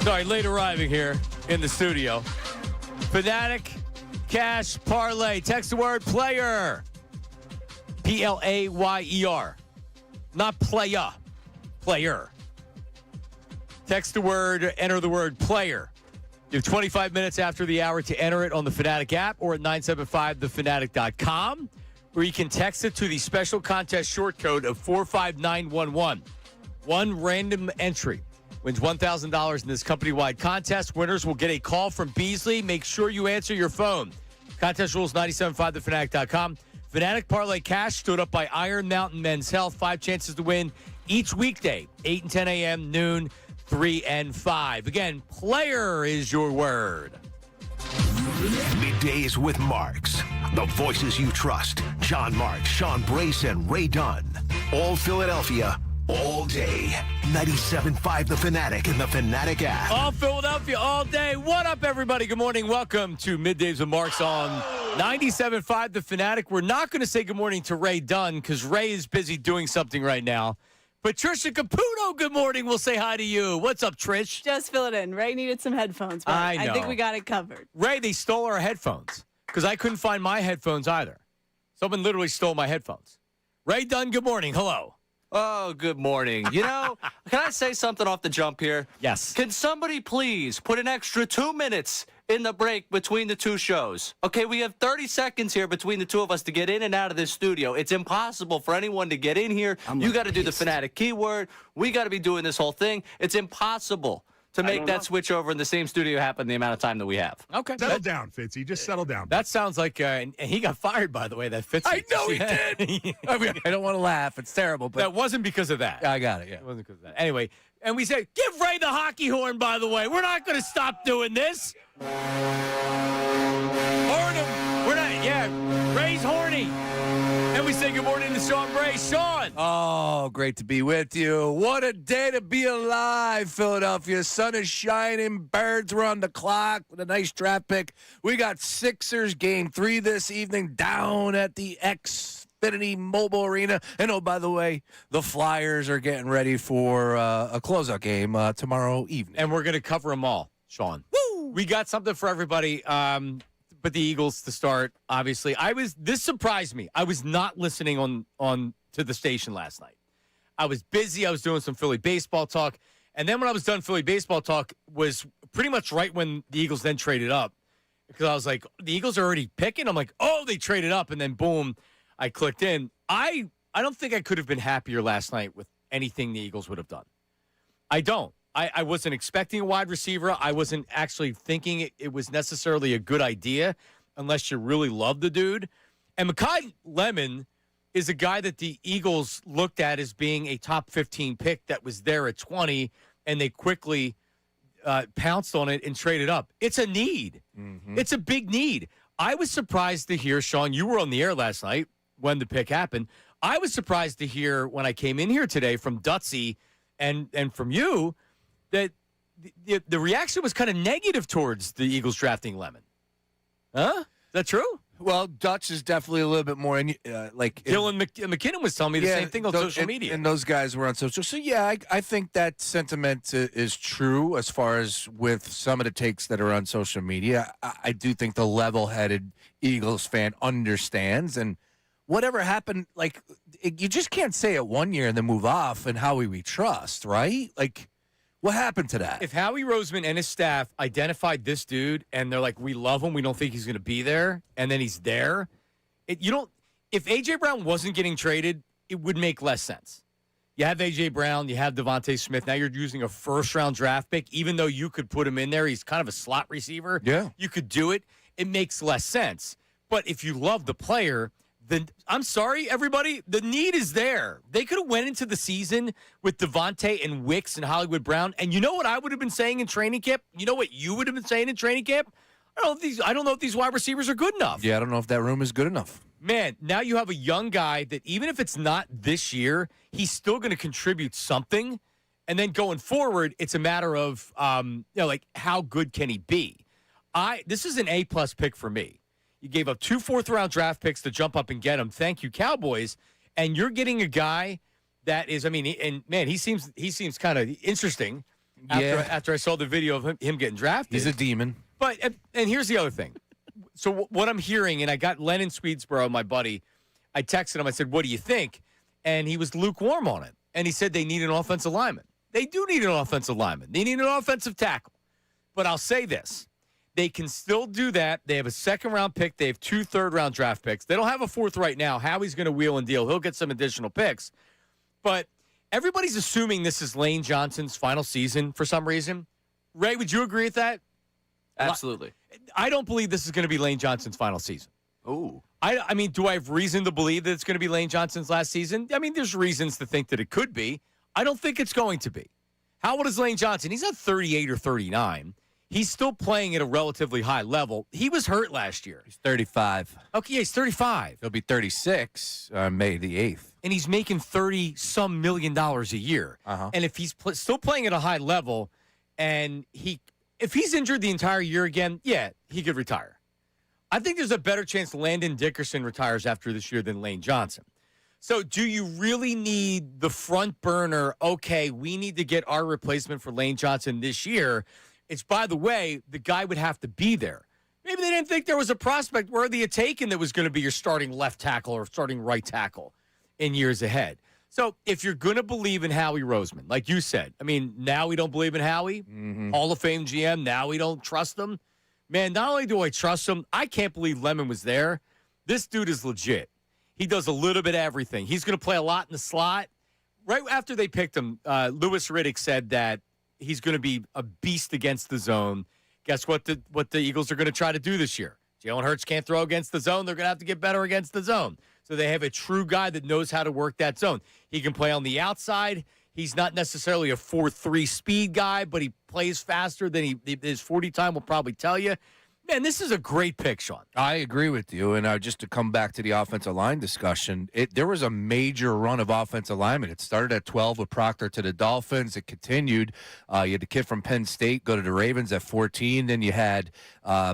Sorry, late arriving here in the studio. Fanatic Cash Parlay. Text the word player. Player. Not playa. Player. Text the word, enter the word player. You have 25 minutes after the hour to enter it on the Fanatic app or at 975thefanatic.com, where you can text it to the special contest short code of 45911. One random entry wins $1,000 in this company-wide contest. Winners will get a call from Beasley. Make sure you answer your phone. Contest rules 975thefanatic.com. Fanatic Parlay Cash stood up by Iron Mountain Men's Health. 5 chances to win each weekday, 8 and 10 a.m., noon, 3 and 5. Again, player is your word. Middays with Marks. The voices you trust. John Marks, Sean Brace, and Ray Dunn. All Philadelphia, all day. 97.5 The Fanatic and the Fanatic app. All Philadelphia, all day. What up, everybody? Good morning. Welcome to Middays with Marks on 97.5 The Fanatic. We're not going to say good morning to Ray Dunn because Ray is busy doing something right now. Patricia Caputo, good morning. We'll say hi to you. What's up, Trish? Just fill it in. Ray needed some headphones, but I know. I think we got it covered. Ray, they stole our headphones because I couldn't find my headphones either. Someone literally stole my headphones. Ray Dunn, good morning. Hello. Oh, good morning. You know, can I say something off the jump here? Yes. Can somebody please put an extra 2 minutes in the break between the two shows? Okay, we have 30 seconds here between the two of us to get in and out of this studio. It's impossible for anyone to get in here. You got to do the Fanatic keyword. We got to be doing this whole thing. It's impossible to make that switch over in the same studio happen the amount of time that we have. Okay. Settle down, Fitzy. Just settle down. That sounds like, and he got fired, by the way, that fits. I know he did. I don't want to laugh. It's terrible, but That wasn't because of that. I got it, yeah. It wasn't because of that. Anyway, and we said, give Ray the hockey horn, by the way. We're not going to stop doing this. Horn him. We're not, yeah, Ray's horny. And we say good morning to Sean Bray. Sean. Oh, great to be with you. What a day to be alive, Philadelphia. Sun is shining. Birds were on the clock with a nice draft pick. We got Sixers game 3 this evening down at the Xfinity Mobile Arena. And, oh, by the way, the Flyers are getting ready for a closeout game tomorrow evening. And we're going to cover them all, Sean. Woo! We got something for everybody. But the Eagles to start, obviously. This surprised me. I was not listening on to the station last night. I was busy. I was doing some Philly baseball talk. And then when I was done Philly baseball talk was pretty much right when the Eagles then traded up. Because I was like, the Eagles are already picking? I'm like, oh, they traded up. And then boom, I clicked in. I don't think I could have been happier last night with anything the Eagles would have done. I don't. I wasn't expecting a wide receiver. I wasn't actually thinking it was necessarily a good idea unless you really love the dude. And Makai Lemon is a guy that the Eagles looked at as being a top 15 pick that was there at 20, and they quickly pounced on it and traded up. It's a need. Mm-hmm. It's a big need. I was surprised to hear, Sean, you were on the air last night when the pick happened. I was surprised to hear when I came in here today from Dutsy and from you that the reaction was kind of negative towards the Eagles drafting Lemon. Huh? Is that true? Well, Dutch is definitely a little bit more Dylan McKinnon was telling me the same thing on social media. And those guys were on social. So, yeah, I think that sentiment is true as far as with some of the takes that are on social media. I do think the level-headed Eagles fan understands. And whatever happened, you just can't say it one year and then move off and Howie we trust, right? What happened to that? If Howie Roseman and his staff identified this dude and they're like, we love him, we don't think he's going to be there, and then he's there, if A.J. Brown wasn't getting traded, it would make less sense. You have A.J. Brown, you have Devontae Smith, now you're using a first-round draft pick, even though you could put him in there, he's kind of a slot receiver. Yeah. You could do it. It makes less sense. But if you love the player, then I'm sorry, everybody, the need is there. They could have went into the season with Devontae and Wicks and Hollywood Brown, and you know what I would have been saying in training camp? You know what you would have been saying in training camp? I don't know if these wide receivers are good enough. Yeah, I don't know if that room is good enough. Man, now you have a young guy that even if it's not this year, he's still going to contribute something. And then going forward, it's a matter of, how good can he be? This is an A-plus pick for me. You gave up 2 fourth-round draft picks to jump up and get him. Thank you, Cowboys. And you're getting a guy that is, he seems kind of interesting. after I saw the video of him getting drafted. He's a demon. But and here's the other thing. So what I'm hearing, and I got Lennon Swedesboro, my buddy. I texted him. I said, "What do you think?" And he was lukewarm on it. And he said they need an offensive lineman. They do need an offensive lineman. They need an offensive tackle. But I'll say this. They can still do that. They have a second-round pick. They have 2 third-round draft picks. They don't have a fourth right now. Howie's going to wheel and deal. He'll get some additional picks. But everybody's assuming this is Lane Johnson's final season for some reason. Ray, would you agree with that? Absolutely. I don't believe this is going to be Lane Johnson's final season. Ooh. I mean, do I have reason to believe that it's going to be Lane Johnson's last season? I mean, there's reasons to think that it could be. I don't think it's going to be. How old is Lane Johnson? He's not 38 or 39. He's still playing at a relatively high level. He was hurt last year. He's 35. Okay, he's 35. He'll be 36 on May the 8th. And he's making $30-some million a year. Uh-huh. And if he's still playing at a high level, and if he's injured the entire year again, yeah, he could retire. I think there's a better chance Landon Dickerson retires after this year than Lane Johnson. So do you really need the front burner, okay, we need to get our replacement for Lane Johnson this year? It's, by the way, the guy would have to be there. Maybe they didn't think there was a prospect worthy of taking that was going to be your starting left tackle or starting right tackle in years ahead. So if you're going to believe in Howie Roseman, like you said, I mean, now we don't believe in Howie, Hall of Fame GM, now we don't trust him. Man, not only do I trust him, I can't believe Lemon was there. This dude is legit. He does a little bit of everything. He's going to play a lot in the slot. Right after they picked him, Louis Riddick said that he's going to be a beast against the zone. Guess what the Eagles are going to try to do this year? Jalen Hurts can't throw against the zone. They're going to have to get better against the zone. So they have a true guy that knows how to work that zone. He can play on the outside. He's not necessarily a 4.3 speed guy, but he plays faster than his 40 time will probably tell you. Man, this is a great pick, Sean. I agree with you. And just to come back to the offensive line discussion, there was a major run of offensive linemen. It started at 12 with Proctor to the Dolphins. It continued. You had the kid from Penn State go to the Ravens at 14. Then you had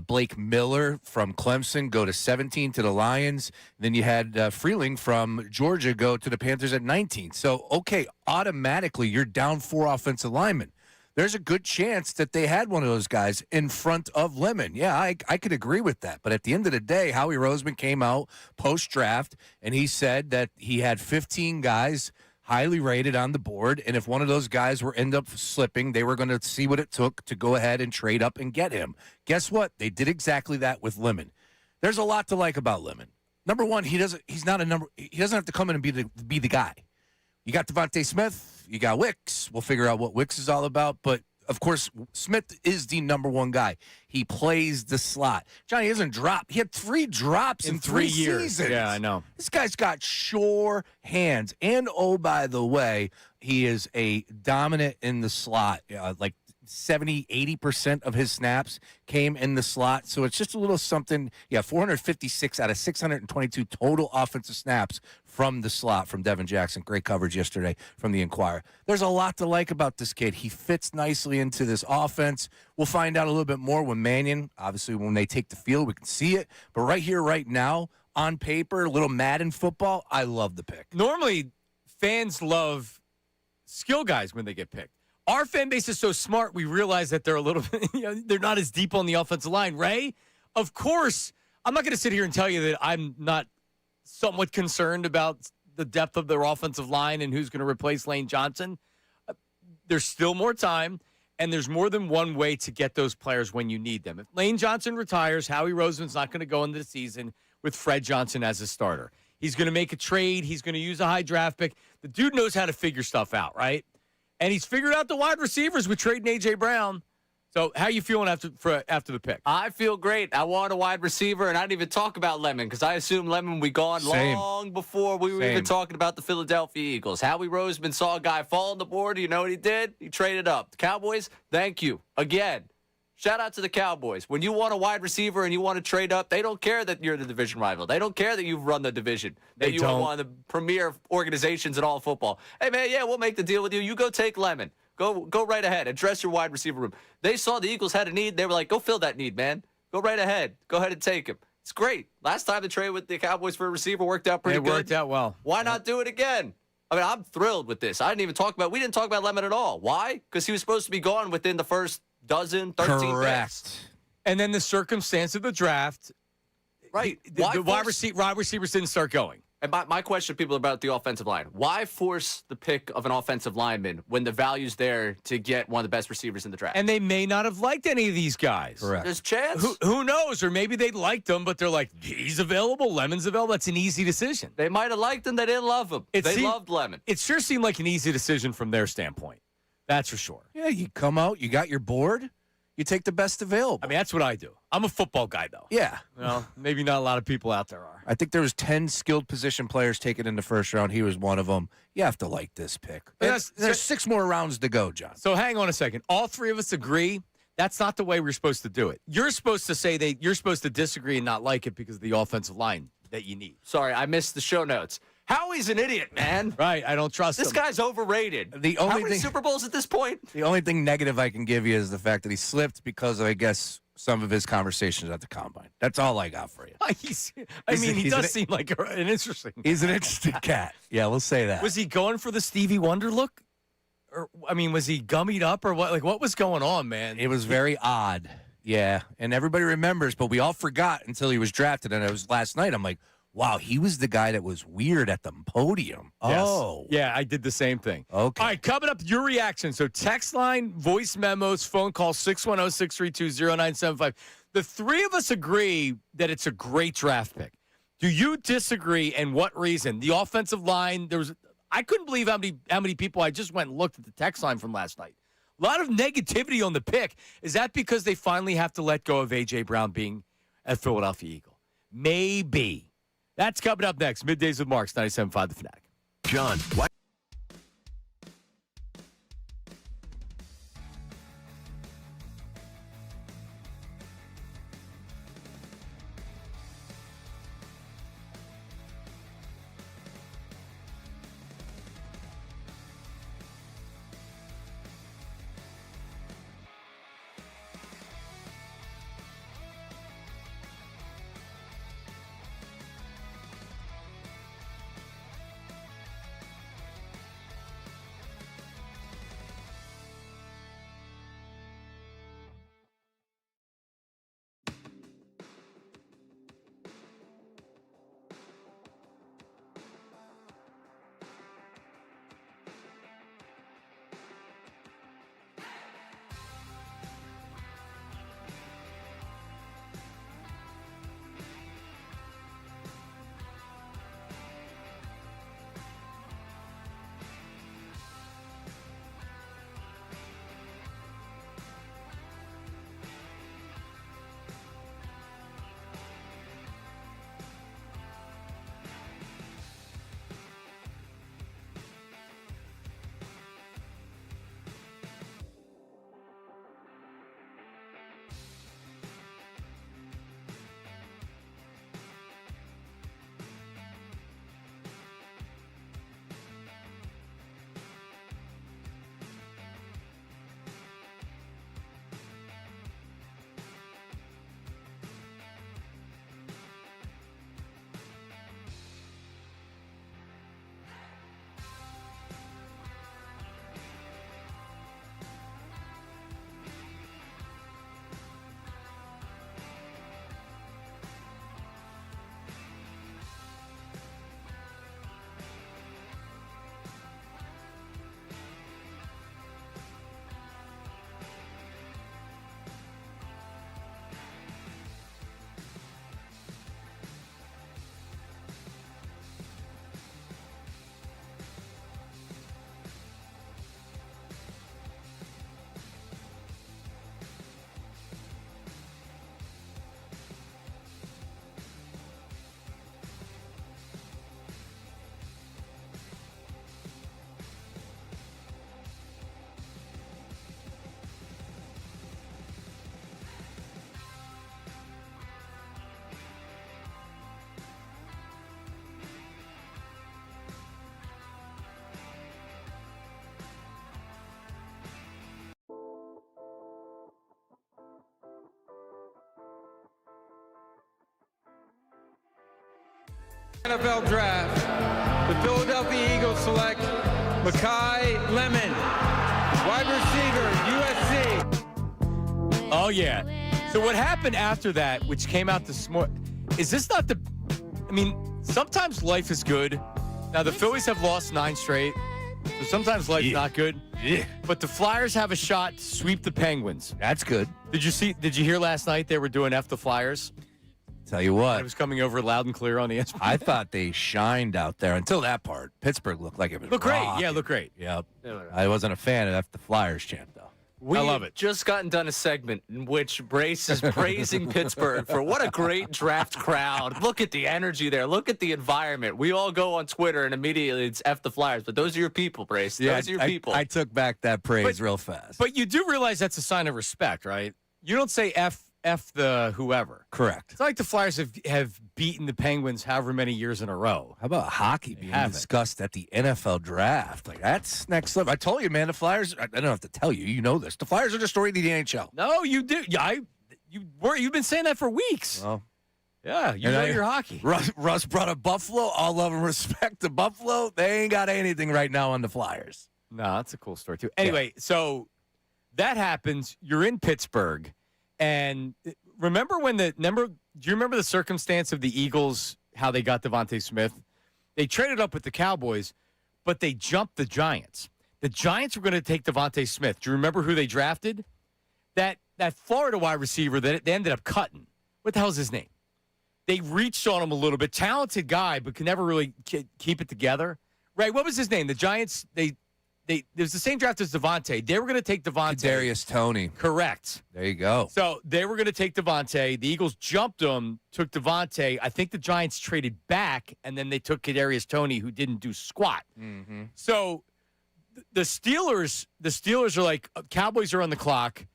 Blake Miller from Clemson go to 17 to the Lions. Then you had Freeling from Georgia go to the Panthers at 19. So, okay, automatically you're down 4 offensive linemen. There's a good chance that they had one of those guys in front of Lemon. Yeah, I could agree with that. But at the end of the day, Howie Roseman came out post-draft, and he said that he had 15 guys highly rated on the board, and if one of those guys were end up slipping, they were going to see what it took to go ahead and trade up and get him. Guess what? They did exactly that with Lemon. There's a lot to like about Lemon. Number one, he doesn't have to come in and be the guy. You got Devontae Smith. You got Wicks. We'll figure out what Wicks is all about. But, of course, Smith is the number one guy. He plays the slot. Johnny doesn't drop. He had 3 drops in 3 years. Seasons. Yeah, I know. This guy's got sure hands. And, oh, by the way, he is a dominant in the slot. Like 70, 80% of his snaps came in the slot. So it's just a little something. Yeah, 456 out of 622 total offensive snaps from the slot from Devin Jackson. Great coverage yesterday from the Inquirer. There's a lot to like about this kid. He fits nicely into this offense. We'll find out a little bit more when Mannion, obviously when they take the field, we can see it. But right here, right now, on paper, a little Madden football, I love the pick. Normally, fans love skill guys when they get picked. Our fan base is so smart, we realize that they're a little bit, they're not as deep on the offensive line. Ray, of course, I'm not going to sit here and tell you that I'm not somewhat concerned about the depth of their offensive line and who's going to replace Lane Johnson. There's still more time, and there's more than one way to get those players when you need them. If Lane Johnson retires, Howie Roseman's not going to go into the season with Fred Johnson as a starter. He's going to make a trade. He's going to use a high draft pick. The dude knows how to figure stuff out, right? And he's figured out the wide receivers with trading A.J. Brown. So how you feeling after the pick? I feel great. I want a wide receiver, and I didn't even talk about Lemon because I assumed Lemon would be gone long before we were even talking about the Philadelphia Eagles. Howie Roseman saw a guy fall on the board. You know what he did? He traded up. The Cowboys, thank you. Again, shout out to the Cowboys. When you want a wide receiver and you want to trade up, they don't care that you're the division rival. They don't care that you've run the division, that you are one of the premier organizations in all of football. Hey, man, yeah, we'll make the deal with you. You go take Lemon. Go right ahead. Address your wide receiver room. They saw the Eagles had a need. They were like, go fill that need, man. Go right ahead. Go ahead and take him. It's great. Last time the trade with the Cowboys for a receiver worked out pretty good. It worked out well. Why not do it again? I mean, I'm thrilled with this. We didn't talk about Lemon at all. Why? Because he was supposed to be gone within the first 13 Correct. picks. And then the circumstance of the draft, Right. the wide receivers didn't start going. And my question to people about the offensive line, why force the pick of an offensive lineman when the value's there to get one of the best receivers in the draft? And they may not have liked any of these guys. Correct. There's a chance. Who knows? Or maybe they liked them, but they're like, he's available, Lemon's available. That's an easy decision. They might have liked him. They didn't love him. They loved Lemon. It sure seemed like an easy decision from their standpoint. That's for sure. Yeah, you come out, you got your board, you take the best available. I mean, that's what I do. I'm a football guy, though. yeah. Well, maybe not a lot of people out there are. I think there was 10 skilled position players taken in the first round. He was one of them. You have to like this pick. There's 6 more rounds to go, John. So hang on a second. All three of us agree that's not the way we're supposed to do it. You're supposed to say you're supposed to disagree and not like it because of the offensive line that you need. Sorry, I missed the show notes. Howie's an idiot, man. Right. I don't trust This him. guy's overrated. How many Super Bowls at this point? The only thing negative I can give you is the fact that he slipped because of, I guess, some of his conversations at the combine. That's all I got for you. He does seem like an interesting. He's an interesting cat. Yeah, we'll say that. Was he going for the Stevie Wonder look? Or was he gummied up or what? Like, what was going on, man? It was very odd. Yeah, and everybody remembers, but we all forgot until he was drafted, and it was last night. I'm like, wow, he was the guy that was weird at the podium. Yes. Oh. Yeah, I did the same thing. Okay. All right, coming up, your reaction. So text line, voice memos, phone call, 610-632-0975. The three of us agree that it's a great draft pick. Do you disagree, and what reason? The offensive line, I couldn't believe how many people, I just went and looked at the text line from last night. A lot of negativity on the pick. Is that because they finally have to let go of A.J. Brown being a Philadelphia Eagle? Maybe. That's coming up next. Middays with Marks, 97.5 The Fanatic. John, what? NFL Draft. The Philadelphia Eagles select Makai Lemon, wide receiver, USC. Oh, yeah. So what happened after that, which came out this morning, is this not the... I mean, sometimes life is good. Now, the Phillies have lost 9 straight, so sometimes life's not good. Yeah. But the Flyers have a shot to sweep the Penguins. That's good. Did you hear last night they were doing F the Flyers? Tell you what. It was coming over loud and clear on ESPN. I thought they shined out there until that part. Pittsburgh looked like it was Look great. rocking. Yeah, look great. Yep. I wasn't a fan of F the Flyers chant, though. I love it. Just gotten done a segment in which Brace is praising Pittsburgh for what a great draft crowd. Look at the energy there. Look at the environment. We all go on Twitter and immediately it's F the Flyers. But those are your people, Brace. Those are your people. I took back that praise real fast. But you do realize that's a sign of respect, right? You don't say F the whoever. Correct. It's not like the Flyers have beaten the Penguins however many years in a row. How about hockey being discussed at the NFL draft? Like, that's next level. I told you, man, the Flyers, I don't have to tell you, you know this. The Flyers are the story of the NHL. No, you do. Yeah, you've been saying that for weeks. Well, yeah, you know your hockey. Russ brought up Buffalo. All love and respect to Buffalo. They ain't got anything right now on the Flyers. No, that's a cool story, too. Anyway, so that happens. You're in Pittsburgh. And do you remember the circumstance of the Eagles, how they got Devontae Smith? They traded up with the Cowboys, but they jumped the Giants. The Giants were going to take Devontae Smith. Do you remember who they drafted? That Florida wide receiver that they ended up cutting. What the hell's his name? They reached on him a little bit. Talented guy, but could never really keep it together. Right, what was his name? The Giants, it was the same draft as Devontae. They were going to take Devontae. Kadarius Toney. Correct. There you go. So they were going to take Devontae. The Eagles jumped him, took Devontae. I think the Giants traded back, and then they took Kadarius Toney, who didn't do squat. Mm-hmm. So the Steelers are like, Cowboys are on the clock.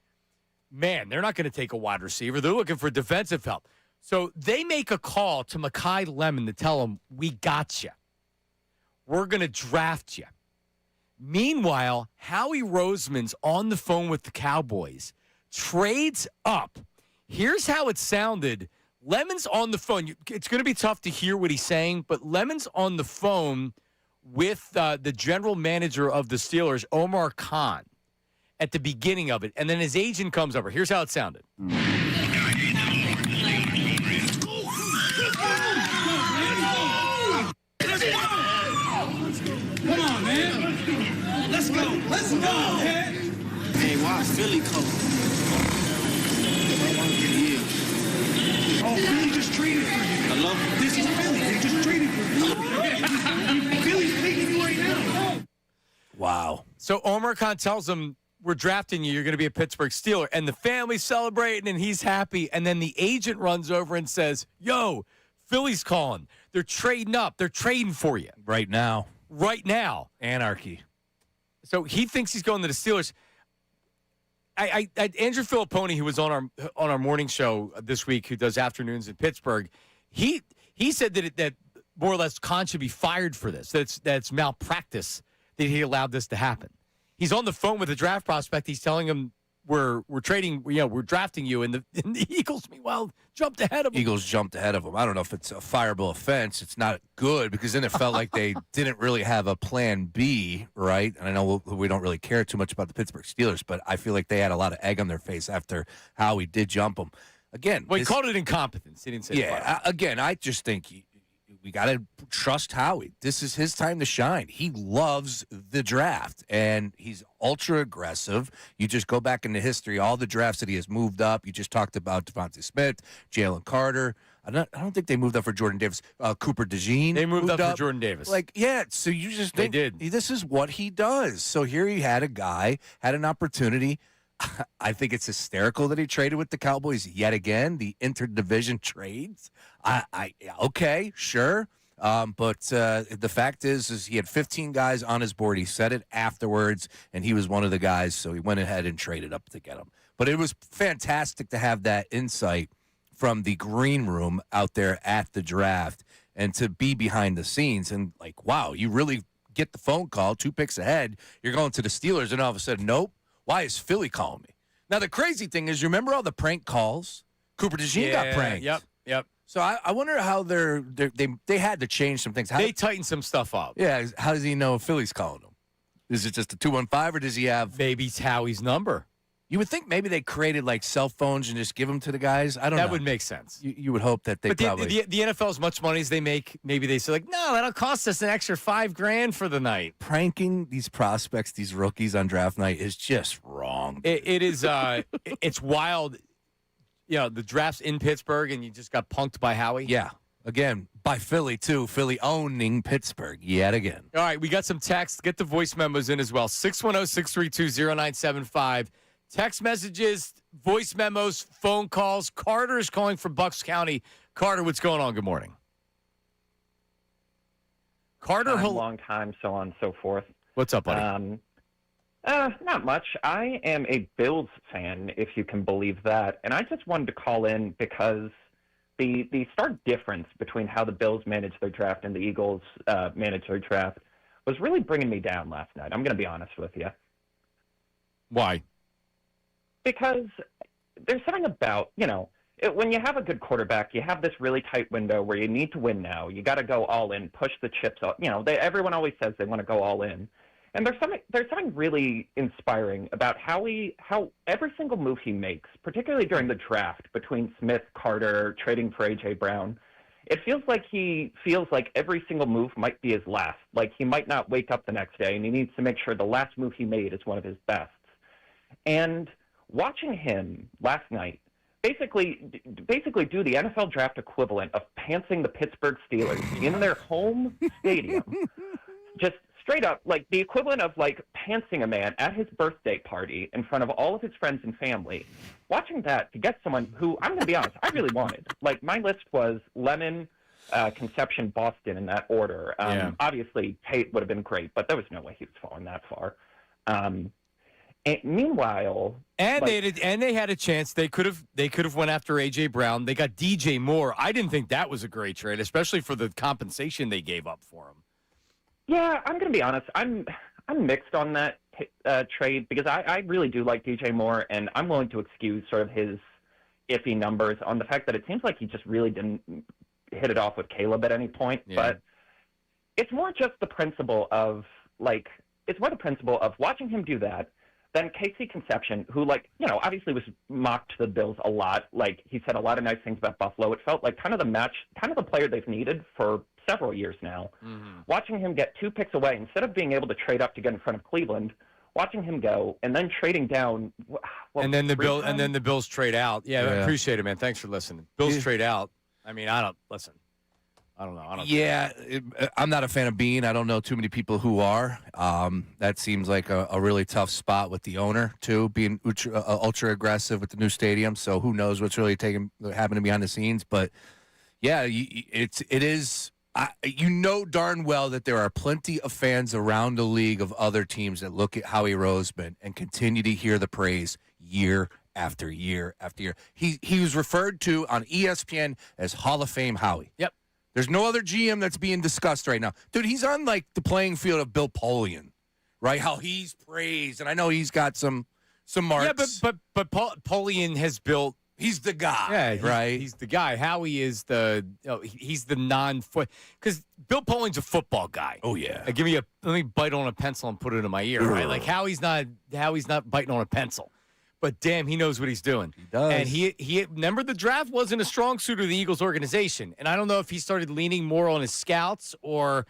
Man, they're not going to take a wide receiver. They're looking for defensive help. So they make a call to Makai Lemon to tell him, we got you. We're going to draft you. Meanwhile, Howie Roseman's on the phone with the Cowboys, trades up. Here's how it sounded. Lemon's on the phone. It's going to be tough to hear what he's saying, but Lemon's on the phone with the general manager of the Steelers, Omar Khan, at the beginning of it. And then his agent comes over. Here's how it sounded. Come on, man. Let's go. Let's go, man. Hey, why Philly coach? I want to get here. Oh, Philly just traded for you. Hello? This is Philly. They just traded for you. Philly's taking you right now. Wow. So Omar Khan tells him, we're drafting you. You're going to be a Pittsburgh Steeler. And the family's celebrating, and he's happy. And then the agent runs over and says, yo, Philly's calling. They're trading up. They're trading for you. Right now. Right now. Anarchy. So he thinks he's going to the Steelers. Andrew Filipponi, who was on our morning show this week, who does afternoons in Pittsburgh, he said that more or less Khan should be fired for this. That's malpractice that he allowed this to happen. He's on the phone with a draft prospect. He's telling him we're trading, we're drafting you, and the Eagles, meanwhile, jumped ahead of him. Eagles jumped ahead of him. I don't know if it's a fireable offense. It's not good because then it felt like they didn't really have a plan B, right? And I know we don't really care too much about the Pittsburgh Steelers, but I feel like they had a lot of egg on their face after Howie did jump them. Again, well, he called it incompetence. He didn't say yeah. Again, I just think we got to trust Howie. This is his time to shine. He loves the draft, and he's ultra aggressive. You just go back into history, all the drafts that he has moved up. You just talked about Devontae Smith, Jalen Carter. I don't think they moved up for Jordan Davis. Cooper DeJean. They moved up for Jordan Davis. So you just think they did. This is what he does. So here he had a guy, had an opportunity. I think it's hysterical that he traded with the Cowboys yet again. The interdivision trades. Okay, sure. But the fact is he had 15 guys on his board. He said it afterwards, and he was one of the guys, so he went ahead and traded up to get him. But it was fantastic to have that insight from the green room out there at the draft and to be behind the scenes. And, wow, you really get the phone call, 2 picks ahead. You're going to the Steelers, and all of a sudden, nope. Why is Philly calling me? Now, the crazy thing is, remember all the prank calls? Cooper DeJean got pranked. Yep. So I wonder how they had to change some things. How, They tightened some stuff up. yeah, how does he know Philly's calling him? Is it just a 215, or does he have? Maybe it's Howie's number. You would think maybe they created like cell phones and just give them to the guys. I don't know. That would make sense. You would hope that they But probably. the NFL, as much money as they make, maybe they say like, no, that'll cost us an extra $5,000 for the night. Pranking these prospects, these rookies on draft night is just wrong. It is. It's wild. You know, the draft's in Pittsburgh, and you just got punked by Howie. Yeah. Again, by Philly, too. Philly owning Pittsburgh yet again. All right, we got some text. Get the voice memos in as well. 610-632-0975. Text messages, voice memos, phone calls. Carter's calling from Bucks County. Carter, what's going on? Good morning. Carter, Long time, so on and so forth. what's up, buddy? Not much. I am a Bills fan, if you can believe that. And I just wanted to call in because the stark difference between how the Bills managed their draft and the Eagles managed their draft was really bringing me down last night. I'm going to be honest with you. Why? Because there's something about, when you have a good quarterback, you have this really tight window where you need to win now. You got to go all in, push the chips up. Everyone always says they want to go all in. And there's something really inspiring about how every single move he makes, particularly during the draft between Smith, Carter, trading for A.J. Brown, it feels like he feels like every single move might be his last. Like he might not wake up the next day, and he needs to make sure the last move he made is one of his best. And watching him last night basically do the NFL draft equivalent of pantsing the Pittsburgh Steelers in their home stadium, just straight up, like the equivalent of like pantsing a man at his birthday party in front of all of his friends and family. Watching that to get someone who, I'm going to be honest, I really wanted. Like my list was Lemon, Conception, Boston in that order. Obviously, Tate would have been great, but there was no way he was falling that far. And meanwhile, they had a chance. They could have went after A.J. Brown. They got DJ Moore. I didn't think that was a great trade, especially for the compensation they gave up for him. Yeah, I'm going to be honest. I'm mixed on that trade because I really do like DJ Moore, and I'm willing to excuse sort of his iffy numbers on the fact that it seems like he just really didn't hit it off with Caleb at any point. Yeah. But it's more just the principle of watching him do that. Then Casey Conception, who obviously was mocked to the Bills a lot. Like he said a lot of nice things about Buffalo. It felt like kind of the player they've needed for several years now. Mm-hmm. Watching him get 2 picks away instead of being able to trade up to get in front of Cleveland, watching him go and then trading down. And then the Bills trade out. Yeah, I appreciate it, man. Thanks for listening. Bills trade out. I mean, I don't know. I'm not a fan of Bean. I don't know too many people who are. That seems like a really tough spot with the owner too, being ultra aggressive with the new stadium. So who knows what's really happening behind the scenes? But yeah, it is. You know darn well that there are plenty of fans around the league of other teams that look at Howie Roseman and continue to hear the praise year after year after year. He was referred to on ESPN as Hall of Fame Howie. Yep. There's no other GM that's being discussed right now. Dude, he's on like the playing field of Bill Polian, right? How he's praised. And I know he's got some marks. Yeah, but Polian has built. He's the guy, right? He's the guy. Howie is he's the non-foot, because Bill Polian's a football guy. Oh yeah. Let me bite on a pencil and put it in my ear, right? Like Howie's not biting on a pencil, but damn, he knows what he's doing. He does. And he remember the draft wasn't a strong suit of the Eagles organization, and I don't know if he started leaning more on his scouts or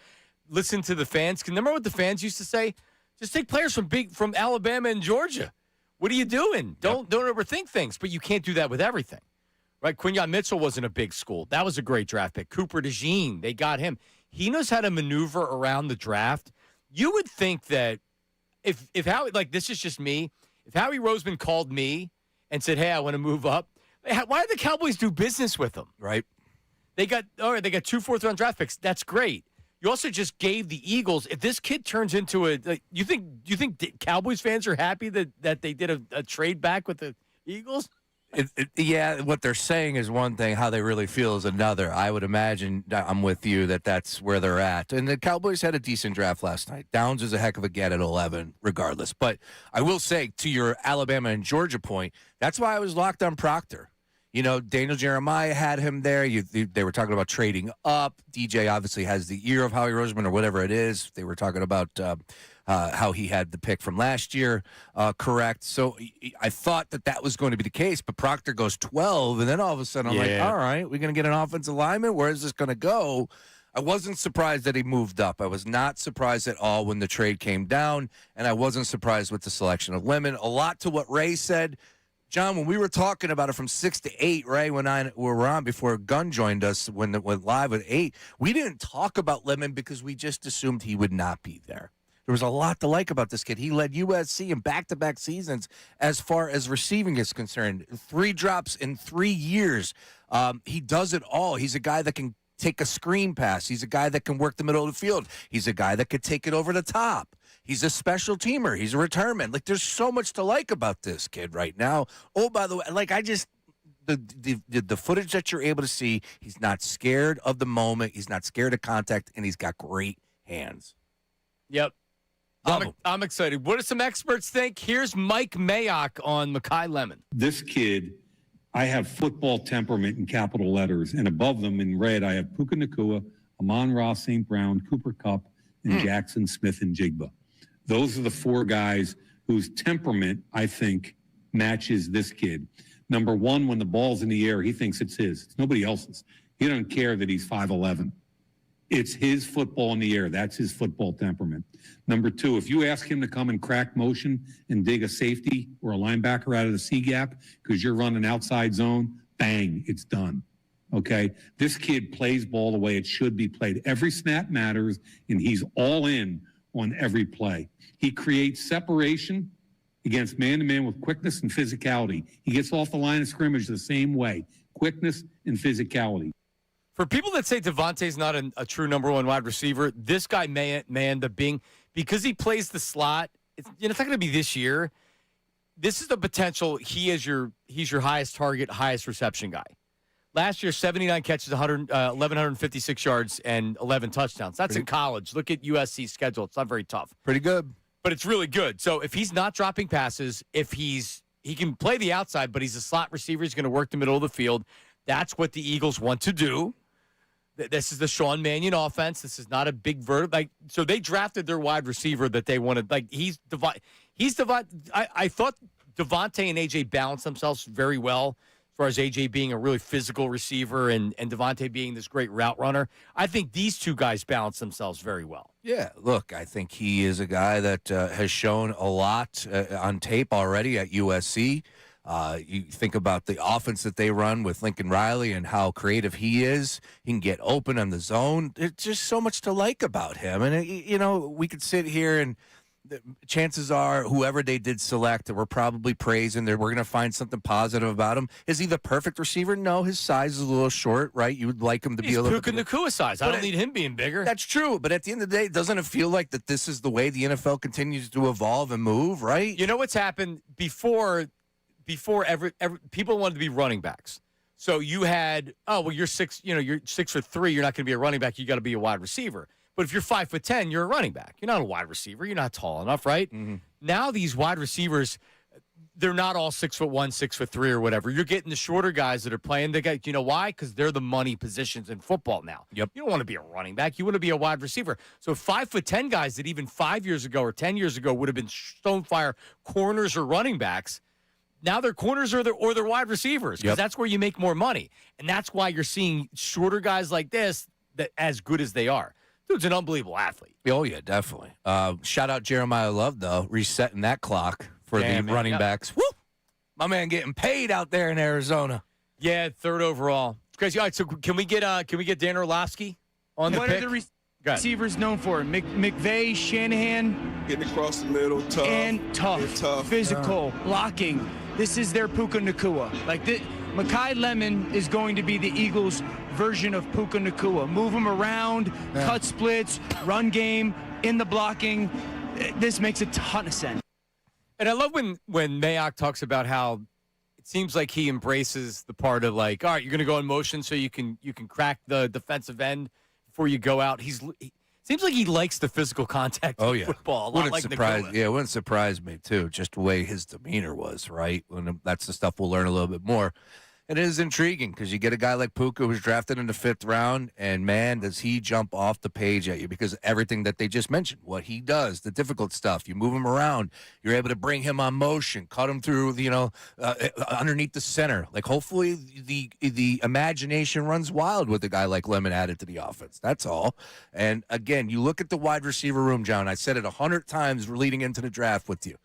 listen to the fans. Can remember what the fans used to say? Just take players from Alabama and Georgia. What are you doing? Don't overthink things, but you can't do that with everything, right? Quinyon Mitchell wasn't a big school. That was a great draft pick. Cooper DeJean, they got him. He knows how to maneuver around the draft. You would think that if Howie, like this is just me, if Howie Roseman called me and said, "Hey, I want to move up," why did the Cowboys do business with him? Right? They got 2 fourth-round draft picks. That's great. You also just gave the Eagles. If this kid turns into you think Cowboys fans are happy that they did a trade back with the Eagles? Yeah, what they're saying is one thing. How they really feel is another. I would imagine, I'm with you, that's where they're at. And the Cowboys had a decent draft last night. Downs is a heck of a get at 11, regardless. But I will say, to your Alabama and Georgia point, that's why I was locked on Proctor. Daniel Jeremiah had him there. They were talking about trading up. DJ obviously has the ear of Howie Roseman or whatever it is. They were talking about how he had the pick from last year correct. So I thought that was going to be the case, but Proctor goes 12, and then all of a sudden I'm like, all right, we're going to get an offensive lineman? Where is this going to go? I wasn't surprised that he moved up. I was not surprised at all when the trade came down, and I wasn't surprised with the selection of Lemon. A lot to what Ray said. John, when we were talking about it from 6 to 8, right, we were on before Gunn joined us when it went live at 8, we didn't talk about Lemon because we just assumed he would not be there. There was a lot to like about this kid. He led USC in back-to-back seasons as far as receiving is concerned. 3 drops in 3 years. He does it all. He's a guy that can take a screen pass. He's a guy that can work the middle of the field. He's a guy that could take it over the top. He's a special teamer. He's a return. Like, there's so much to like about this kid right now. Oh, by the way, the footage that you're able to see, he's not scared of the moment. He's not scared of contact, and he's got great hands. Yep. I'm excited. What do some experts think? Here's Mike Mayock on Makai Lemon. This kid, I have football temperament in capital letters, and above them in red, I have Puka Nacua, Amon-Ra St. Brown, Cooper Kupp, and Jackson Smith and Jigba. Those are the 4 guys whose temperament, I think, matches this kid. Number 1, when the ball's in the air, he thinks it's his. It's nobody else's. He doesn't care that he's 5'11". It's his football in the air. That's his football temperament. Number 2, if you ask him to come and crack motion and dig a safety or a linebacker out of the C gap because you're running outside zone, bang, it's done. Okay? This kid plays ball the way it should be played. Every snap matters, and he's all in on every play. He creates separation against man-to-man with quickness and physicality. He gets off the line of scrimmage the same way, quickness and physicality. For people that say Devontae's not a true number 1 wide receiver, this guy may end up being, because he plays the slot, it's not going to be this year. This is the potential. He's your highest target, highest reception guy. Last year, 79 catches, 1,156 yards, and 11 touchdowns. That's in college. Look at USC's schedule. It's not very tough. Pretty good. But it's really good. So if he's not dropping passes, he can play the outside, but he's a slot receiver. He's going to work the middle of the field. That's what the Eagles want to do. This is the Sean Mannion offense. This is not a big so they drafted their wide receiver that they wanted. I thought Devontae and AJ balanced themselves very well, as far as AJ being a really physical receiver and Devontae being this great route runner. I think these 2 guys balance themselves very well. Yeah, look, I think he is a guy that has shown a lot on tape already at USC. You think about the offense that they run with Lincoln Riley and how creative he is. He can get open on the zone. There's just so much to like about him. And, we could sit here and chances are whoever they did select that we're probably praising, we're going to find something positive about him. Is he the perfect receiver? No, his size is a little short, right? You would like him to be a little bit. He's Puka Nacua size. I don't need him being bigger. That's true. But at the end of the day, doesn't it feel like that this is the way the NFL continues to evolve and move, right? You know what's happened before every people wanted to be running backs. So you had, you're 6'3", you're not going to be a running back, you got to be a wide receiver. But if you're 5'10", you're a running back. You're not a wide receiver. You're not tall enough, right? Mm-hmm. Now these wide receivers, they're not all 6'1", 6'3", or whatever. You're getting the shorter guys that are playing. You know why? Because they're the money positions in football now. Yep. You don't want to be a running back. You want to be a wide receiver. So 5'10" guys that even 5 years ago or 10 years ago would have been stonefire corners or running backs. Now they're corners or they're wide receivers because that's where you make more money. And that's why you're seeing shorter guys like this that as good as they are. Dude's an unbelievable athlete. Oh, yeah, definitely. Shout out Jeremiah Love, though, resetting that clock for the running backs. Woo! My man getting paid out there in Arizona. Yeah, 3rd overall. It's crazy. All right, so can we get Dan Orlovsky on the pick? What are the receivers known for? McVay, Shanahan. Getting across the middle, tough. And tough. Physical, blocking. This is their Puka Nacua. Makai Lemon is going to be the Eagles' version of Puka Nacua. Move him around, cut splits, run game, in the blocking. This makes a ton of sense. And I love when Mayock talks about how it seems like he embraces the part of all right, you're going to go in motion so you can crack the defensive end before you go out. He seems like he likes the physical contact in football. Wouldn't surprise me, too, just the way his demeanor was, right? That's the stuff we'll learn a little bit more It is intriguing because you get a guy like Puka who's drafted in the 5th round, and, man, does he jump off the page at you because of everything that they just mentioned, what he does, the difficult stuff. You move him around. You're able to bring him on motion, cut him through, underneath the center. Like, hopefully the imagination runs wild with a guy like Lemon added to the offense. That's all. And, again, you look at the wide receiver room, John. I said it 100 times leading into the draft with you.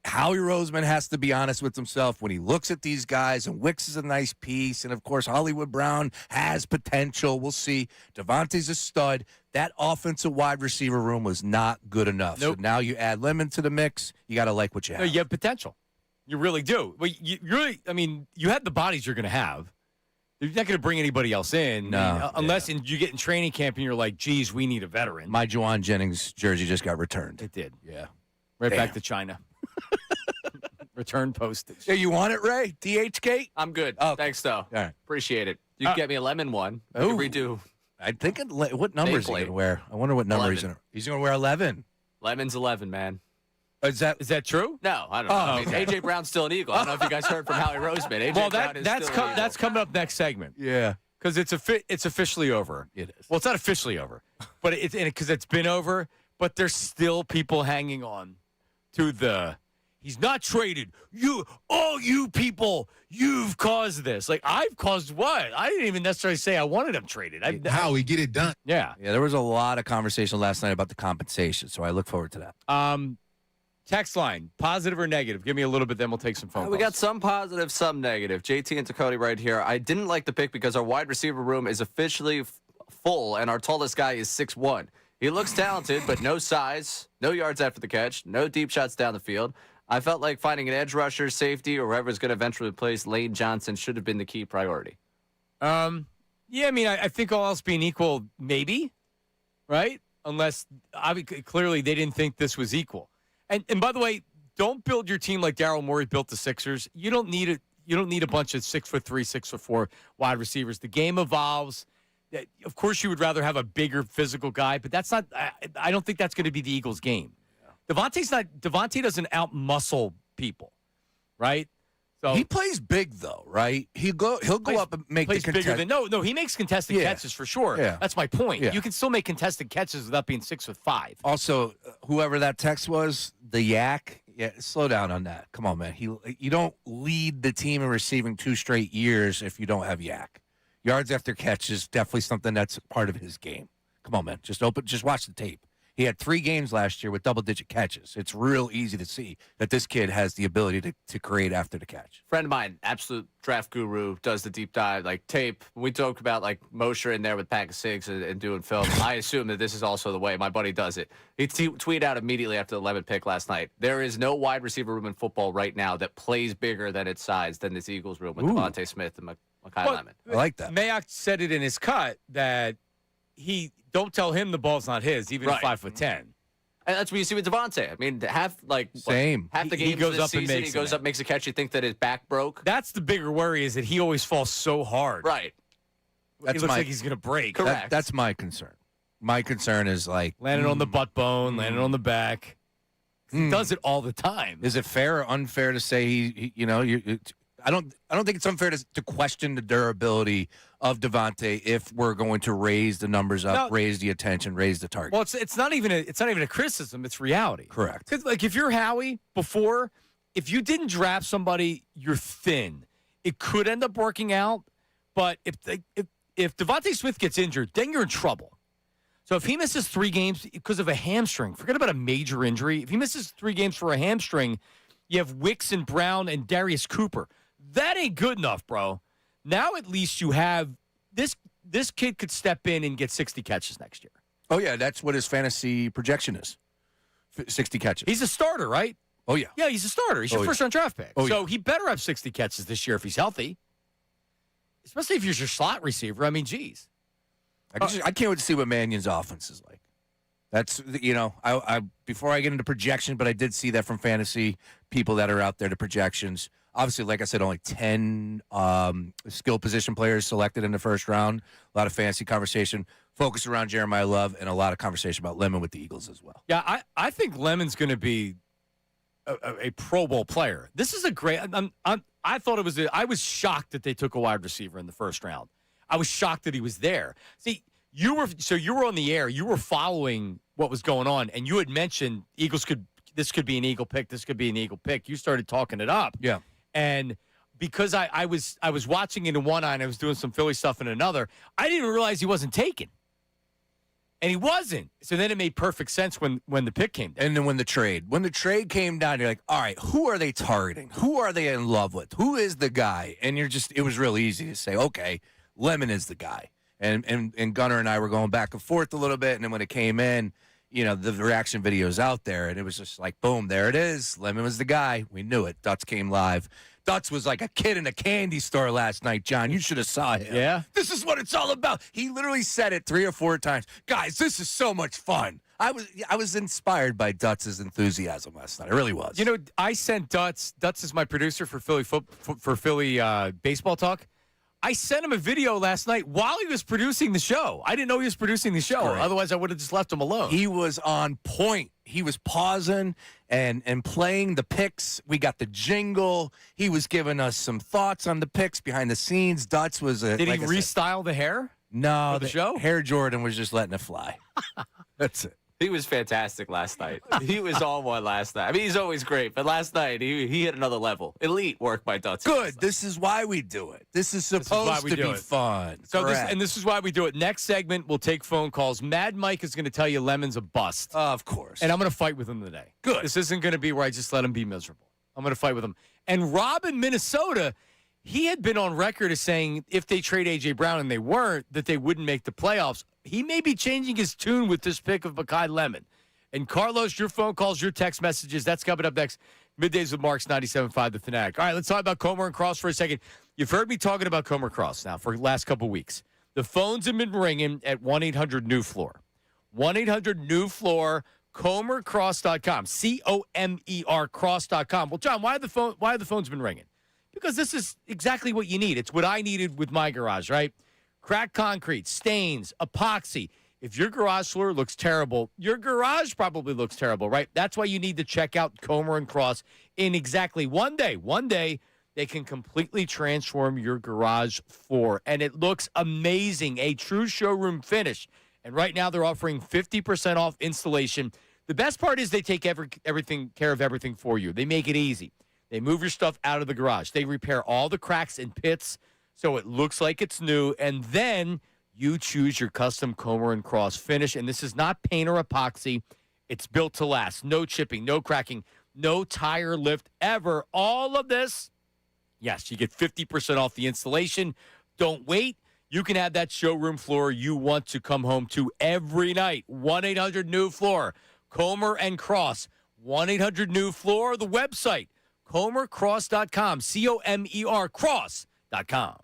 Howie Roseman has to be honest with himself when he looks at these guys, and Wicks is a nice piece, and, of course, Hollywood Brown has potential. We'll see. Devontae's a stud. That offensive wide receiver room was not good enough. Nope. So now you add Lemon to the mix. You got to like what you have. No, you have potential. You really do. Well, you have the bodies you're going to have. You're not going to bring anybody else in. No. Unless you get in training camp and you're like, geez, we need a veteran. My Juwan Jennings jersey just got returned. It did. Yeah. Right Damn. back to China. Return postage. Yeah, you want it, Ray? DHgate? I'm good. Oh, Thanks, though. All right. Appreciate it. You can get me a lemon one. I Ooh. can redo. I think what number is he going to wear? I wonder what number he's 11. going to. He's going to wear 11. Lemon's 11, man. Is that true? No, I don't know. I mean, A.J. Brown's still an Eagle. I don't know if you guys heard from Howie Roseman. A.J. Well, Brown is that's still an Eagle. that's coming up next segment. Yeah. Because it's officially over. It is. Well, it's not officially over, but because it's been over. But there's still people hanging on to the. He's not traded. All you people, you've caused this. Like, I've caused what? I didn't even necessarily say I wanted him traded. Howie, get it done. Yeah. Yeah, there was a lot of conversation last night about the compensation, so I look forward to that. Text line, positive or negative? Give me a little bit, then we'll take some phone calls. We got some positive, some negative. JT and Takoti right here. I didn't like the pick because our wide receiver room is officially full, and our tallest guy is 6'1". He looks talented, but no size, no yards after the catch, no deep shots down the field. I felt like finding an edge rusher, safety, or whoever's going to eventually replace Lane Johnson should have been the key priority. Yeah, I mean, I think all else being equal, maybe, right? Unless, clearly, they didn't think this was equal. And by the way, don't build your team like Daryl Morey built the Sixers. You don't need it. You don't need a bunch of 6'3", 6'4" wide receivers. The game evolves. Of course, you would rather have a bigger physical guy, but that's not. I don't think that's going to be the Eagles' game. Devontae doesn't out-muscle people, right? So He plays big, though, right? He'll go up and make the bigger than no. He makes contested catches for sure. Yeah. That's my point. Yeah. You can still make contested catches without being 6'5". Also, whoever that text was, the yak. Yeah, slow down on that. Come on, man. You don't lead the team in receiving 2 straight years if you don't have yak. Yards after catch is definitely something that's part of his game. Come on, man. Just watch the tape. He had 3 games last year with double-digit catches. It's real easy to see that this kid has the ability to create after the catch. Friend of mine, absolute draft guru, does the deep dive, like tape. We talk about like Mosher in there with pack of cigs and doing film. I assume that this is also the way my buddy does it. He tweeted out immediately after the 11th pick last night. There is no wide receiver room in football right now that plays bigger than its size than this Eagles room with Devontae Smith and Makai Lemon. I like that. Mayock said it in his cut that don't tell him the ball's not his, even at 5'10". And that's what you see with Devontae. I mean, half the He games goes this up and season, makes he goes it. up, makes a catch. You think that his back broke. That's the bigger worry is that he always falls so hard. Right. It looks like he's going to break. Correct. That's my concern. My concern is like Landing on the butt bone, landing on the back. He does it all the time. Is it fair or unfair to say I don't think it's unfair to question the durability of Devontae if we're going to raise the numbers up, raise the attention, raise the target. Well, it's not even a criticism. It's reality. Correct. 'Cause, like, if you're Howie before, if you didn't draft somebody, you're thin. It could end up working out, but if Devontae Smith gets injured, then you're in trouble. So if he misses 3 games because of a hamstring, forget about a major injury. If he misses 3 games for a hamstring, you have Wicks and Brown and Darius Cooper. That ain't good enough, bro. Now at least you have this kid could step in and get 60 catches next year. Oh, yeah, that's what his fantasy projection is. 60 catches. He's a starter, right? Oh, yeah. Yeah, he's a starter. He's your first-round draft pick. Oh, so he better have 60 catches this year if he's healthy, especially if he's your slot receiver. I mean, geez. I can't wait to see what Mannion's offense is like. That's, I before I get into projection, but I did see that from fantasy people that are out there, the projections. Obviously, like I said, only 10 skill position players selected in the first round. A lot of fantasy conversation focused around Jeremiah Love and a lot of conversation about Lemon with the Eagles as well. Yeah, I think Lemon's going to be a Pro Bowl player. This is a great I thought I was shocked that they took a wide receiver in the first round. I was shocked that he was there. See, you were on the air. You were following what was going on, and you had mentioned this could be an Eagle pick. This could be an Eagle pick. You started talking it up. Yeah. And because I was watching it in one eye and I was doing some Philly stuff in another, I didn't realize he wasn't taken. And he wasn't. So then it made perfect sense when the pick came down. And then when the trade came down, you're like, all right, who are they targeting? Who are they in love with? Who is the guy? And it was real easy to say, okay, Lemon is the guy. And Gunnar and I were going back and forth a little bit. And then when it came in, the reaction video's out there. And it was just like, boom, there it is. Lemon was the guy. We knew it. Dutz came live. Dutz was like a kid in a candy store last night, John. You should have saw him. Yeah? This is what it's all about. He literally said it 3 or 4 times. Guys, this is so much fun. I was inspired by Dutz's enthusiasm last night. I really was. I sent Dutz. Dutz is my producer for Philly baseball talk. I sent him a video last night while he was producing the show. I didn't know he was producing the show. Great. Otherwise, I would have just left him alone. He was on point. He was pausing and playing the picks. We got the jingle. He was giving us some thoughts on the picks behind the scenes. Dutz was Did he restyle the hair? No, for the show? Hair Jordan was just letting it fly. That's it. He was fantastic last night. He was on one last night. I mean, he's always great, but last night he hit another level. Elite work by Dutz. Good. This is why we do it. This is supposed to be fun. So this is why we do it. Next segment, we'll take phone calls. Mad Mike is going to tell you Lemon's a bust. Of course. And I'm going to fight with him today. Good. This isn't going to be where I just let him be miserable. I'm going to fight with him. And Rob in Minnesota, he had been on record as saying if they trade A.J. Brown and they weren't, that they wouldn't make the playoffs. He may be changing his tune with this pick of Makai Lemon. And Carlos, your phone calls, your text messages, that's coming up next. Middays with Marks, 97.5 The Fanatic. All right, let's talk about Comer and Cross for a second. You've heard me talking about Comer Cross now for the last couple of weeks. The phones have been ringing at 1-800-NEW-FLOOR. 1-800-NEW-FLOOR, ComerCross.com, C-O-M-E-R Cross.com. Well, John, why have the phones been ringing? Because this is exactly what you need. It's what I needed with my garage, right? Cracked concrete, stains, epoxy. If your garage floor looks terrible, your garage probably looks terrible, right? That's why you need to check out Comer and Cross in exactly one day. One day, they can completely transform your garage floor, and it looks amazing, a true showroom finish. And right now, they're offering 50% off installation. The best part is they take care of everything for you. They make it easy. They move your stuff out of the garage. They repair all the cracks and pits so it looks like it's new, and then you choose your custom Comer and Cross finish, and this is not paint or epoxy. It's built to last. No chipping, no cracking, no tire lift ever. All of this, yes, you get 50% off the installation. Don't wait. You can have that showroom floor you want to come home to every night. 1-800-NEW-FLOOR. Comer and Cross. 1-800-NEW-FLOOR. The website, ComerCross.com. C-O-M-E-R Cross.com.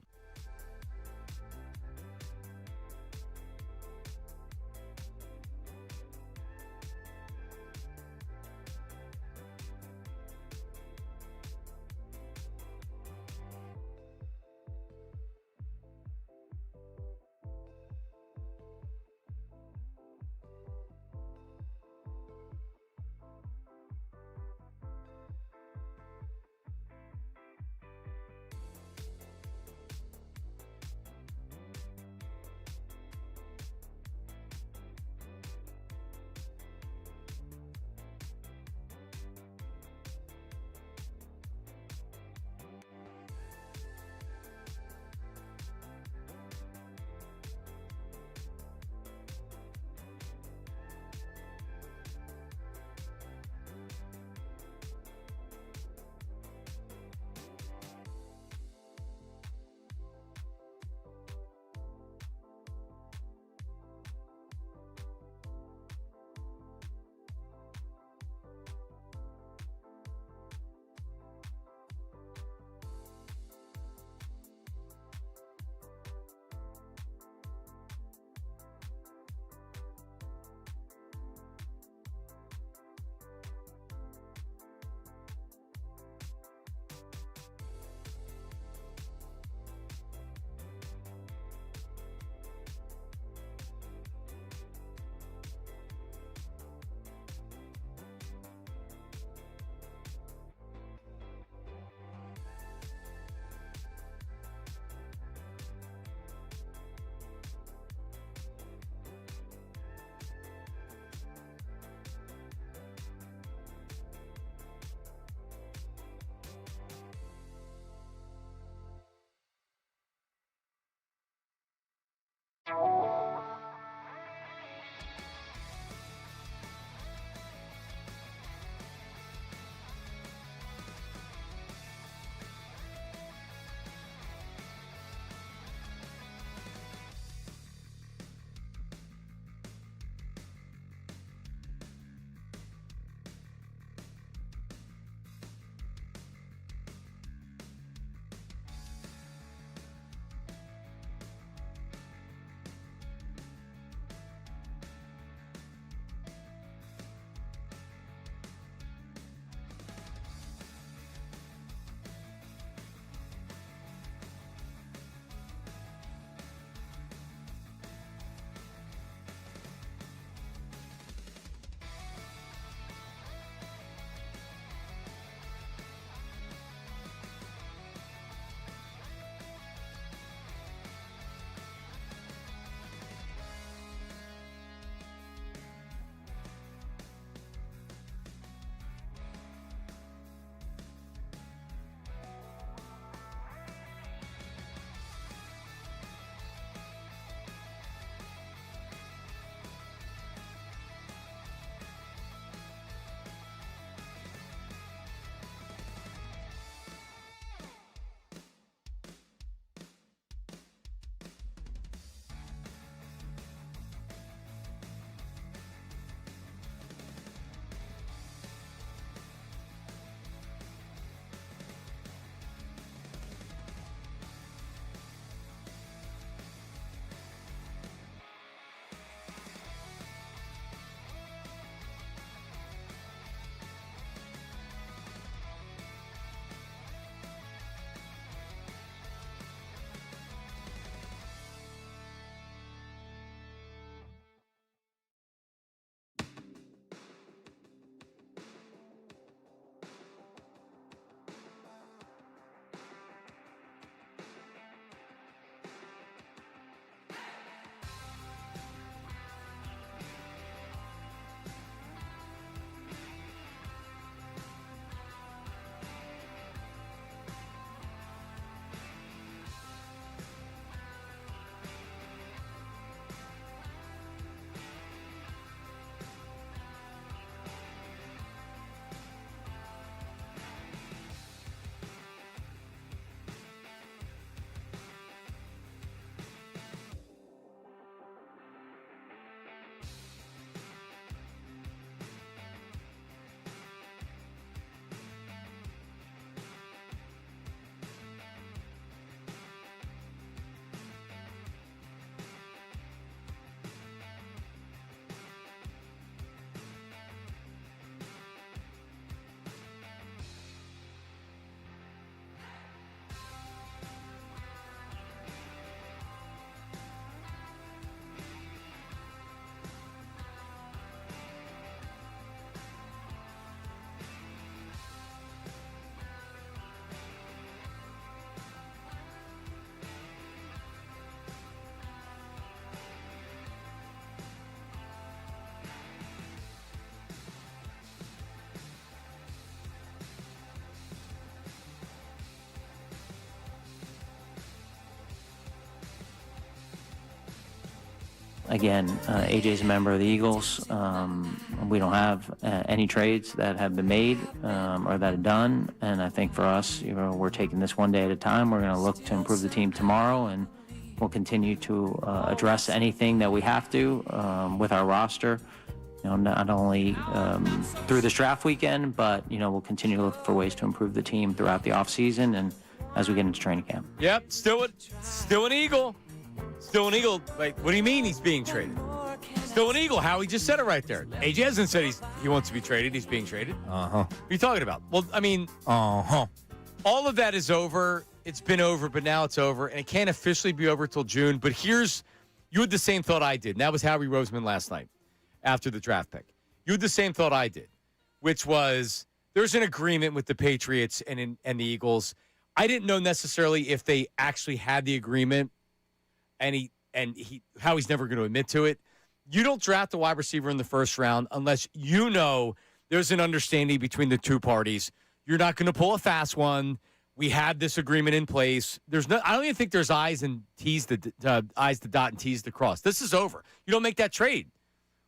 Again, AJ's a member of the Eagles. We don't have any trades that have been made or that are done. And I think for us, we're taking this one day at a time. We're going to look to improve the team tomorrow, and we'll continue to address anything that we have to with our roster. Not only through this draft weekend, but we'll continue to look for ways to improve the team throughout the offseason and as we get into training camp. Yep, still an Eagle. Still an Eagle. Like, what do you mean he's being traded? Still an Eagle. Howie just said it right there. AJ hasn't said he wants to be traded. He's being traded. Uh-huh. What are you talking about? Well, I mean, all of that is over. It's been over, but now it's over, and it can't officially be over till June. But you had the same thought I did, and that was Howie Roseman last night after the draft pick. You had the same thought I did, which was there's an agreement with the Patriots and the Eagles. I didn't know necessarily if they actually had the agreement, and Howie's never going to admit to it. You don't draft a wide receiver in the first round unless you know there's an understanding between the two parties. You're not going to pull a fast one. We had this agreement in place. I don't even think there's I's to dot and T's to cross. This is over. You don't make that trade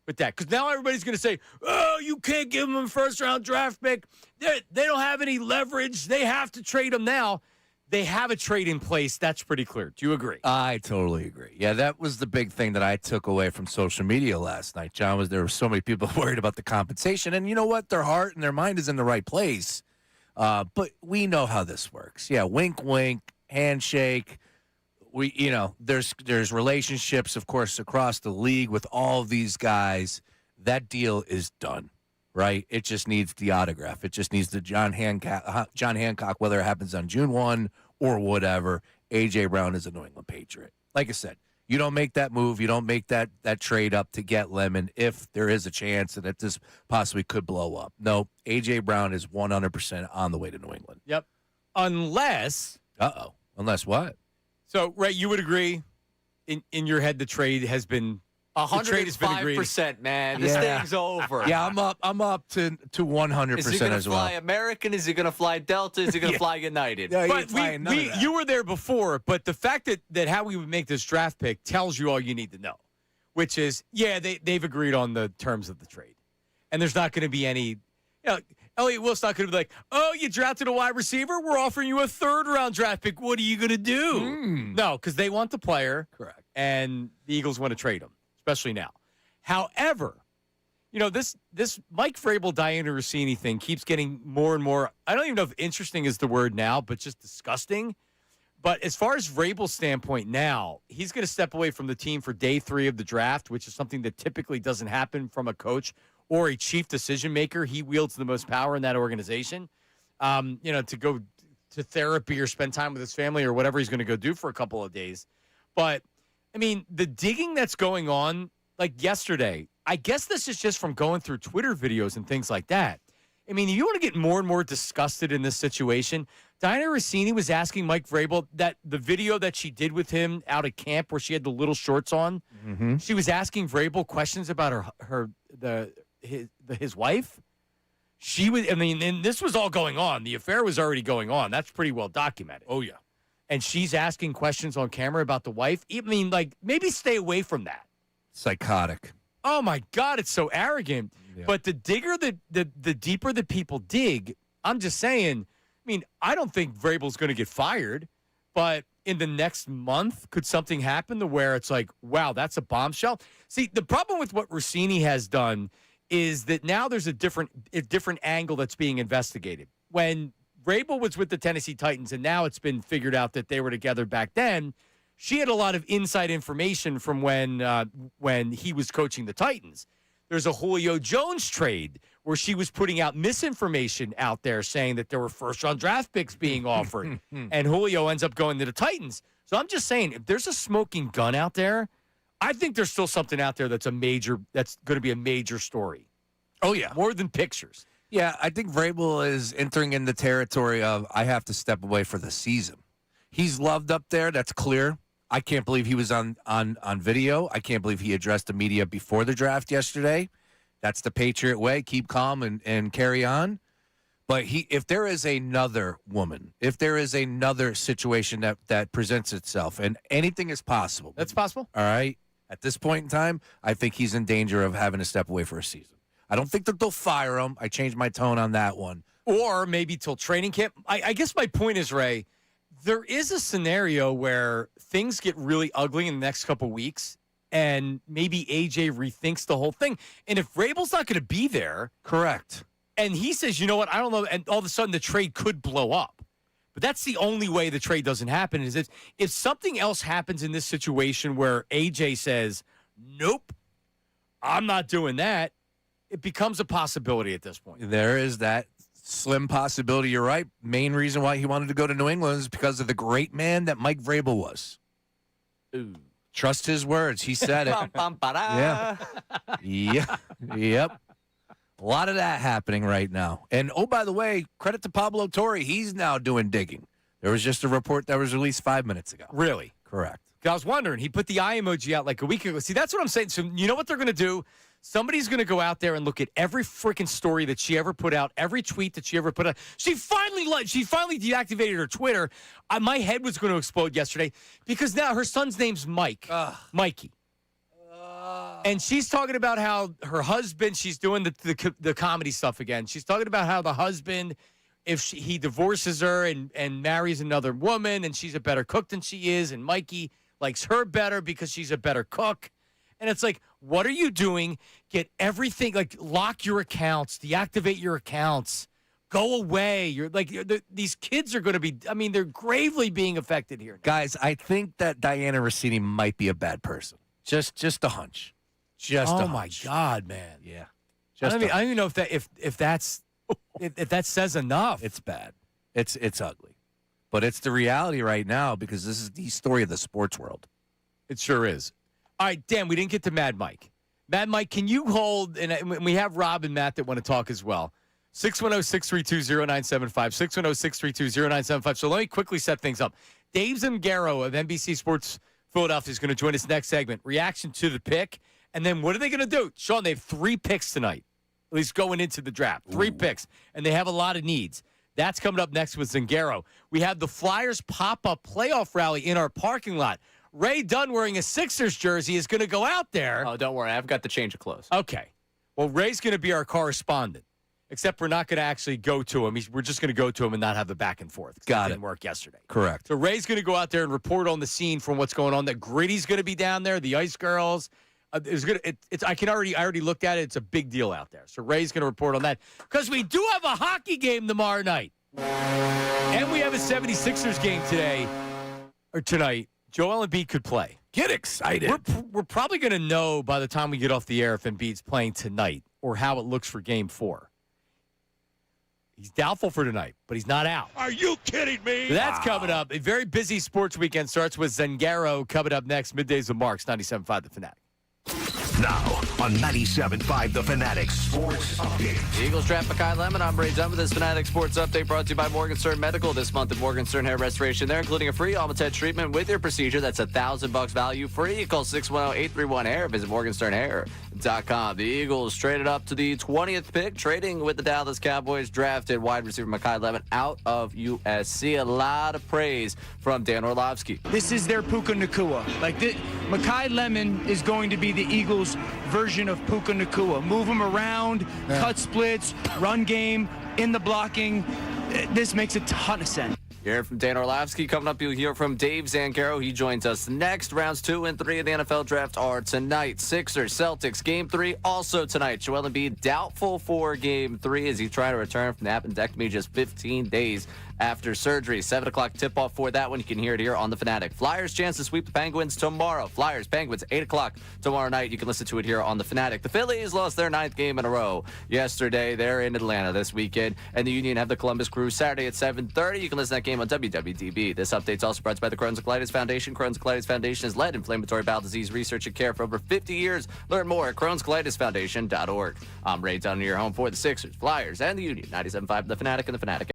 with that, because now everybody's going to say, "Oh, you can't give them a first-round draft pick. They don't have any leverage. They have to trade them now." They have a trade in place. That's pretty clear. Do you agree? I totally agree. Yeah, that was the big thing that I took away from social media last night, John, was there were so many people worried about the compensation. And you know what? Their heart and their mind is in the right place. But we know how this works. Yeah, wink, wink, handshake. There's relationships, of course, across the league with all of these guys. That deal is done, right? It just needs the autograph. It just needs the John Hancock, whether it happens on June 1 or whatever. A.J. Brown is a New England Patriot. Like I said, you don't make that move. You don't make that trade up to get Lemon if there is a chance that this possibly could blow up. No, A.J. Brown is 100% on the way to New England. Yep. Unless. Unless what? So, Ray, you would agree in your head the trade has been 105%, man. This thing's over. Yeah, I'm up to 100% Is he going to as well. fly American? Is he going to fly Delta? Is he going to fly United? Yeah, but you were there before, but the fact that how we would make this draft pick tells you all you need to know, which is, they've agreed on the terms of the trade. And there's not going to be any, Elliott Wilson not going to be like, "Oh, you drafted a wide receiver? We're offering you a third-round draft pick. What are you going to do?" No, because they want the player. Correct. And the Eagles want to trade him, especially now. However, this Mike Vrabel, Diana Rossini thing keeps getting more and more, I don't even know if interesting is the word now, but just disgusting. But as far as Vrabel's standpoint now, he's going to step away from the team for day 3 of the draft, which is something that typically doesn't happen from a coach or a chief decision maker. He wields the most power in that organization. To go to therapy or spend time with his family or whatever he's going to go do for a couple of days. But, I mean, the digging that's going on, like yesterday, I guess this is just from going through Twitter videos and things like that. I mean, you want to get more and more disgusted in this situation. Diana Rossini was asking Mike Vrabel that the video that she did with him out at camp where she had the little shorts on, she was asking Vrabel questions about his wife. And this was all going on. The affair was already going on. That's pretty well documented. Oh, yeah. And she's asking questions on camera about the wife. I mean, maybe stay away from that. Psychotic. Oh, my God, it's so arrogant. Yeah. But the deeper that people dig, I'm just saying, I don't think Vrabel's going to get fired. But in the next month, could something happen to where it's like, wow, that's a bombshell? See, the problem with what Rossini has done is that now there's a different angle that's being investigated. When Vrabel was with the Tennessee Titans, and now it's been figured out that they were together back then, she had a lot of inside information from when he was coaching the Titans. There's a Julio Jones trade where she was putting out misinformation out there saying that there were first-round draft picks being offered, and Julio ends up going to the Titans. So I'm just saying, if there's a smoking gun out there, I think there's still something out there that's going to be a major story. Oh, yeah. More than pictures. Yeah, I think Vrabel is entering in the territory of, I have to step away for the season. He's loved up there. That's clear. I can't believe he was on video. I can't believe he addressed the media before the draft yesterday. That's the Patriot way. Keep calm and carry on. But if there is another woman, if there is another situation that presents itself, and anything is possible. That's possible. All right. At this point in time, I think he's in danger of having to step away for a season. I don't think that they'll fire him. I changed my tone on that one. Or maybe till training camp. I guess my point is, Ray, there is a scenario where things get really ugly in the next couple weeks, and maybe AJ rethinks the whole thing. And if Vrabel's not going to be there, correct, and he says, you know what, I don't know, and all of a sudden the trade could blow up. But that's the only way the trade doesn't happen is if something else happens in this situation where AJ says, nope, I'm not doing that, it becomes a possibility at this point. There is that slim possibility. You're right. Main reason why he wanted to go to New England is because of the great man that Mike Vrabel was. Ooh. Trust his words. He said it. Yeah. Yep. A lot of that happening right now. And, oh, by the way, credit to Pablo Torre. He's now doing digging. There was just a report that was released 5 minutes ago. Really? Correct. I was wondering. He put the eye emoji out like a week ago. See, that's what I'm saying. So you know what they're going to do? Somebody's going to go out there and look at every freaking story that she ever put out, every tweet that she ever put out. She finally deactivated her Twitter. My head was going to explode yesterday because now her son's name's Mike. Mikey. And she's talking about how her husband, she's doing the comedy stuff again. She's talking about how the husband, if he divorces her and marries another woman and she's a better cook than she is, and Mikey likes her better because she's a better cook. And it's like, what are you doing? Get everything, like lock your accounts, deactivate your accounts, go away. You're like, these kids are going to be, I mean, they're gravely being affected here. Guys, I think that Diana Rossini might be a bad person. Just a hunch. Just a hunch. Oh my God, man. Yeah. I don't even know if that says enough. It's bad. It's ugly. But it's the reality right now because this is the story of the sports world. It sure is. All right, Dan, we didn't get to Mad Mike. Mad Mike, can you hold, and we have Rob and Matt that want to talk as well, 610-632-0975, 610-632-0975. So let me quickly set things up. Dave Zangaro of NBC Sports Philadelphia is going to join us next segment. Reaction to the pick, and then what are they going to do? Sean, they have 3 picks tonight, at least going into the draft. 3 picks, and they have a lot of needs. That's coming up next with Zangaro. We have the Flyers pop-up playoff rally in our parking lot. Ray Dunn wearing a Sixers jersey is going to go out there. Oh, don't worry. I've got the change of clothes. Okay. Well, Ray's going to be our correspondent, except we're not going to actually go to him. We're just going to go to him and not have the back and forth. Got it. Didn't work yesterday. Correct. So Ray's going to go out there and report on the scene from what's going on. That Gritty's going to be down there. The Ice Girls. I already looked at it. It's a big deal out there. So Ray's going to report on that because we do have a hockey game tomorrow night. And we have a 76ers game tonight. Joel Embiid could play. Get excited. We're probably going to know by the time we get off the air if Embiid's playing tonight or how it looks for Game 4. He's doubtful for tonight, but he's not out. Are you kidding me? So that's coming up. A very busy sports weekend starts with Zangaro coming up next. Middays with Marks, 97.5 The Fanatic. Now on 97.5 The Fanatic Sports Update. The Eagles draft Makai Lemon. I'm Ray Dunn with this Fanatic Sports Update brought to you by Morgenstern Medical. This month of Morgenstern Hair Restoration, they're including a free Almatet treatment with your procedure. That's $1,000 value free. Call 610-831-HAIR. Visit morgensternhair.com. The Eagles traded up to the 20th pick, trading with the Dallas Cowboys. Drafted wide receiver Makai Lemon out of USC. A lot of praise from Dan Orlovsky. This is their Puka Nakua. Makai Lemon is going to be the Eagles' version of Puka Nakua. Move him around, cut splits, run game, in the blocking. This makes a ton of sense. You heard from Dan Orlovsky. Coming up, you'll hear from Dave Zangaro. He joins us next. Rounds 2 and 3 of the NFL Draft are tonight. Sixers, Celtics, Game 3 also tonight. Joel Embiid doubtful for Game 3 as he tried to return from the appendectomy just 15 days after surgery. 7 o'clock tip-off for that one. You can hear it here on The Fanatic. Flyers chance to sweep the Penguins tomorrow. Flyers, Penguins, 8 o'clock tomorrow night. You can listen to it here on The Fanatic. The Phillies lost their 9th game in a row yesterday. They're in Atlanta this weekend. And the Union have the Columbus Crew Saturday at 7:30. You can listen to that game on WWDB. This update's also brought to you by the Crohn's and Colitis Foundation. Crohn's and Colitis Foundation has led inflammatory bowel disease research and care for over 50 years. Learn more at crohnscolitisfoundation.org. I'm Ray Dunn, your home for the Sixers, Flyers, and the Union. 97.5 The Fanatic and The Fanatic.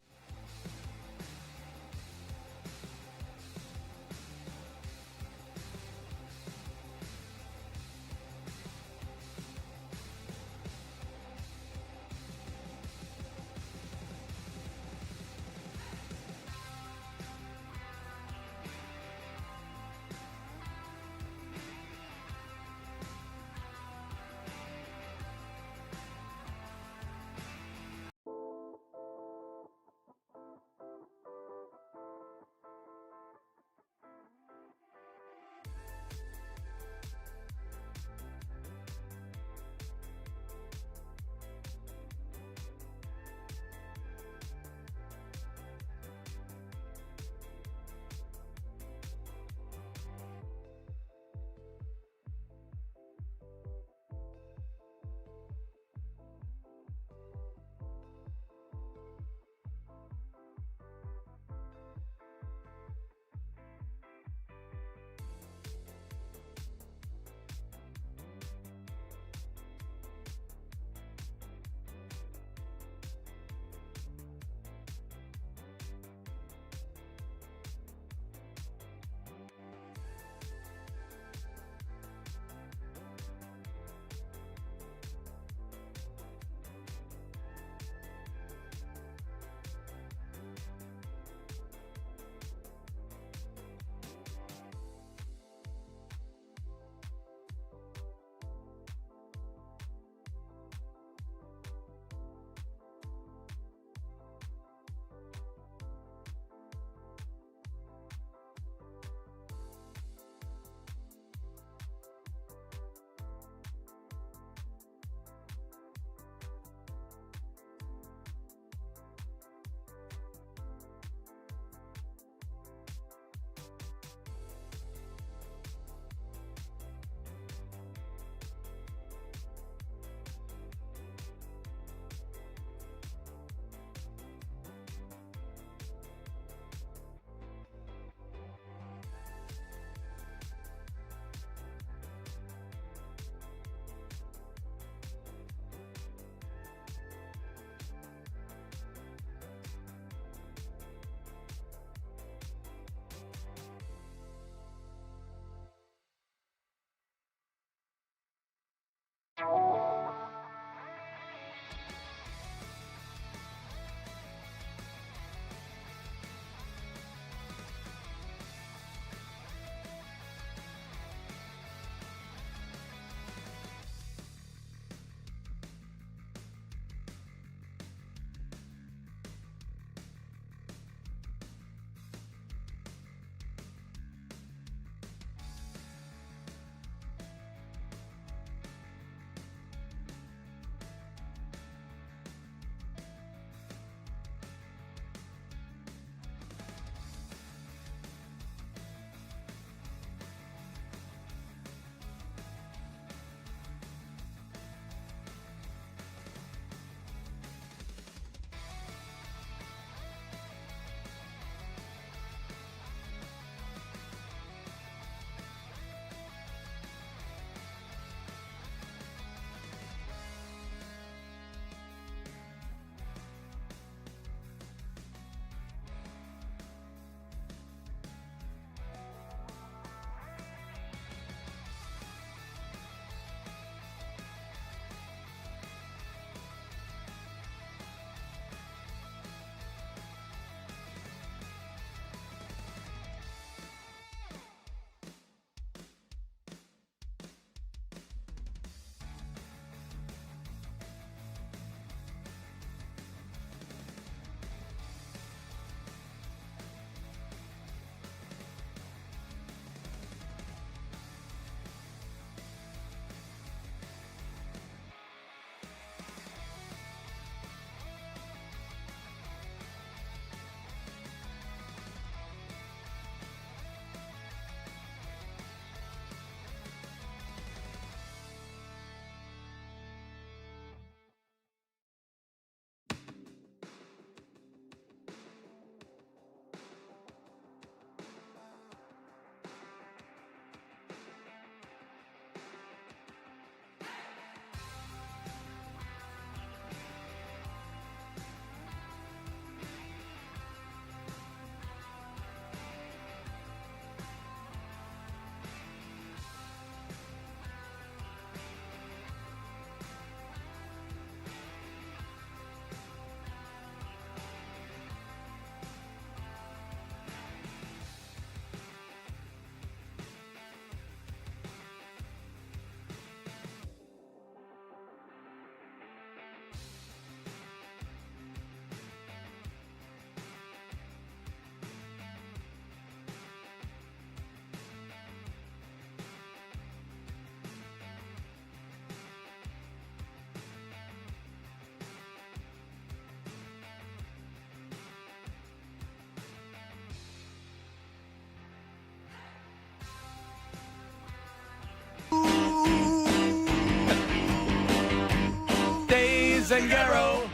Zangaro.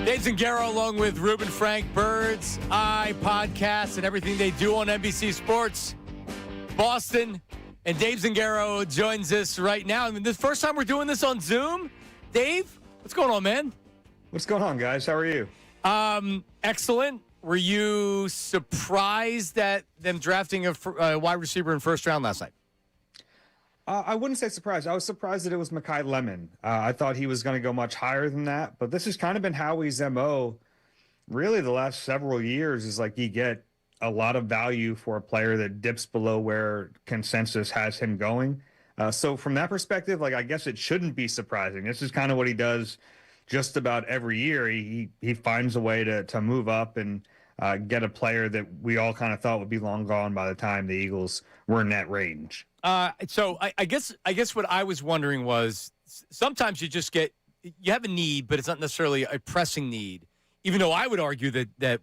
Dave Zangaro, along with Ruben Frank, Bird's Eye Podcast, and everything they do on NBC Sports Boston. And Dave Zangaro joins us right now. I mean, this first time we're doing this on Zoom. Dave, what's going on, man? What's going on, guys? How are you? Excellent. Were you surprised at them drafting a wide receiver in first round last night? I wouldn't say surprised. I was surprised that it was Makai Lemon. I thought he was going to go much higher than that, but this has kind of been Howie's MO really the last several years, is like you get a lot of value for a player that dips below where consensus has him going. So from that perspective, like, I guess it shouldn't be surprising. This is kind of what he does just about every year. He finds a way to move up and get a player that we all kind of thought would be long gone by the time the Eagles were in that range. So I guess what I was wondering was, sometimes you have a need, but it's not necessarily a pressing need. Even though I would argue that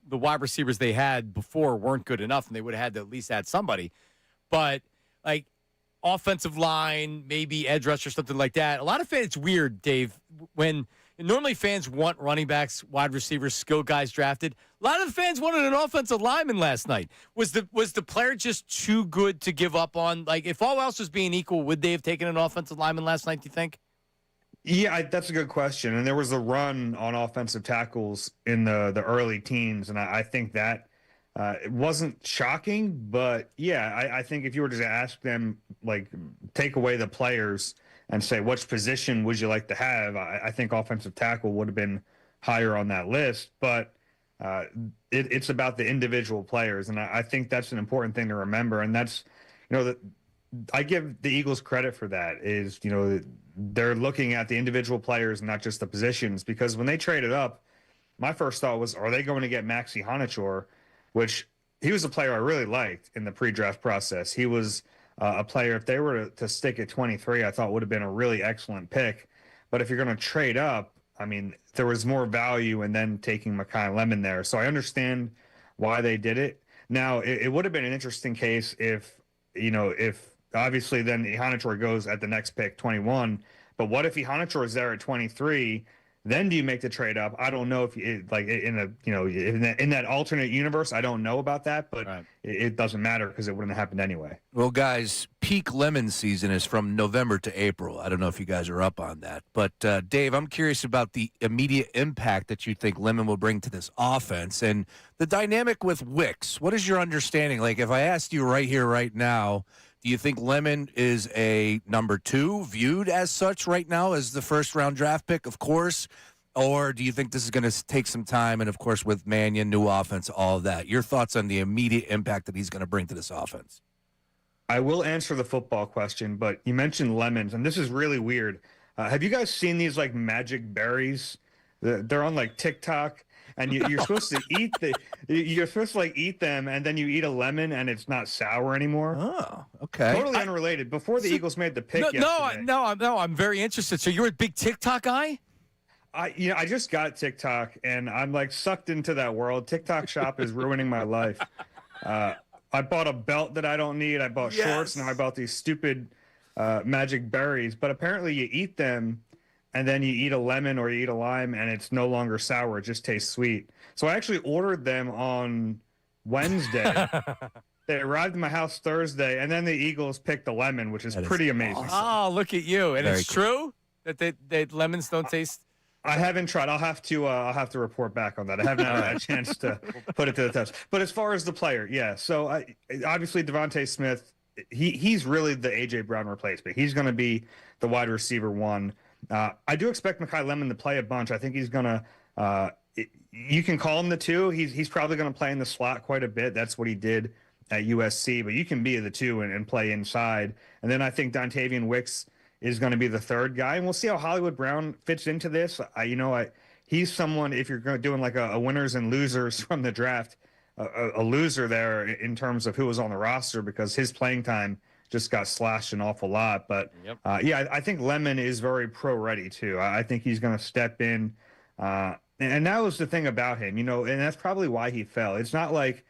the wide receivers they had before weren't good enough, and they would have had to at least add somebody. But like offensive line, maybe edge rush or something like that. A lot of fans, it's weird, Dave, when normally fans want running backs, wide receivers, skill guys drafted. A lot of the fans wanted an offensive lineman last night. Was the player just too good to give up on? Like, if all else was being equal, would they have taken an offensive lineman last night, do you think? Yeah, that's a good question. And there was a run on offensive tackles in the early teens, and I think that it wasn't shocking. But, yeah, I think if you were to ask them, like, take away the players and say, which position would you like to have, I think offensive tackle would have been higher on that list. But it's about the individual players, and I think that's an important thing to remember. And that's, I give the Eagles credit for that, is, they're looking at the individual players and not just the positions. Because when they traded up, my first thought was, are they going to get Maxi Hanachor, which he was a player I really liked in the pre-draft process. He was a player, if they were to stick at 23, I thought would have been a really excellent pick. But if you're going to trade up, I mean, there was more value in then taking Makai Lemon there. So I understand why they did it. Now, it would have been an interesting case if obviously then Hanachor goes at the next pick, 21. But what if Hanachor is there at 23? Then do you make the trade up? I don't know if in that alternate universe, I don't know about that, but right. It doesn't matter because it wouldn't have happened anyway. Well, guys, peak lemon season is from November to April. I don't know if you guys are up on that, but Dave, I'm curious about the immediate impact that you think Lemon will bring to this offense and the dynamic with Wicks. What is your understanding? Like, if I asked you right here, right now, do you think Lemon is a number 2, viewed as such right now as the first-round draft pick, of course? Or do you think this is going to take some time? And, of course, with Mannion, new offense, all of that. Your thoughts on the immediate impact that he's going to bring to this offense? I will answer the football question, but you mentioned lemons, and this is really weird. Have you guys seen these, like, magic berries? They're on, like, TikTok. And you're supposed to eat them, and then you eat a lemon, and it's not sour anymore. Oh, okay. Totally unrelated. Before the Eagles made the pick yesterday. No, I'm very interested. So you're a big TikTok guy? I just got TikTok, and I'm like sucked into that world. TikTok shop is ruining my life. I bought a belt that I don't need. I bought shorts, and I bought these stupid magic berries. But apparently, you eat them. And then you eat a lemon or you eat a lime, and it's no longer sour. It just tastes sweet. So I actually ordered them on Wednesday. They arrived at my house Thursday, and then the Eagles picked the lemon, which is pretty amazing. Awesome. Oh, look at you! And it's true that lemons don't taste. I haven't tried. I'll have to report back on that. I haven't had a chance to put it to the test. But as far as the player, yeah. So obviously Devontae Smith, he's really the AJ Brown replacement. He's going to be the wide receiver 1. I do expect Makai Lemon to play a bunch. I think he's going to you can call him the 2. He's probably going to play in the slot quite a bit. That's what he did at USC. But you can be the 2 and play inside. And then I think Dontavian Wicks is going to be the 3rd guy. And we'll see how Hollywood Brown fits into this. He's someone, if you're doing like a winners and losers from the draft, a loser there in terms of who was on the roster because his playing time just got slashed an awful lot. But, I think Lemon is very pro-ready, too. I think he's going to step in. And that was the thing about him, and that's probably why he fell. It's not like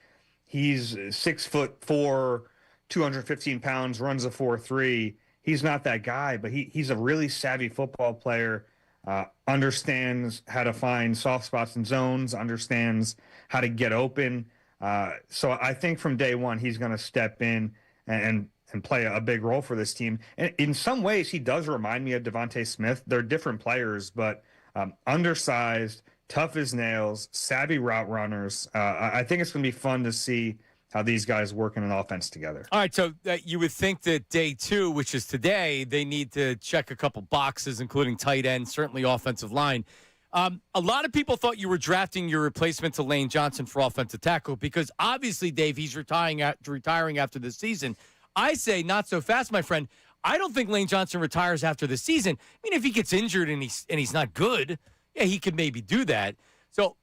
he's 6'4", 215 pounds, runs a 4.3. He's not that guy, but he's a really savvy football player. understands how to find soft spots and zones, understands how to get open. So I think from day one, he's going to step in and play a big role for this team. And in some ways, he does remind me of Devontae Smith. They're different players, but undersized, tough as nails, savvy route runners. I think it's going to be fun to see how these guys work in an offense together. All right, so you would think that day 2, which is today, they need to check a couple boxes, including tight end, certainly offensive line. A lot of people thought you were drafting your replacement to Lane Johnson for offensive tackle because obviously, Dave, he's retiring after this season. I say not so fast, my friend. I don't think Lane Johnson retires after the season. I mean, if he gets injured and he's not good, yeah, he could maybe do that. So,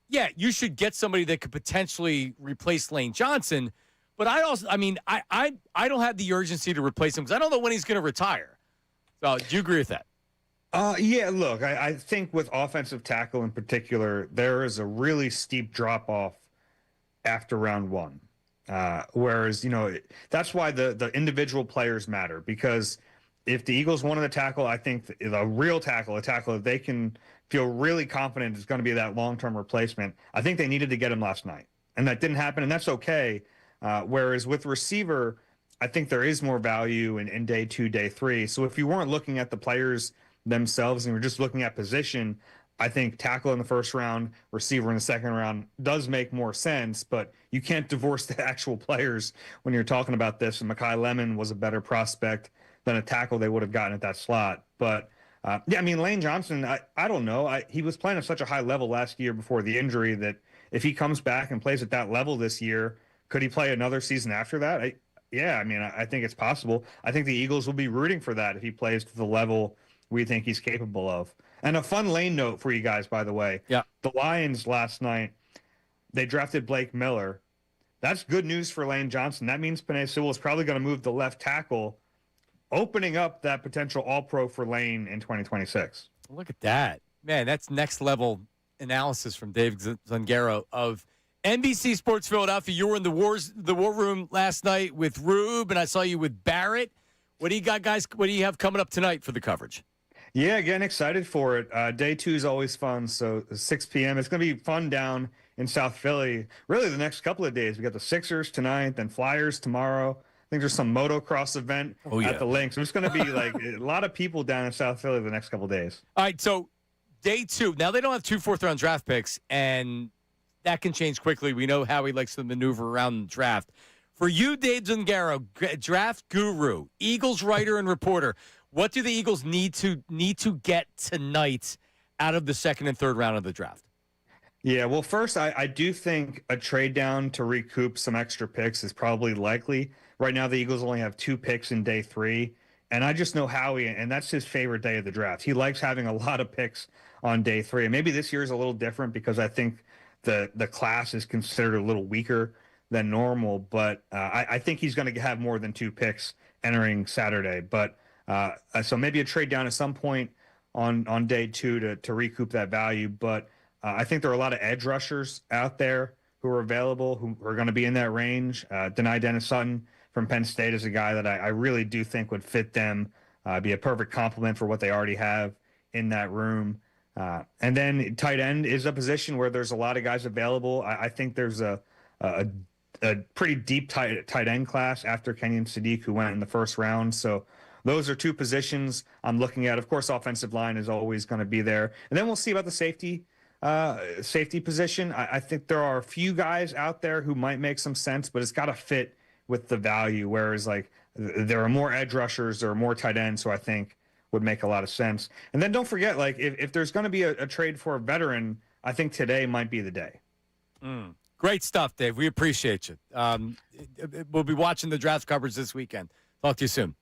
yeah, you should get somebody that could potentially replace Lane Johnson. But I don't have the urgency to replace him because I don't know when he's going to retire. So do you agree with that? Yeah, look, I think with offensive tackle in particular, there is a really steep drop-off after round 1. Whereas, that's why the individual players matter. Because if the Eagles wanted a tackle, I think a real tackle, a tackle that they can feel really confident is going to be that long-term replacement. I think they needed to get him last night, and that didn't happen, and that's okay. Whereas with receiver, I think there is more value in day 2, day 3. So if you weren't looking at the players themselves and you were just looking at position, I think tackle in the first round, receiver in the second round does make more sense, but you can't divorce the actual players when you're talking about this. And Makai Lemon was a better prospect than a tackle they would have gotten at that slot. But yeah, I mean, Lane Johnson, I don't know. He was playing at such a high level last year before the injury that if he comes back and plays at that level this year, could he play another season after that? Yeah, I mean, I think it's possible. I think the Eagles will be rooting for that if he plays to the level we think he's capable of. And a fun Lane note for you guys, by the way. Yeah. The Lions last night, they drafted Blake Miller. That's good news for Lane Johnson. That means Penei Sewell is probably going to move the left tackle, opening up that potential All-Pro for Lane in 2026. Look at that. Man, that's next level analysis from Dave Zungaro of NBC Sports Philadelphia. You were in the war room last night with Rube, and I saw you with Barrett. What do you got, guys? What do you have coming up tonight for the coverage? Yeah, again, excited for it. Day 2 is always fun, so 6 p.m. It's going to be fun down in South Philly. Really, the next couple of days. We got the Sixers tonight, then Flyers tomorrow. I think there's some motocross event at the links. There's going to be like a lot of people down in South Philly the next couple of days. All right, so day 2. Now, they don't have 2 fourth-round draft picks, and that can change quickly. We know how he likes to maneuver around the draft. For you, Dave Zungaro, draft guru, Eagles writer and reporter, what do the Eagles need to get tonight out of the second and third round of the draft? Yeah, well, first, I do think a trade down to recoup some extra picks is probably likely. Right now, the Eagles only have 2 picks in day 3, and I just know Howie, and that's his favorite day of the draft. He likes having a lot of picks on day 3, and maybe this year is a little different because I think the class is considered a little weaker than normal, but I think he's going to have more than 2 picks entering Saturday. But so maybe a trade down at some point on day 2 to recoup that value. But I think there are a lot of edge rushers out there who are available, who are going to be in that range. Denai Dennis-Sutton from Penn State is a guy that I really do think would fit them, be a perfect complement for what they already have in that room. And then tight end is a position where there's a lot of guys available. I think there's a pretty deep tight end class after Kenyon Sadiq, who went in the first round. So those are 2 positions I'm looking at. Of course, offensive line is always going to be there. And then we'll see about the safety position. I think there are a few guys out there who might make some sense, but it's got to fit with the value. Whereas there are more edge rushers, there are more tight ends, who I think would make a lot of sense. And then don't forget, if there's going to be a trade for a veteran, I think today might be the day. Great stuff, Dave. We appreciate you. We'll be watching the draft coverage this weekend. Talk to you soon.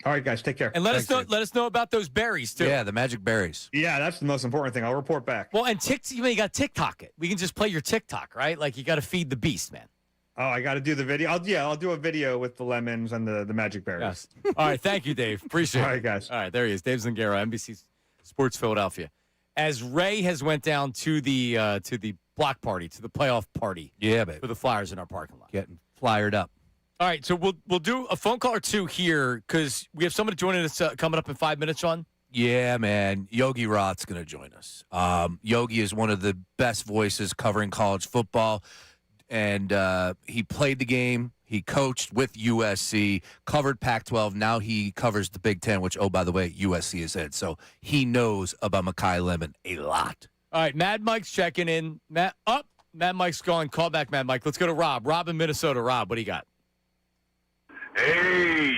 All right, guys, take care. And let us know about those berries too. Yeah, the magic berries. Yeah, that's the most important thing. I'll report back. Well, and you got TikTok it. We can just play your TikTok, right? Like you got to feed the beast, man. Oh, I got to do the video. I'll do a video with the lemons and the magic berries. Yes. All right, thank you, Dave. Appreciate it. All right, guys. All right, there he is, Dave Zungaro, NBC Sports Philadelphia. As Ray has went down to the block party, to the playoff party. Yeah, baby. For the Flyers in our parking lot. Getting flyered up. All right, so we'll do a phone call or 2 here because we have somebody joining us coming up in 5 minutes, Sean. Yeah, man. Yogi Roth's going to join us. Yogi is one of the best voices covering college football, and he played the game. He coached with USC, covered Pac-12. Now he covers the Big Ten, which, oh, by the way, USC is in. So he knows about Makai Lemon a lot. All right, Mad Mike's checking in. Mad Mike's going. Call back, Mad Mike. Let's go to Rob. Rob in Minnesota. Rob, what do you got? Hey,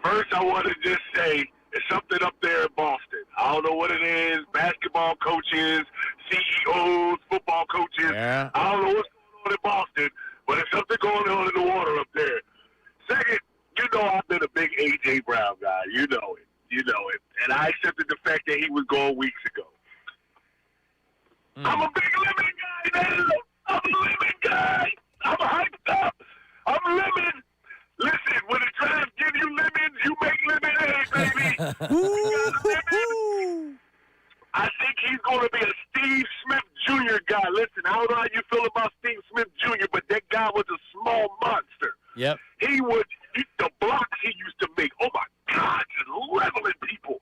first I want to just say it's something up there in Boston. I don't know what it is. Basketball coaches, CEOs, football coaches. Yeah. I don't know what's going on in Boston, but there's something going on in the water up there. Second, you know I've been a big A.J. Brown guy. You know it. You know it. And I accepted the fact that he was gone weeks ago. I'm a big lemon guy now. I'm a lemon guy. I'm hyped up. I'm lemon. Listen, when the draft give you lemons, you make lemonade, baby. I think he's going to be a Steve Smith Jr. guy. Listen, I don't know how you feel about Steve Smith Jr., but that guy was a small monster. Yep. He would, the blocks he used to make, oh my God, just leveling people.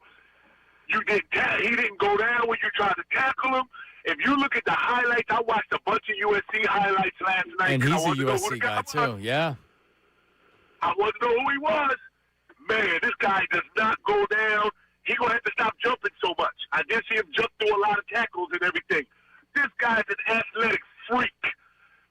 He didn't go down when you tried to tackle him. If you look at the highlights, I watched a bunch of USC highlights last night. And he's a USC guy, too. Yeah. I want to know who he was. Man, this guy does not go down. He's going to have to stop jumping so much. I did see him jump through a lot of tackles and everything. This guy's an athletic freak.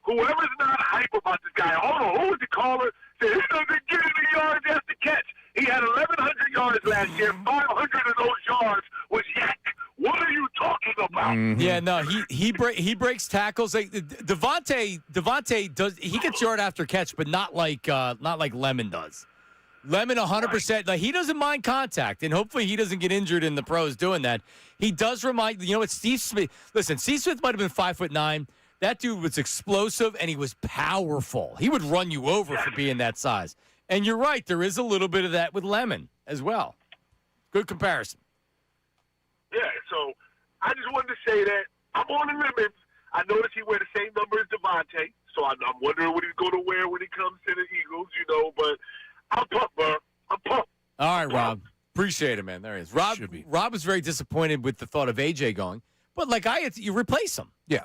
Whoever's not hype about this guy, hold on, who was the caller? Said he doesn't get any yards after catch. He had 1,100 yards last year. 500 of those yards was yak. What are you talking about? Mm-hmm. Yeah, no, he breaks tackles. Like Devontae does. He gets yard after catch, but not like Lemon does. Lemon 100%. Like, he doesn't mind contact, and hopefully he doesn't get injured in the pros doing that. He does remind what Steve Smith. Listen, Steve Smith might have been 5'9". That dude was explosive and he was powerful. He would run you over for being that size. And you're right, there is a little bit of that with Lemon as well. Good comparison. Yeah, so I just wanted to say that I'm on the lemons. I noticed he wear the same number as Devontae, so I'm wondering what he's going to wear when he comes to the Eagles, but I'm pumped, bro. I'm pumped. All right, Rob. Appreciate it, man. There he is. Rob was very disappointed with the thought of AJ going, but you replace him. Yeah.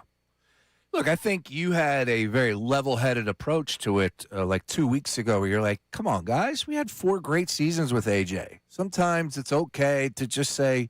Look, I think you had a very level-headed approach to it 2 weeks ago where you're like, come on, guys, we had 4 great seasons with AJ. Sometimes it's okay to just say,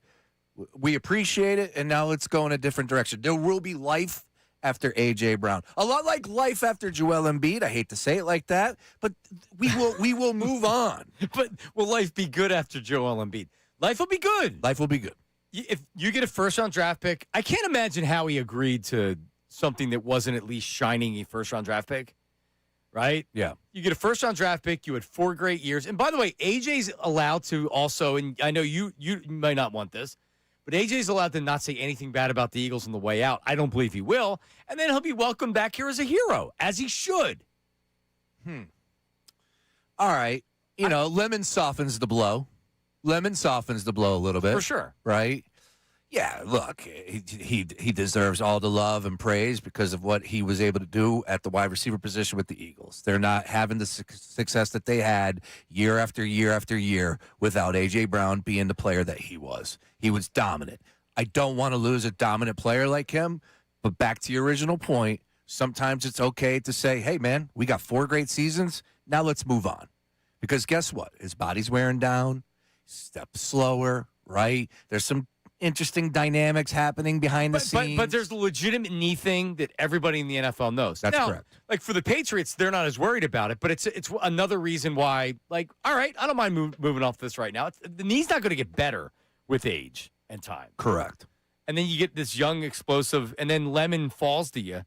we appreciate it, and now let's go in a different direction. There will be life after A.J. Brown. A lot like life after Joel Embiid. I hate to say it like that, but we will move on. But will life be good after Joel Embiid? Life will be good. Life will be good. If you get a first-round draft pick, I can't imagine how he agreed to something that wasn't at least shining a first-round draft pick, right? Yeah. You get a first-round draft pick. You had 4 great years. And by the way, A.J.'s allowed to also, and I know you might not want this, but A.J.'s allowed to not say anything bad about the Eagles on the way out. I don't believe he will. And then he'll be welcomed back here as a hero, as he should. All right. Lemon softens the blow. Lemon softens the blow a little bit. For sure. Right? Yeah, look, he deserves all the love and praise because of what he was able to do at the wide receiver position with the Eagles. They're not having the success that they had year after year after year without A.J. Brown being the player that he was. He was dominant. I don't want to lose a dominant player like him, but back to your original point, sometimes it's okay to say, hey, man, we got 4 great seasons. Now let's move on. Because guess what? His body's wearing down. Step slower, right? There's some interesting dynamics happening behind the scenes. But there's a legitimate knee thing that everybody in the NFL knows. That's correct. Like for the Patriots, they're not as worried about it, but it's another reason why, all right, I don't mind moving off this right now. The knee's not going to get better with age and time. Correct. And then you get this young, explosive, and then Lemon falls to you,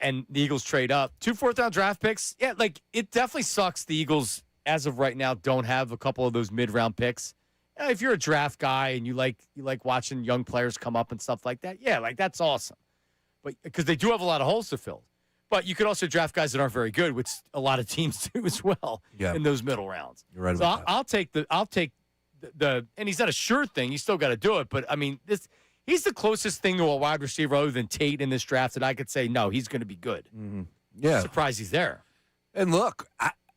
and the Eagles trade up. 2 fourth-round draft picks. Yeah, it definitely sucks the Eagles, as of right now, don't have a couple of those mid-round picks. If you're a draft guy and you like watching young players come up and stuff like that, yeah, that's awesome. But because they do have a lot of holes to fill. But you could also draft guys that aren't very good, which a lot of teams do as well in those middle rounds. You're right so about that. I'll take the and he's not a sure thing. You still got to do it. But I mean, he's the closest thing to a wide receiver other than Tate in this draft that I could say, no, he's going to be good. Mm-hmm. Yeah. Surprised he's there. And look,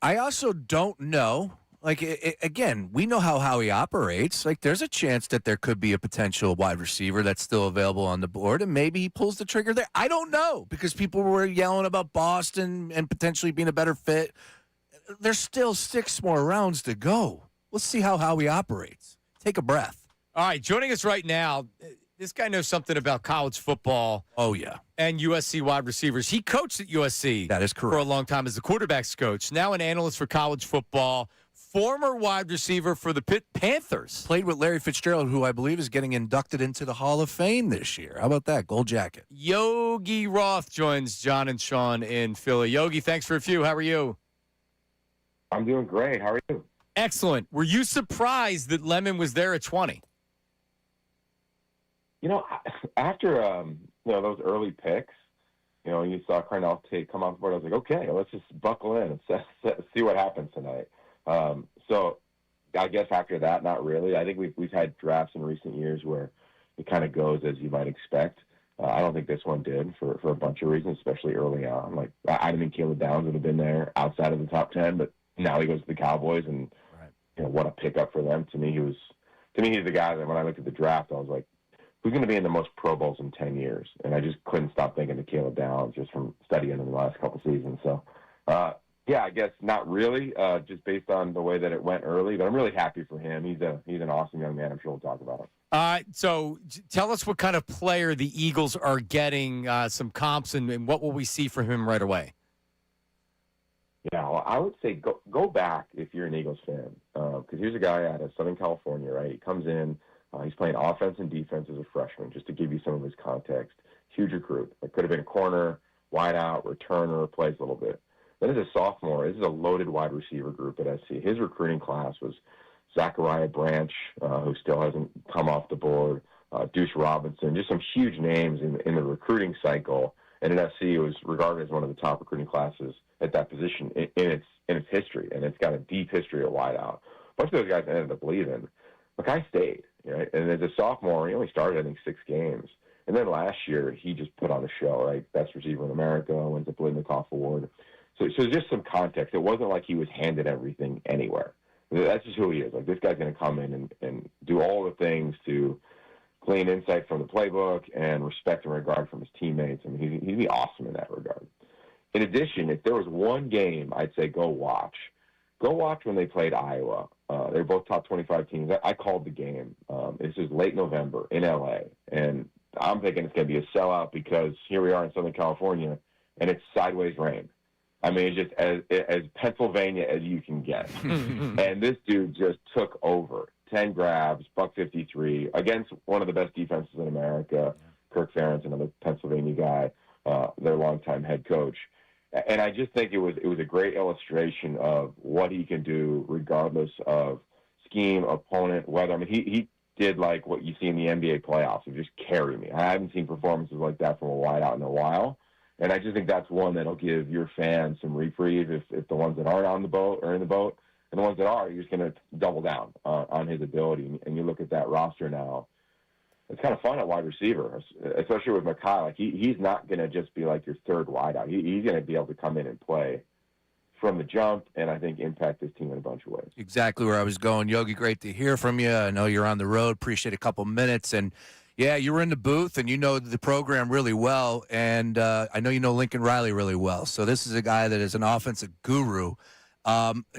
I also don't know. Like, again, we know how Howie operates. Like, there's a chance that there could be a potential wide receiver that's still available on the board, and maybe he pulls the trigger there. I don't know, because people were yelling about Boston and potentially being a better fit. There's still 6 more rounds to go. Let's see how Howie operates. Take a breath. All right, joining us right now, this guy knows something about college football. Oh, yeah. And USC wide receivers. He coached at USC. That is correct. For a long time as the quarterbacks coach. Now an analyst for college football. Former wide receiver for the Pitt Panthers. Played with Larry Fitzgerald, who I believe is getting inducted into the Hall of Fame this year. How about that? Gold jacket. Yogi Roth joins John and Sean in Philly. Yogi, thanks for a few. How are you? I'm doing great. How are you? Excellent. Were you surprised that Lemon was there at 20? After those early picks, you saw Carnell come off the board. I was like, okay, let's just buckle in and see what happens tonight. So I guess after that, not really. I think we've had drafts in recent years where it kind of goes as you might expect. I don't think this one did for a bunch of reasons, especially early on. Like, I didn't think Caleb Downs would have been there outside of the top 10, but now he goes to the Cowboys, and what a pickup for them. To me, he's the guy that when I looked at the draft, I was like, who's going to be in the most Pro Bowls in 10 years? And I just couldn't stop thinking of Caleb Downs just from studying him in the last couple seasons. So, I guess not really, just based on the way that it went early. But I'm really happy for him. He's an awesome young man. I'm sure we'll talk about him. So tell us what kind of player the Eagles are getting, some comps, and what will we see from him right away? Yeah, well, I would say go back if you're an Eagles fan, because here's a guy out of Southern California, right? He comes in, he's playing offense and defense as a freshman, just to give you some of his context. Huge recruit. It could have been corner, wide out, returner, plays a little bit. Then as a sophomore, this is a loaded wide receiver group at SC. His recruiting class was Zachariah Branch, who still hasn't come off the board, Deuce Robinson, just some huge names in the recruiting cycle. And at SC, it was regarded as one of the top recruiting classes at that position in its history, and it's got a deep history at wideout. A bunch of those guys ended up leaving. Makai stayed, right? And as a sophomore, he only started, I think, 6 games. And then last year, he just put on a show, right? Best receiver in America, wins the Blitnikoff Award. So just some context. It wasn't like he was handed everything anywhere. That's just who he is. Like, this guy's going to come in and do all the things to glean insight from the playbook and respect and regard from his teammates. I mean, he'd be awesome in that regard. In addition, if there was one game I'd say go watch when they played Iowa. They're both top 25 teams. I called the game. This is late November in L.A., and I'm thinking it's going to be a sellout because here we are in Southern California, and it's sideways rain. I mean, it's just as Pennsylvania as you can get. And this dude just took over. 10 grabs, $153 against one of the best defenses in America. Kirk Ferentz, another Pennsylvania guy, their longtime head coach. And I just think it was a great illustration of what he can do regardless of scheme, opponent, weather. I mean, he did like what you see in the NBA playoffs, of just carry me. I haven't seen performances like that from a wideout in a while. And I just think that's one that'll give your fans some reprieve if the ones that aren't on the boat are in the boat. And the ones that are, you're just going to double down on his ability. And you look at that roster now, it's kind of fun at wide receiver, especially with Makai. Like, he's not going to just be like your third wideout. He's going to be able to come in and play from the jump and I think impact this team in a bunch of ways. Exactly where I was going. Yogi, great to hear from you. I know you're on the road. Appreciate a couple minutes. And, yeah, you were in the booth, and you know the program really well. And I know you know Lincoln Riley really well. So this is a guy that is an offensive guru.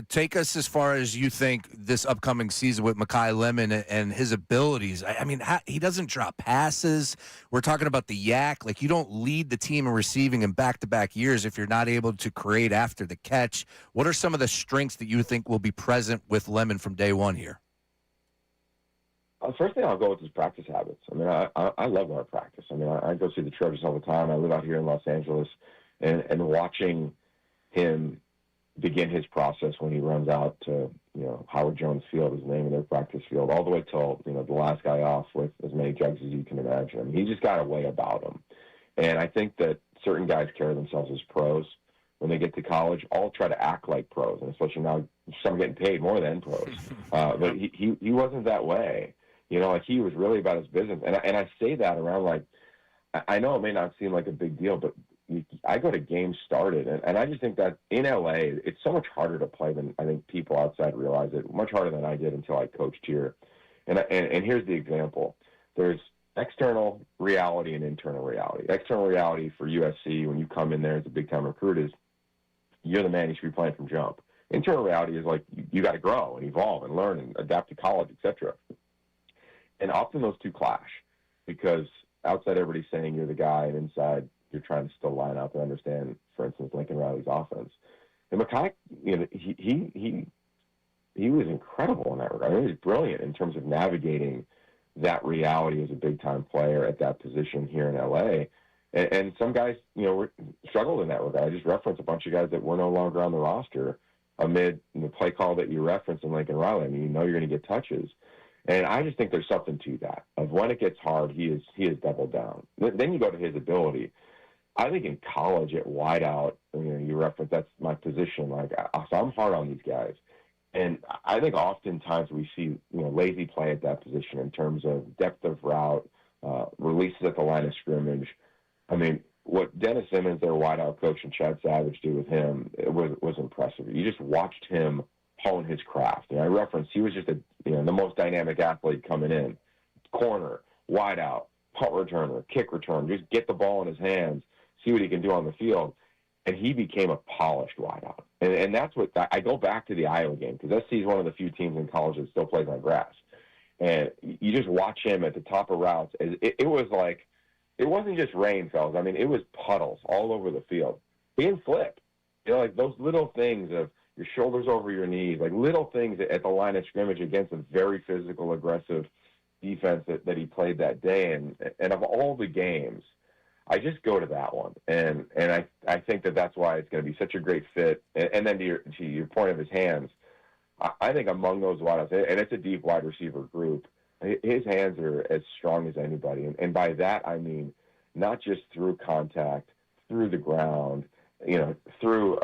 Take us as far as you think this upcoming season with Makai Lemon and his abilities. I mean, he doesn't drop passes. We're talking about the yak. Like, you don't lead the team in receiving in back-to-back years if you're not able to create after the catch. What are some of the strengths that you think will be present with Lemon from day one here? The first thing I'll go with is practice habits. I mean, I love our practice. I mean, I go see the Trojans all the time. I live out here in Los Angeles, and watching him begin his process when he runs out to, Howard Jones Field is the name of their practice field, all the way till, the last guy off with as many jugs as you can imagine. I mean, he just got a way about him. And I think that certain guys carry themselves as pros. When they get to college, all try to act like pros, and especially now some getting paid more than pros. But he wasn't that way. Like, he was really about his business. And I say that around, like, I know it may not seem like a big deal, but I go to games started, and I just think that in LA, it's so much harder to play than I think people outside realize it. Much harder than I did until I coached here. And here's the example. There's external reality and internal reality. External reality for USC, when you come in there as a big-time recruit, is you're the man you should be playing from jump. Internal reality is like you got to grow and evolve and learn and adapt to college, etc. And often those two clash because outside everybody's saying you're the guy, and inside you're trying to still line up and understand, for instance, Lincoln Riley's offense. And Makai, he was incredible in that regard. I mean, he was brilliant in terms of navigating that reality as a big-time player at that position here in LA. And some guys, struggled in that regard. I just referenced a bunch of guys that were no longer on the roster amid the play call that you referenced in Lincoln Riley. I mean, you're going to get touches. And I just think there's something to that. Of when it gets hard, he is doubled down. Then you go to his ability. I think in college at wideout, you reference that's my position. So I'm hard on these guys. And I think oftentimes we see, lazy play at that position in terms of depth of route, releases at the line of scrimmage. I mean, what Dennis Simmons, their wideout coach, and Chad Savage do with him was impressive. You just watched him hone his craft. I referenced he was just the most dynamic athlete coming in. Corner, wideout, punt returner, kick return. Just get the ball in his hands, see what he can do on the field. And he became a polished wideout. And that's what I go back to the Iowa game because SC is one of the few teams in college that still plays on grass. And you just watch him at the top of routes. It was like, it wasn't just rain, fellas. I mean, it was puddles all over the field. He didn't flip. Like those little things of your shoulders over your knees, like little things at the line of scrimmage against a very physical, aggressive defense that he played that day. And of all the games, I just go to that one, and I think that's why it's going to be such a great fit. And then to your point of his hands, I think among those wideouts, and it's a deep wide receiver group, his hands are as strong as anybody. And by that I mean not just through contact, through the ground, through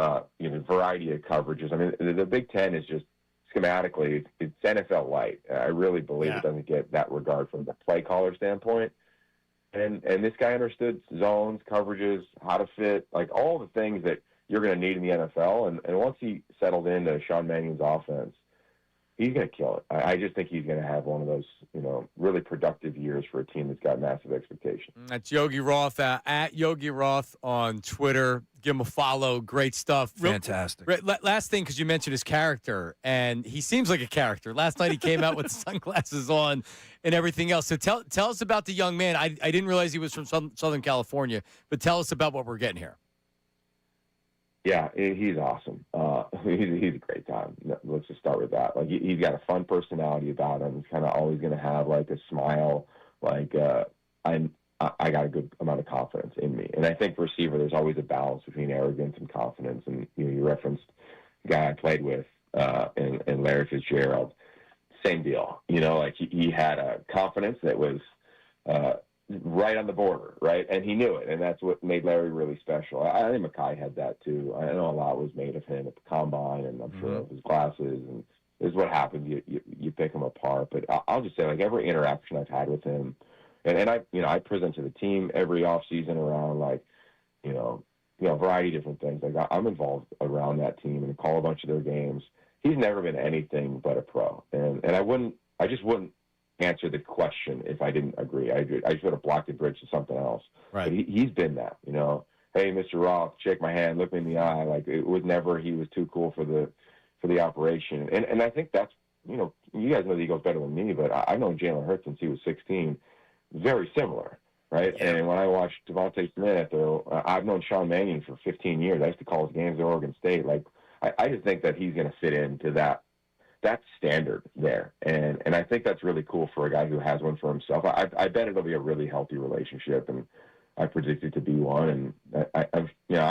variety of coverages. I mean, the Big Ten is just schematically it's NFL light. I really believe it doesn't get that regard from the play caller standpoint. And this guy understood zones, coverages, how to fit, like all the things that you're going to need in the NFL. And once he settled into Sean Mannion's offense, he's going to kill it. I just think he's going to have one of those, really productive years for a team that's got massive expectations. That's Yogi Roth, at Yogi Roth on Twitter. Give him a follow. Great stuff. Fantastic. Last thing, because you mentioned his character, and he seems like a character. Last night he came out with sunglasses on and everything else. So tell us about the young man. I didn't realize he was from Southern California, but tell us about what we're getting here. Yeah, he's awesome. He's a great time. Let's just start with that. Like he's got a fun personality about him. He's kind of always going to have like a smile. Like I got a good amount of confidence in me. And I think for receiver, there's always a balance between arrogance and confidence. And you referenced the guy I played with and Larry Fitzgerald. Same deal. Like he had a confidence that was right on the border, right? And he knew it, and that's what made Larry really special. I think Makai had that too. I know a lot was made of him at the combine, and I'm sure of his glasses, and this is what happens. You pick him apart. But I'll just say, like every interaction I've had with him, and I present to the team every off season around a variety of different things. Like I'm involved around that team and call a bunch of their games. He's never been anything but a pro, and I just wouldn't answer the question if I didn't agree. I just would have blocked the bridge to something else. Right. But he's been that, Hey, Mr. Roth, shake my hand, look me in the eye. Like it was never he was too cool for the operation. And I think that's you guys know the Eagles better than me, but I've known Jalen Hurts since he was 16. Very similar, right? Yeah. And when I watched Devontae Smith, or I've known Sean Mannion for 15 years. I used to call his games at Oregon State. Like I just think that he's going to fit into that standard there. And I think that's really cool for a guy who has one for himself. I bet it'll be a really healthy relationship, and I predict it to be one. And I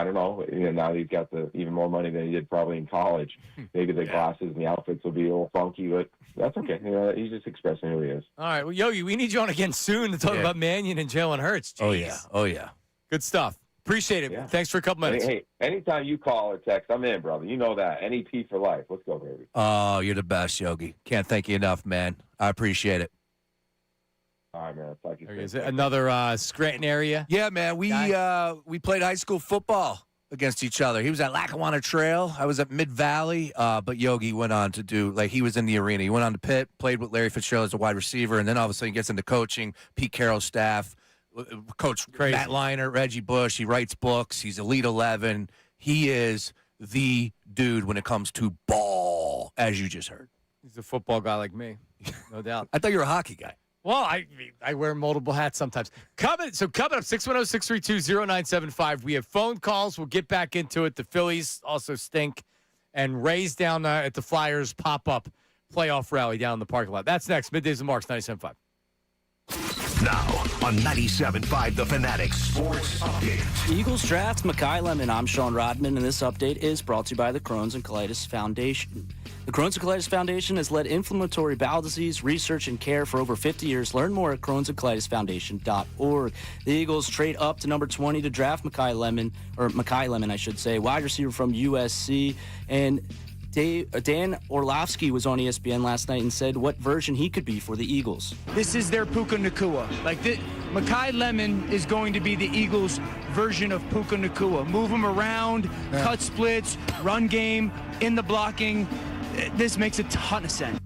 don't know, now that he's got even more money than he did probably in college, maybe the glasses and the outfits will be a little funky, but that's okay. He's just expressing who he is. All right. Well, Yogi, we need you on again soon to talk about Mannion and Jalen Hurts. Jeez. Oh, yeah. Good stuff. Appreciate it. Yeah. Thanks for a couple minutes. Hey, anytime you call or text, I'm in, brother. You know that. NEP for life. Let's go, baby. Oh, you're the best, Yogi. Can't thank you enough, man. I appreciate it. All right, man. Talk to you There soon. he is. Another Scranton area. Yeah, man. We played high school football against each other. He was at Lackawanna Trail. I was at Mid Valley. But Yogi went on to do, like, he was in the arena. He went on to Pitt, played with Larry Fitzgerald as a wide receiver, and then all of a sudden he gets into coaching. Pete Carroll's staff, Coach Matt Leinart, Reggie Bush. He writes books. He's Elite 11. He is the dude when it comes to ball, as you just heard. He's a football guy like me, no doubt. I thought you were a hockey guy. Well, I wear multiple hats sometimes. Coming up, 610-632-0975. We have phone calls. We'll get back into it. The Phillies also stink. And Rays down at the Flyers pop-up playoff rally down in the parking lot. That's next. Middays and Marks, 97.5. Now on 97.5 The Fanatic Sports Update. Eagles draft Makai Lemon. I'm Sean Rodman, and this update is brought to you by the Crohn's and Colitis Foundation. The Crohn's and Colitis Foundation has led inflammatory bowel disease research and care for over 50 years. Learn more at crohnsandcolitisfoundation.org. The Eagles trade up to number 20 to draft Makai Lemon, I should say, wide receiver from USC. And Dan Orlovsky was on ESPN last night and said what version he could be for the Eagles. This is their Puka Nacua. Makai Lemon is going to be the Eagles' version of Puka Nacua. Move him around, cut splits, run game, in the blocking. This makes a ton of sense.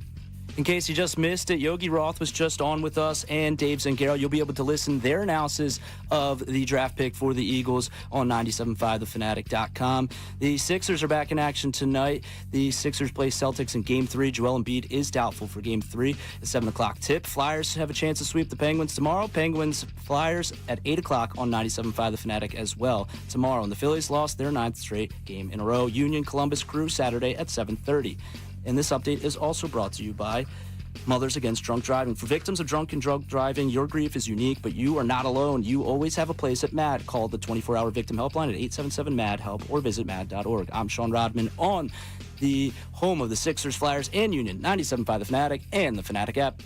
In case you just missed it, Yogi Roth was just on with us and Dave Zangaro. You'll be able to listen their analysis of the draft pick for the Eagles on 97.5thefanatic.com. The Sixers are back in action tonight. The Sixers play Celtics in Game 3. Joel Embiid is doubtful for Game 3. The 7 o'clock tip. Flyers have a chance to sweep the Penguins tomorrow. Penguins-Flyers at 8 o'clock on 97.5 The Fanatic as well tomorrow. And the Phillies lost their 9th straight game in a row. Union-Columbus Crew Saturday at 7:30. And this update is also brought to you by Mothers Against Drunk Driving. For victims of drunk and drug driving, your grief is unique, but you are not alone. You always have a place at MAD. Call the 24-hour victim helpline at 877-MAD-HELP or visit MAD.org. I'm Sean Rodman on the home of the Sixers, Flyers, and Union, 97.5 The Fanatic and the Fanatic app.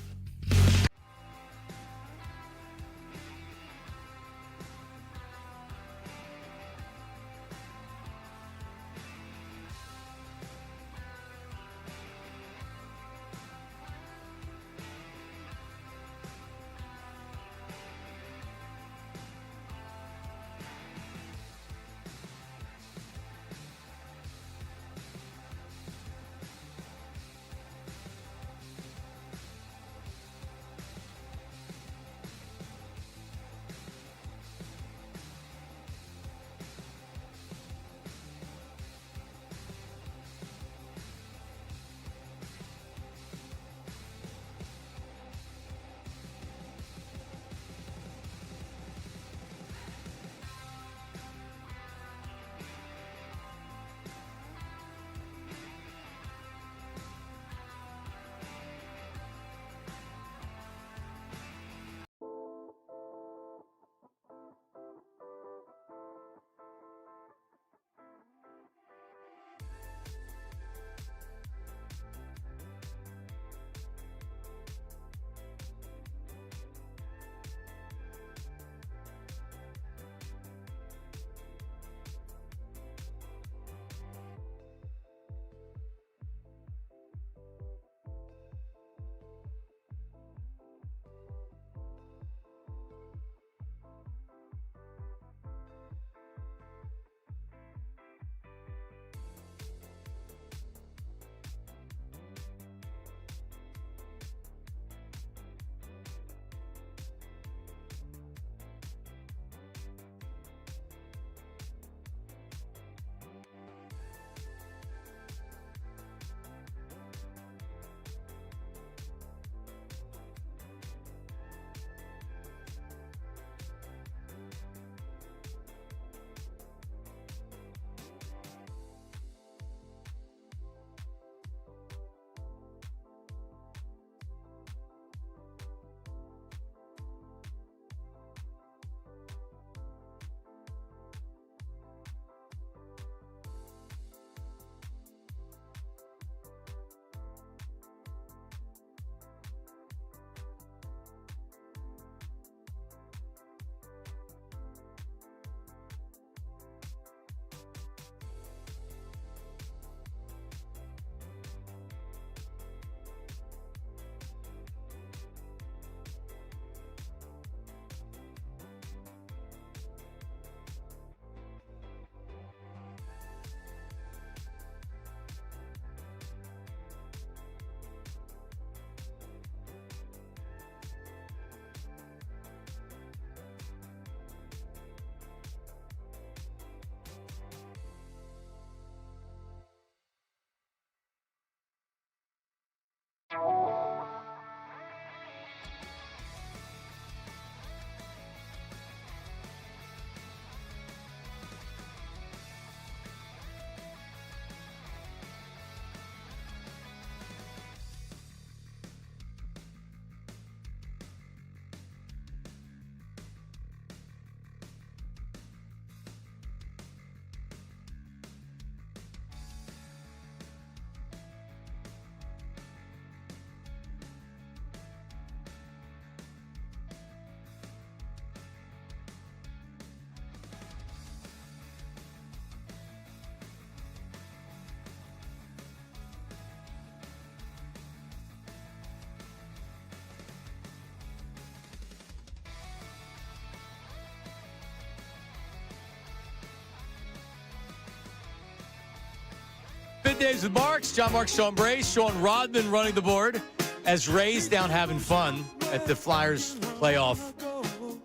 Middays with Marks. John Marks, Sean Bray, Sean Rodman running the board as Ray's down having fun at the Flyers playoff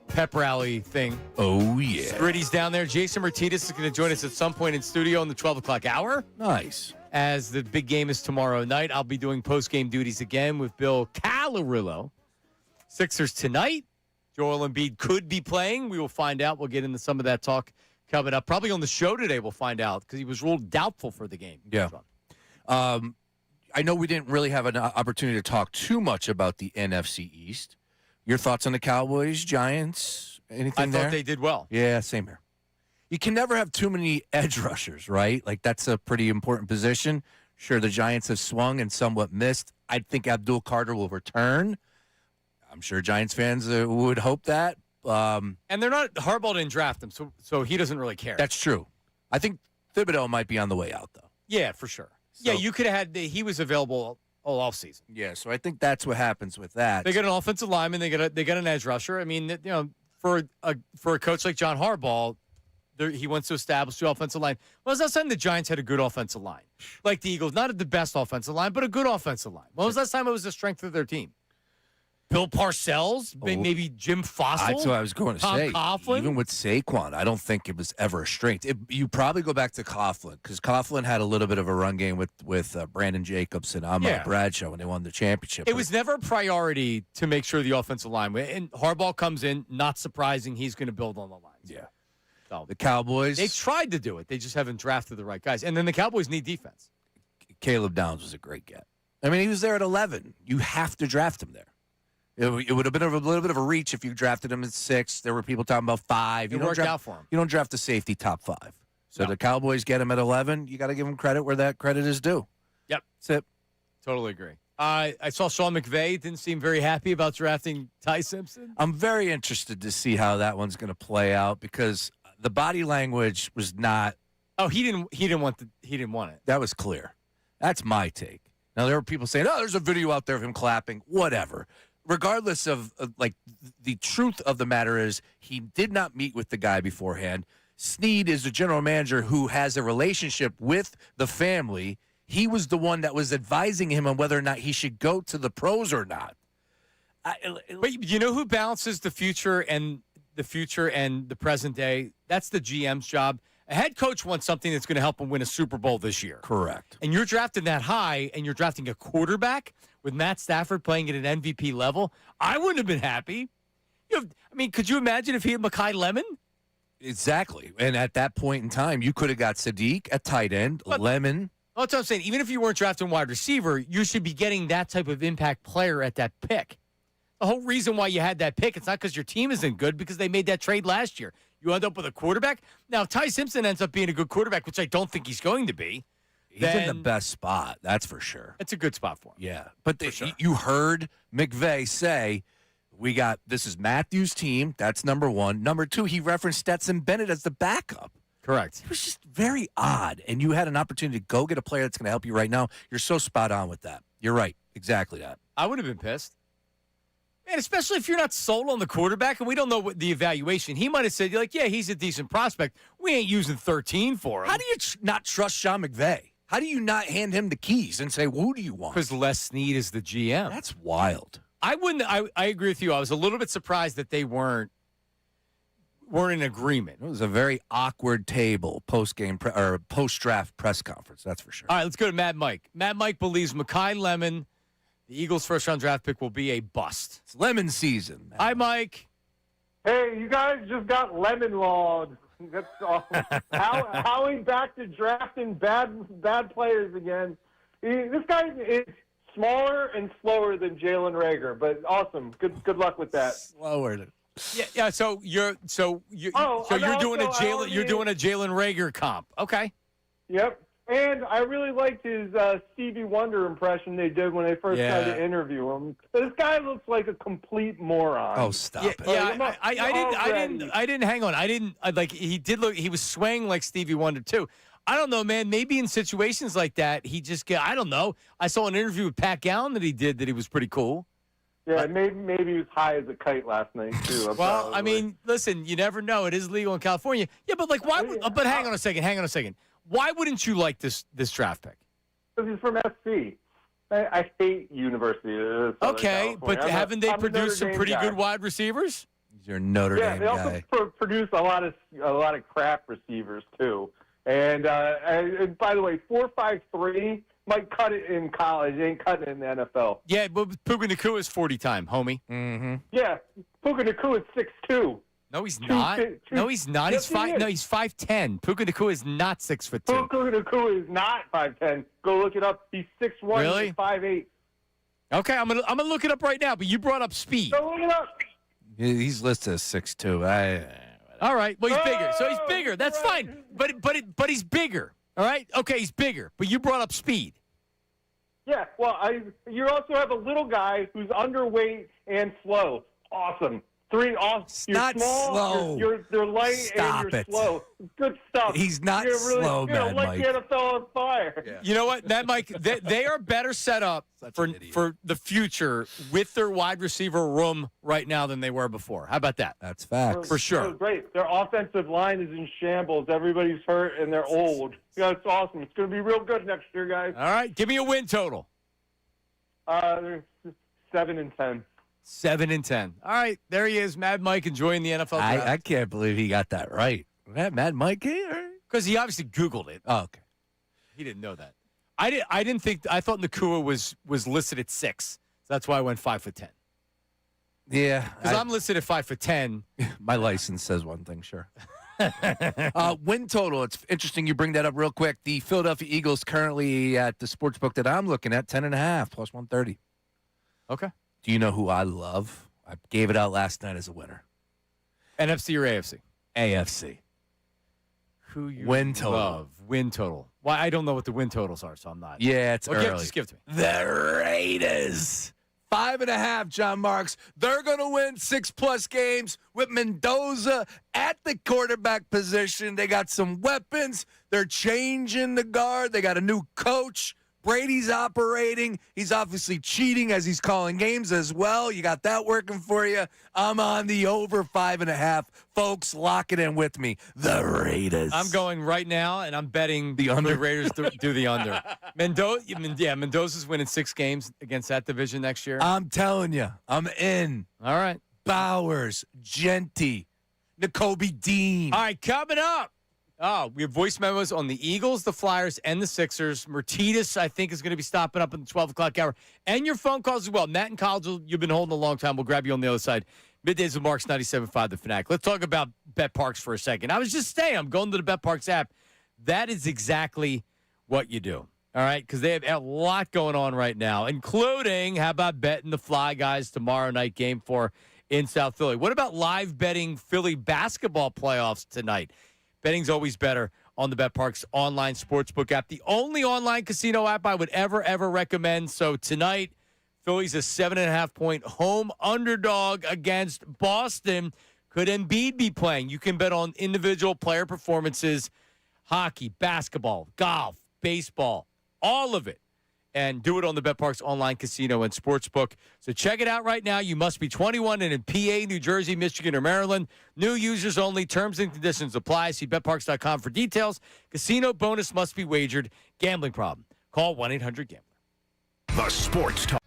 pep rally thing. Oh, yeah. Gritty's down there. Jason Martinez is going to join us at some point in studio in the 12 o'clock hour. Nice. As the big game is tomorrow night, I'll be doing post-game duties again with Bill Calarillo. Sixers tonight. Joel Embiid could be playing. We will find out. We'll get into some of that talk coming up. Probably on the show today we'll find out because he was ruled doubtful for the game. Yeah. I know we didn't really have an opportunity to talk too much about the NFC East. Your thoughts on the Cowboys, Giants, anything there? I thought they did well. Yeah, same here. You can never have too many edge rushers, right? Like, that's a pretty important position. Sure, the Giants have swung and somewhat missed. I think Abdul Carter will return. I'm sure Giants fans would hope that. And they're not – Harbaugh didn't draft him, so he doesn't really care. That's true. I think Thibodeau might be on the way out, though. Yeah, for sure. So, yeah, you could have had – he was available all offseason. Yeah, so I think that's what happens with that. They got an offensive lineman. They got an edge rusher. I mean, you know, for a coach like John Harbaugh, he wants to establish the offensive line. Well, was last time the Giants had a good offensive line? Like the Eagles, not the best offensive line, but a good offensive line. When was last time it was the strength of their team? Bill Parcells, maybe Jim Fossil. That's what I was going to say. Coughlin? Even with Saquon, I don't think it was ever a strength. You probably go back to Coughlin because Coughlin had a little bit of a run game with Brandon Jacobs and Ahmad Bradshaw when they won the championship. It was never a priority to make sure the offensive line. And Harbaugh comes in, not surprising, he's going to build on the lines. Yeah. So the Cowboys. They tried to do it. They just haven't drafted the right guys. And then the Cowboys need defense. Caleb Downs was a great get. I mean, he was there at 11. You have to draft him there. It would have been a little bit of a reach if you drafted him at 6. There were people talking about 5. It worked out for him. You don't draft a safety top 5. So the Cowboys get him at 11. You got to give him credit where that credit is due. Yep. That's it. Totally agree. I saw Sean McVay didn't seem very happy about drafting Ty Simpson. I'm very interested to see how that one's going to play out because the body language was not. Oh, he didn't want it. That was clear. That's my take. Now there were people saying, "Oh, there's a video out there of him clapping." Whatever. Regardless of like the truth of the matter is he did not meet with the guy beforehand. Snead is the general manager who has a relationship with the family. He was the one that was advising him on whether or not he should go to the pros or not. But you know who balances the future and the present day? That's the GM's job. A head coach wants something that's going to help him win a Super Bowl this year. Correct. And you're drafting that high, and you're drafting a quarterback with Matt Stafford playing at an MVP level. I wouldn't have been happy. Could you imagine if he had Makai Lemon? Exactly. And at that point in time, you could have got Sadiq at tight end, Lemon. That's what I'm saying. Even if you weren't drafting wide receiver, you should be getting that type of impact player at that pick. The whole reason why you had that pick, it's not because your team isn't good, because they made that trade last year. You end up with a quarterback. Now, if Ty Simpson ends up being a good quarterback, which I don't think he's going to be. He's in the best spot, that's for sure. It's a good spot for him. Yeah. But you heard McVay say, this is Matthews' team. That's number one. Number two, he referenced Stetson Bennett as the backup. Correct. It was just very odd. And you had an opportunity to go get a player that's going to help you right now. You're so spot on with that. You're right. Exactly that. I would have been pissed. And especially if you're not sold on the quarterback and we don't know what the evaluation. He might have said, he's a decent prospect. We ain't using 13 for him. How do you not trust Sean McVay? How do you not hand him the keys and say, well, who do you want? Because Les Snead is the GM. That's wild. I agree with you. I was a little bit surprised that they weren't in agreement. It was a very awkward table post-draft press conference, that's for sure. All right, let's go to Mad Mike. Mad Mike believes Makai Lemon, the Eagles' first-round draft pick, will be a bust. It's lemon season. Hi, Mike. Hey, you guys just got lemon lawed. That's all. Howie back to drafting bad players again. This guy is smaller and slower than Jalen Reagor, but awesome. Good luck with that. Slower. Yeah. So you're doing a Jalen Reagor comp. Okay. Yep. And I really liked his Stevie Wonder impression they did when they first tried to interview him. This guy looks like a complete moron. Oh, stop it! Yeah, I didn't. Hang on. He was swaying like Stevie Wonder too. I don't know, man. Maybe in situations like that, I don't know. I saw an interview with Pat Gallen that he did that he was pretty cool. Yeah, maybe he was high as a kite last night too. Well, I mean, listen, you never know. It is legal in California. Yeah, but why? But hang on a second. Why wouldn't you like this draft pick? Because he's from SC. I hate University of Southern Okay, California. but haven't they I'm a Notre produced some Dame pretty guy. good wide receivers? You're Notre Yeah, Dame they guy. also produce a lot of crap receivers too. And by the way, 4.53 might cut it in college. It ain't cutting it in the NFL. Yeah, but Puka Nacua is 40 time, homie. Mm-hmm. Yeah, Puka Nacua is 6'2". No, he's not. No, he's not. Yes, He's he is. No, he's 5'10". Puka Nacua is not 6'2". Puka Nacua is not 5'10". Go look it up. He's 6'1". Really? He's 5'8". Okay, I'm gonna look it up right now. But you brought up speed. Go look it up. He's listed as 6'2". All right. Well, he's bigger. So he's bigger. That's fine. But he's bigger. All right. Okay, he's bigger. But you brought up speed. Yeah, well, you also have a little guy who's underweight and slow. Awesome. You're not small, slow. You're light Stop and you're it. slow. Good stuff. He's not you're really, slow, you're man, like Mike. the NFL on fire. You know what, Mad Mike? They are better set up for the future with their wide receiver room right now than they were before. How about that? That's facts. For sure. Oh, great. Their offensive line is in shambles. Everybody's hurt and they're old. Yeah, it's awesome. It's going to be real good next year, guys. All right. Give me a win total. They're 7-10. 7-10. All right. There he is, Mad Mike, enjoying the NFL draft. I can't believe he got that right. Was that Mad Mike here? Because he obviously Googled it. Oh, okay. He didn't know that. I didn't think. I thought Nacua was listed at 6. So that's why I went 5'10". Yeah. Because I'm listed at 5'10". My license says one thing, sure. Win total. It's interesting you bring that up real quick. The Philadelphia Eagles currently at the sports book that I'm looking at, 10.5 plus 130. Okay. Do you know who I love? I gave it out last night as a winner. NFC or AFC? AFC. Who you Win total. love? Win total. Well, I don't know what the win totals are, so I'm not. Yeah, it's Well, early. just give it to me. The Raiders. 5.5, John Marks. They're going to win 6+ games with Mendoza at the quarterback position. They got some weapons. They're changing the guard. They got a new coach. Brady's operating. He's obviously cheating as he's calling games as well. You got that working for you. I'm on the over 5.5. Folks, lock it in with me. The Raiders. I'm going right now, and I'm betting The under? the Raiders do the under. Mendoza's winning 6 games against that division next year. I'm telling you, I'm in. All right. Bowers, Genti, N'Kobe Dean. All right, coming up. Oh, we have voice memos on the Eagles, the Flyers, and the Sixers. Mertitas, I think, is going to be stopping up in the 12 o'clock hour. And your phone calls as well. Matt and College, you've been holding a long time. We'll grab you on the other side. Middays with Marks, 97.5 The Fanatic. Let's talk about Bet Parks for a second. I was just saying, I'm going to the Bet Parks app. That is exactly what you do. All right, because they have a lot going on right now, including, how about betting the Fly Guys tomorrow night game 4 in South Philly? What about live betting Philly basketball playoffs tonight? Betting's always better on the BetParks online sportsbook app. The only online casino app I would ever recommend. So tonight, Philly's a 7.5-point home underdog against Boston. Could Embiid be playing? You can bet on individual player performances, hockey, basketball, golf, baseball, all of it. And do it on the BetParks online casino and sportsbook. So check it out right now. You must be 21 and in PA, New Jersey, Michigan, or Maryland. New users only. Terms and conditions apply. See betparks.com for details. Casino bonus must be wagered. Gambling problem? Call 1-800-GAMBLER. The Sports Talk.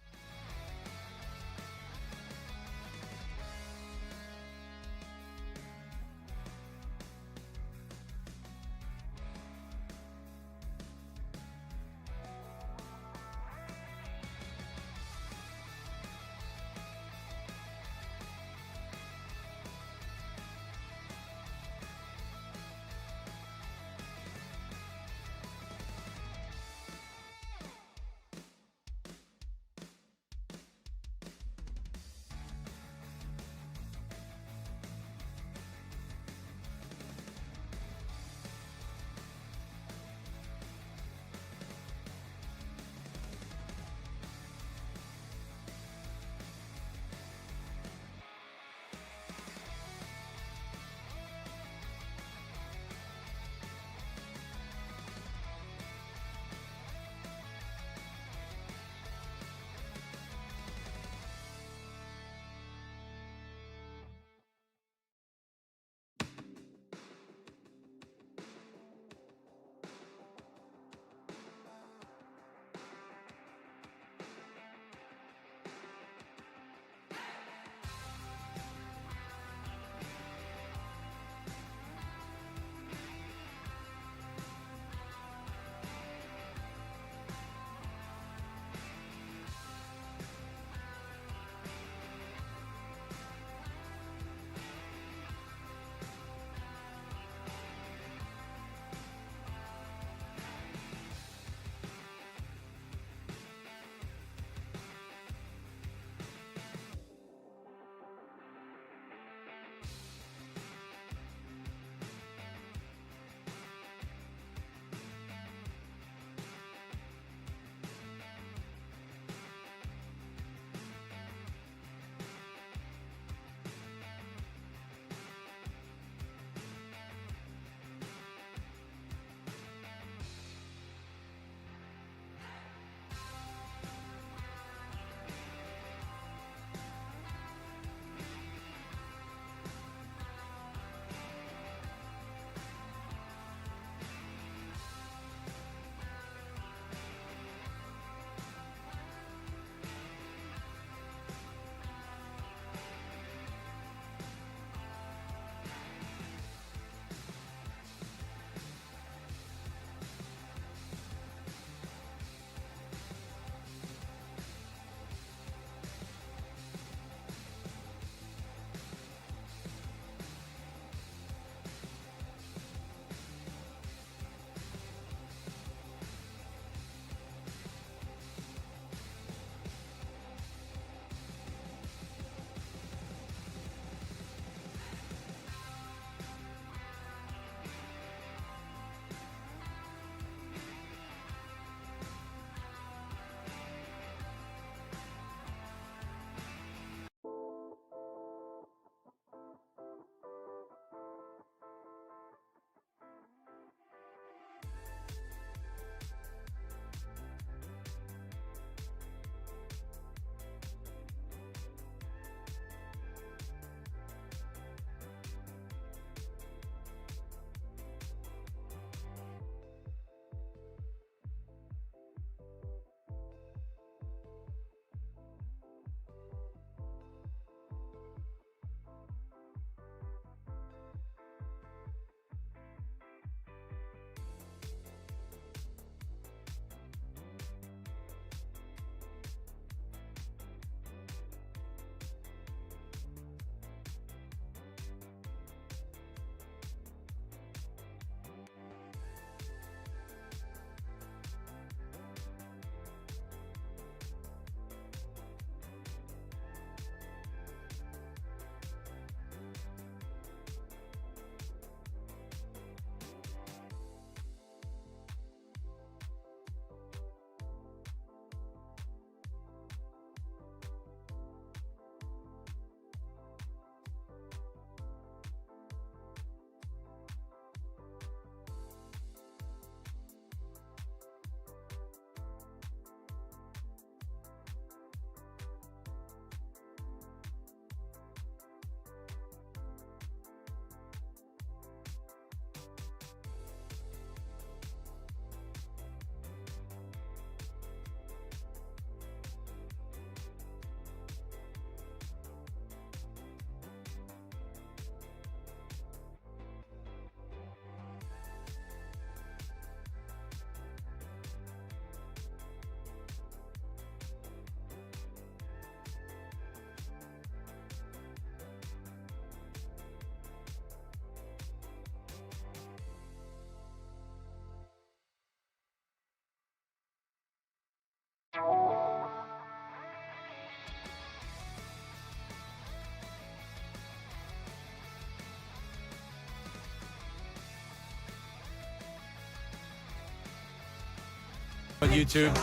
On YouTube.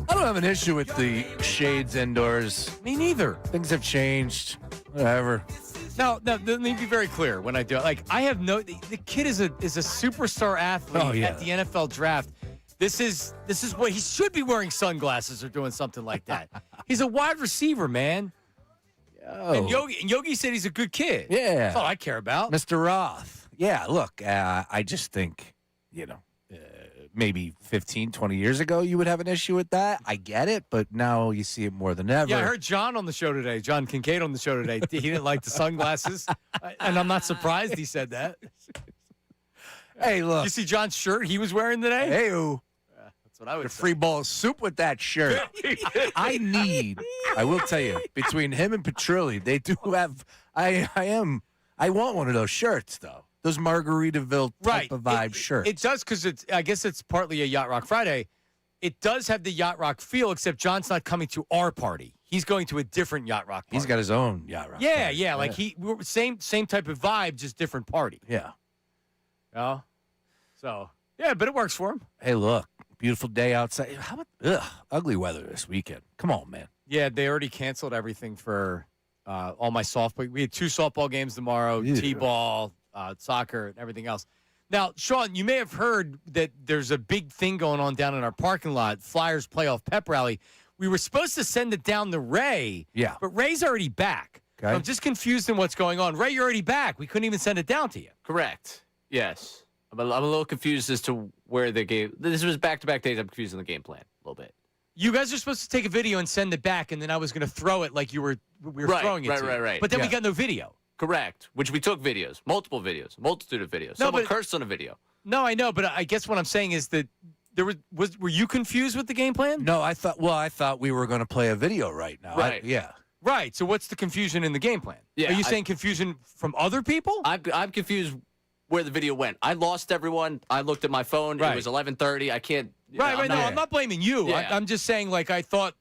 I don't have an issue with the shades indoors. Me neither. Things have changed. Whatever. No, let me be very clear when I do it. Like, I have the kid is a superstar athlete at the NFL draft. This is what he should be wearing sunglasses or doing something like that. He's a wide receiver, man. And Yogi said he's a good kid. Yeah. That's all I care about. Mr. Roth. Yeah, look, I just think, maybe 15, 20 years ago you would have an issue with that. I get it, but now you see it more than ever. Yeah, I heard John on the show today, John Kincade on the show today. He didn't like the sunglasses, and I'm not surprised he said that. Hey, look. You see John's shirt he was wearing today? Hey-oo. That's what I would say. Free bowl of soup with that shirt. I will tell you, between him and Petrilli, they do have, I want one of those shirts, though. Those Margaritaville type of vibe shirts. It does, because I guess it's partly a Yacht Rock Friday. It does have the Yacht Rock feel, except John's not coming to our party. He's going to a different Yacht Rock party. He's got his own Yacht Rock Yeah, party. yeah. Like same type of vibe, just different party. Yeah. Oh. So, yeah, but it works for him. Hey, look, beautiful day outside. How about ugly weather this weekend? Come on, man. Yeah, they already canceled everything for all my softball. We had 2 softball games tomorrow, T-ball, soccer, and everything else. Now, Sean, you may have heard that there's a big thing going on down in our parking lot, Flyers playoff pep rally. We were supposed to send it down to Ray, but Ray's already back. Okay. So I'm just confused in what's going on. Ray, you're already back. We couldn't even send it down to you. Correct. Yes. I'm a little confused as to where the game. This was back-to-back days. I'm confused on the game plan a little bit. You guys are supposed to take a video and send it back, and then I was going to throw it like we were throwing it to you. Right. But then we got no video. Correct. Which we took videos, multitude of videos. Someone cursed on a video. No, I know, but I guess what I'm saying is that were you confused with the game plan? No, I thought we were going to play a video right now. Right. Right. So what's the confusion in the game plan? Yeah, Are you saying confusion from other people? I'm confused where the video went. I lost everyone. I looked at my phone. Right. It was 11:30. I can't. Right. No, I'm not blaming you. Yeah. I'm just saying, like, I thought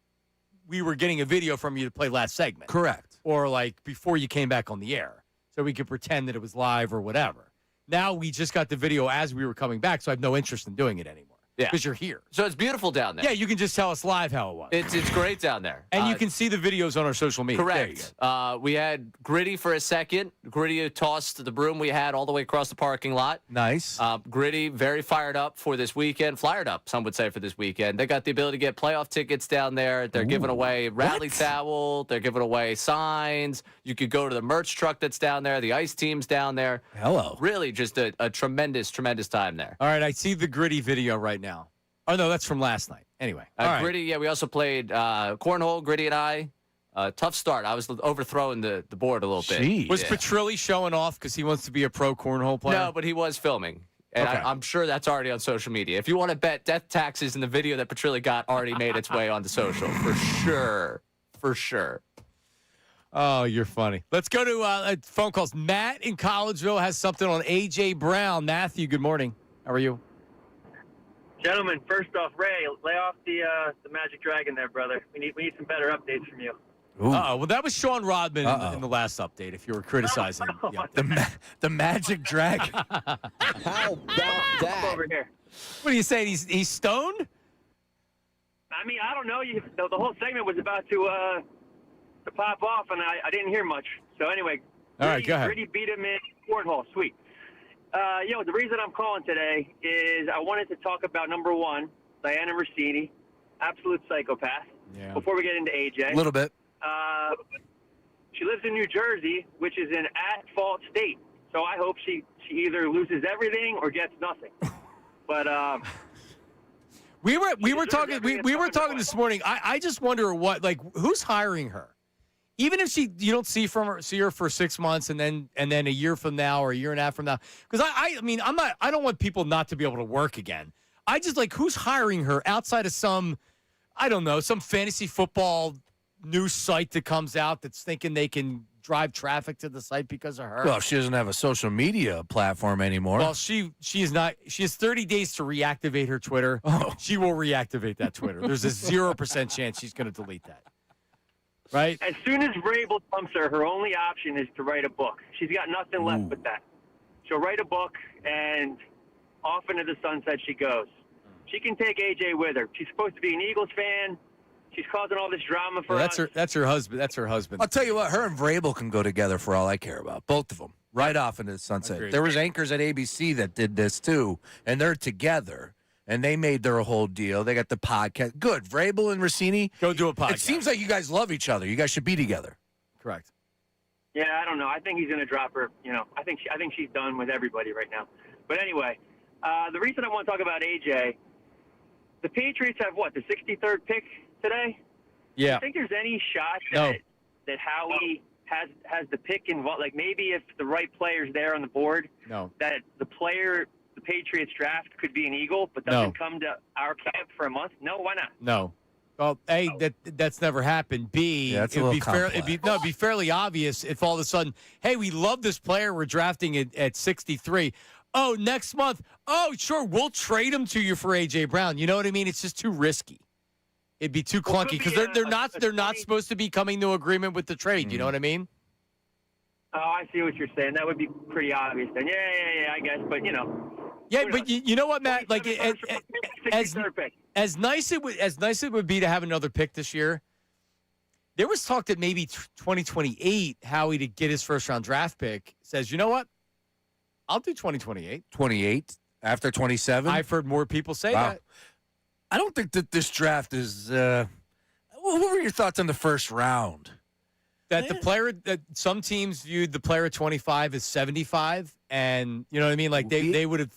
we were getting a video from you to play last segment. Correct. Or, like, before you came back on the air. So we could pretend that it was live or whatever. Now we just got the video as we were coming back, so I have no interest in doing it anymore. Yeah. Because you're here. So it's beautiful down there. Yeah, you can just tell us live how it was. It's great down there. And you can see the videos on our social media. Correct. We had Gritty for a second. Gritty tossed the broom we had all the way across the parking lot. Nice. Gritty, very fired up for this weekend. Fired up, some would say, for this weekend. They got the ability to get playoff tickets down there. They're giving away rally towel. They're giving away signs. You could go to the merch truck that's down there. The ice team's down there. Hello. Really just a tremendous, tremendous time there. All right, I see the Gritty video right now. Oh, no, that's from last night. Anyway. All right. Gritty, yeah, we also played cornhole, Gritty and I. Tough start. I was overthrowing the board a little bit. Was Petrilli showing off because he wants to be a pro cornhole player? No, but he was filming. And Okay. I'm sure that's already on social media. If you want to bet death taxes in the video that Petrilli got already made its way onto social, for sure. For sure. Oh, you're funny. Let's go to phone calls. Matt in Collegeville has something on A.J. Brown. Matthew, good morning. How are you? Gentlemen, first off, Ray, lay off the Magic Dragon there, brother. We need some better updates from you. Uh-oh. Well, that was Sean Rodman in the last update, if you were criticizing. Yeah. The Magic Dragon. How about that? Over here. What are you saying? He's stoned? I mean, I don't know. The whole segment was about to pop off, and I didn't hear much. So anyway, All right, go ahead. Gritty beat him in cornhole. Sweet. The reason I'm calling today is I wanted to talk about number one, Diana Rossini, absolute psychopath. Yeah. Before we get into AJ, A little bit. She lives in New Jersey, which is an at-fault state. So I hope she either loses everything or gets nothing. But we were talking this morning. I just wonder who's hiring her. Even if you don't see her for 6 months and then a year from now or a year and a half from now, because I don't want people not to be able to work again. I just who's hiring her outside of some fantasy football news site that comes out that's thinking they can drive traffic to the site because of her. Well, she doesn't have a social media platform anymore. Well, she is not. She has 30 days to reactivate her Twitter. Oh. She will reactivate that Twitter. There's a 0% chance she's going to delete that. Right? as soon as Vrabel dumps her only option is to write a book. She's got nothing left but that. She'll write a book, and off into the sunset she goes. She can take AJ with her. She's supposed to be an Eagles fan. She's causing all this drama for us. That's her husband. That's her husband. I'll tell you what, her and Vrabel can go together for all I care about. Both of them. Right off into the sunset. Agreed. There was anchors at ABC that did this too, and they're together, and they made their whole deal. They got the podcast. Good. Vrabel and Rossini. Go do a podcast. It seems like you guys love each other. You guys should be together. Correct. Yeah, I don't know. I think he's going to drop her. I think she's done with everybody right now. But anyway, the reason I want to talk about AJ, the Patriots have what, the 63rd pick today? Yeah. Do you think there's any shot that Howie has the pick involved? Like maybe if the right player's there on the board, that the player the Patriots draft could be an Eagle, but doesn't come to our camp for a month? No, why not? No. Well, A, that's never happened. B, Yeah, it's a it would little it'd be fairly obvious if all of a sudden, hey, we love this player, we're drafting it at 63. Oh, next month. Oh, sure, we'll trade him to you for AJ Brown. You know what I mean? It's just too risky. It'd be too clunky because they're not supposed to be coming to agreement with the trade. You know what I mean? Oh, I see what you're saying. That would be pretty obvious then. Yeah, I guess. But Yeah, but you know what, Matt? Like as nice it would be to have another pick this year. There was talk that maybe 2028 Howie to get his first round draft pick says, you know what? I'll do 2028. 28 after 27. I've heard more people say that. I don't think that this draft is. What were your thoughts on the first round? That the player that some teams viewed the player at 25 as 75, and you know what I mean. Like they would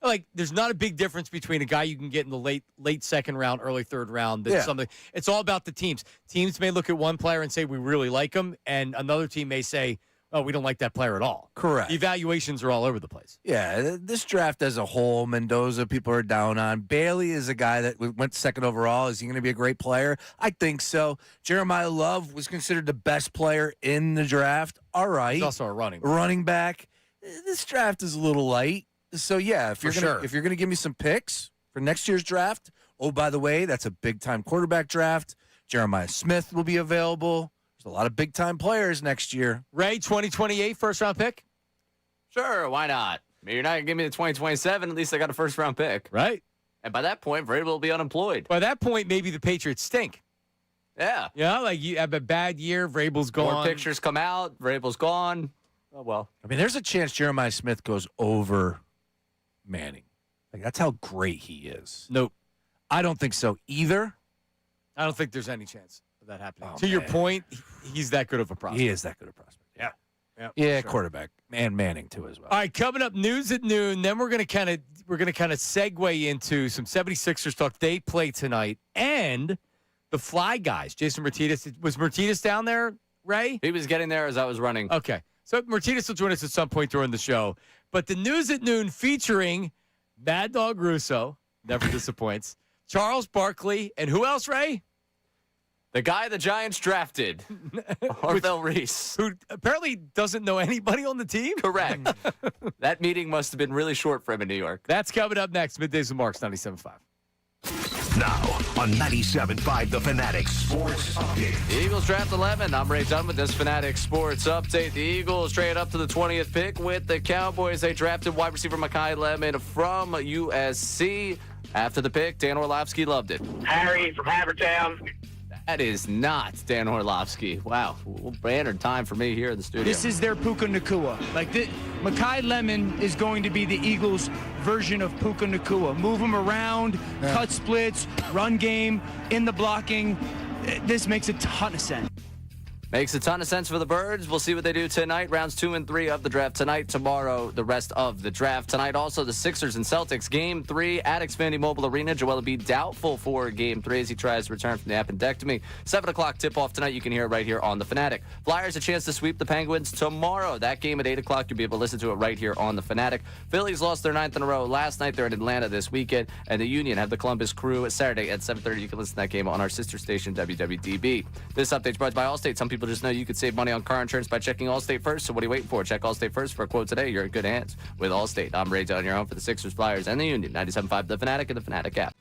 like. There's not a big difference between a guy you can get in the late second round, early third round. That's something. It's all about the teams. Teams may look at one player and say we really like him, and another team may say, oh, we don't like that player at all. Correct. The evaluations are all over the place. Yeah, this draft as a whole, Mendoza, people are down on. Bailey is a guy that went second overall. Is he going to be a great player? I think so. Jeremiah Love was considered the best player in the draft. All right. He's also a running back. This draft is a little light. So, yeah, if you're going to give me some picks for next year's draft, oh, by the way, that's a big-time quarterback draft. Jeremiah Smith will be available. A lot of big-time players next year. Ray, 2028 first-round pick? Sure, why not? I mean, you're not going to give me the 2027. At least I got a first-round pick. Right. And by that point, Vrabel will be unemployed. By that point, maybe the Patriots stink. Yeah. Yeah, like you have a bad year, Vrabel's gone. More pictures come out, Vrabel's gone. Oh, well. I mean, there's a chance Jeremiah Smith goes over Manning. Like, that's how great he is. Nope. I don't think so either. I don't think there's any chance of that happening. To your point, he's that good of a prospect. He is that good of a prospect. Yeah, sure. Quarterback and Manning too as well. All right, coming up, news at noon. Then we're gonna kind of segue into some 76ers talk. They play tonight, and the Fly guys. Jason Martinez, was Martinez down there, Ray? He was getting there as I was running. Okay, so Martinez will join us at some point during the show. But the news at noon featuring Mad Dog Russo, never disappoints. Charles Barkley, and who else, Ray? The guy the Giants drafted, Orville Reese. Who apparently doesn't know anybody on the team? Correct. That meeting must have been really short for him in New York. That's coming up next. Middays with Marks, 97.5. Now on 97.5 The Fanatic Sports Update. The Eagles draft 11. I'm Ray Dunn with this Fanatic Sports Update. The Eagles trade up to the 20th pick with the Cowboys. They drafted wide receiver Makai Lemon from USC. After the pick, Dan Orlovsky loved it. Harry from Havertown. That is not Dan Orlovsky. Wow. Banner time for me here in the studio. This is their Puka Nacua. Like, Makai Lemon is going to be the Eagles' version of Puka Nacua. Move him around, cut splits, run game, in the blocking. This makes a ton of sense. Makes a ton of sense for the Birds. We'll see what they do tonight. Rounds 2 and 3 of the draft tonight. Tomorrow, the rest of the draft. Tonight, also, the Sixers and Celtics. Game 3 at Xfinity Mobile Arena. Joel Embiid doubtful for Game 3 as he tries to return from the appendectomy. 7 o'clock tip-off tonight. You can hear it right here on The Fanatic. Flyers a chance to sweep the Penguins tomorrow. That game at 8 o'clock. You'll be able to listen to it right here on The Fanatic. Phillies lost their 9th in a row last night. They're in Atlanta this weekend. And the Union have the Columbus Crew Saturday at 7:30. You can listen to that game on our sister station, WWDB. This update's brought to you by Allstate. Some people just know you could save money on car insurance by checking Allstate first. So what are you waiting for? Check Allstate first for a quote today. You're in good hands with Allstate. I'm Ray Dunn, your home for the Sixers, Flyers, and the Union. 97.5 The Fanatic and the Fanatic app.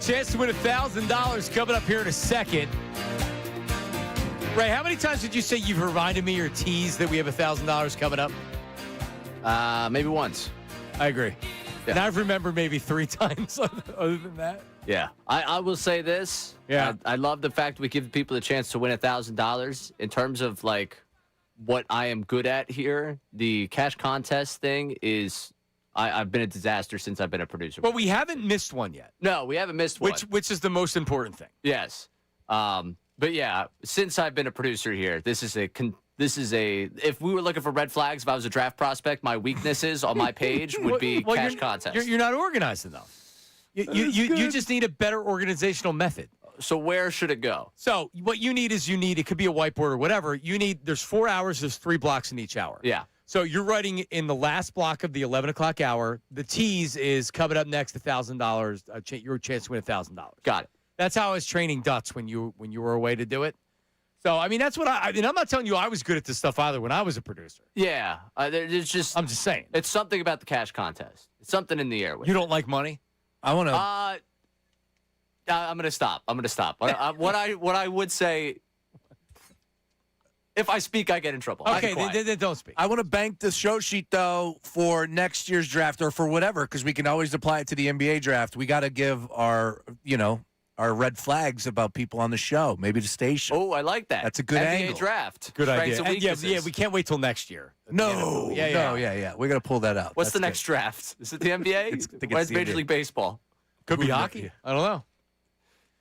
chance to win $1,000 coming up here in a second. Ray, how many times did you say you've reminded me or teased that we have $1,000 coming up? Maybe once. I agree. Yeah. And I've remembered maybe 3 times other than that. Yeah. I will say this. Yeah. I love the fact we give people a chance to win $1,000. In terms of, like, what I am good at here, the cash contest thing is I've been a disaster since I've been a producer. But we haven't missed one yet. No, we haven't missed one. Which is the most important thing. Yes. But yeah, since I've been a producer here, this is a if we were looking for red flags, if I was a draft prospect, my weaknesses on my page would be cash contest. You're not organized enough. You just need a better organizational method. So where should it go? So what you need, it could be a whiteboard or whatever. There's 4 hours, there's 3 blocks in each hour. Yeah. So you're writing in the last block of the 11 o'clock hour. The tease is coming up next, $1,000. Your chance to win $1,000. Got it. That's how I was training Dutz when you were away to do it. So, I mean, that's what I'm not telling you I was good at this stuff either when I was a producer. Yeah. There's just. I'm just saying. It's something about the cash contest. It's something in the air. With you don't like money? I want to. I'm going to stop. What I would say, if I speak, I get in trouble. Okay, then don't speak. I want to bank the show sheet, though, for next year's draft or for whatever, because we can always apply it to the NBA draft. We got to give our red flags about people on the show, maybe the station. Oh, I like that. That's a good NBA angle. draft. Good Strengths idea. and Yeah, we can't wait till next year. No. Yeah. We're going to pull that out. What's the next draft? Is it the NBA? When's Major League Baseball? Could be hockey. I don't know.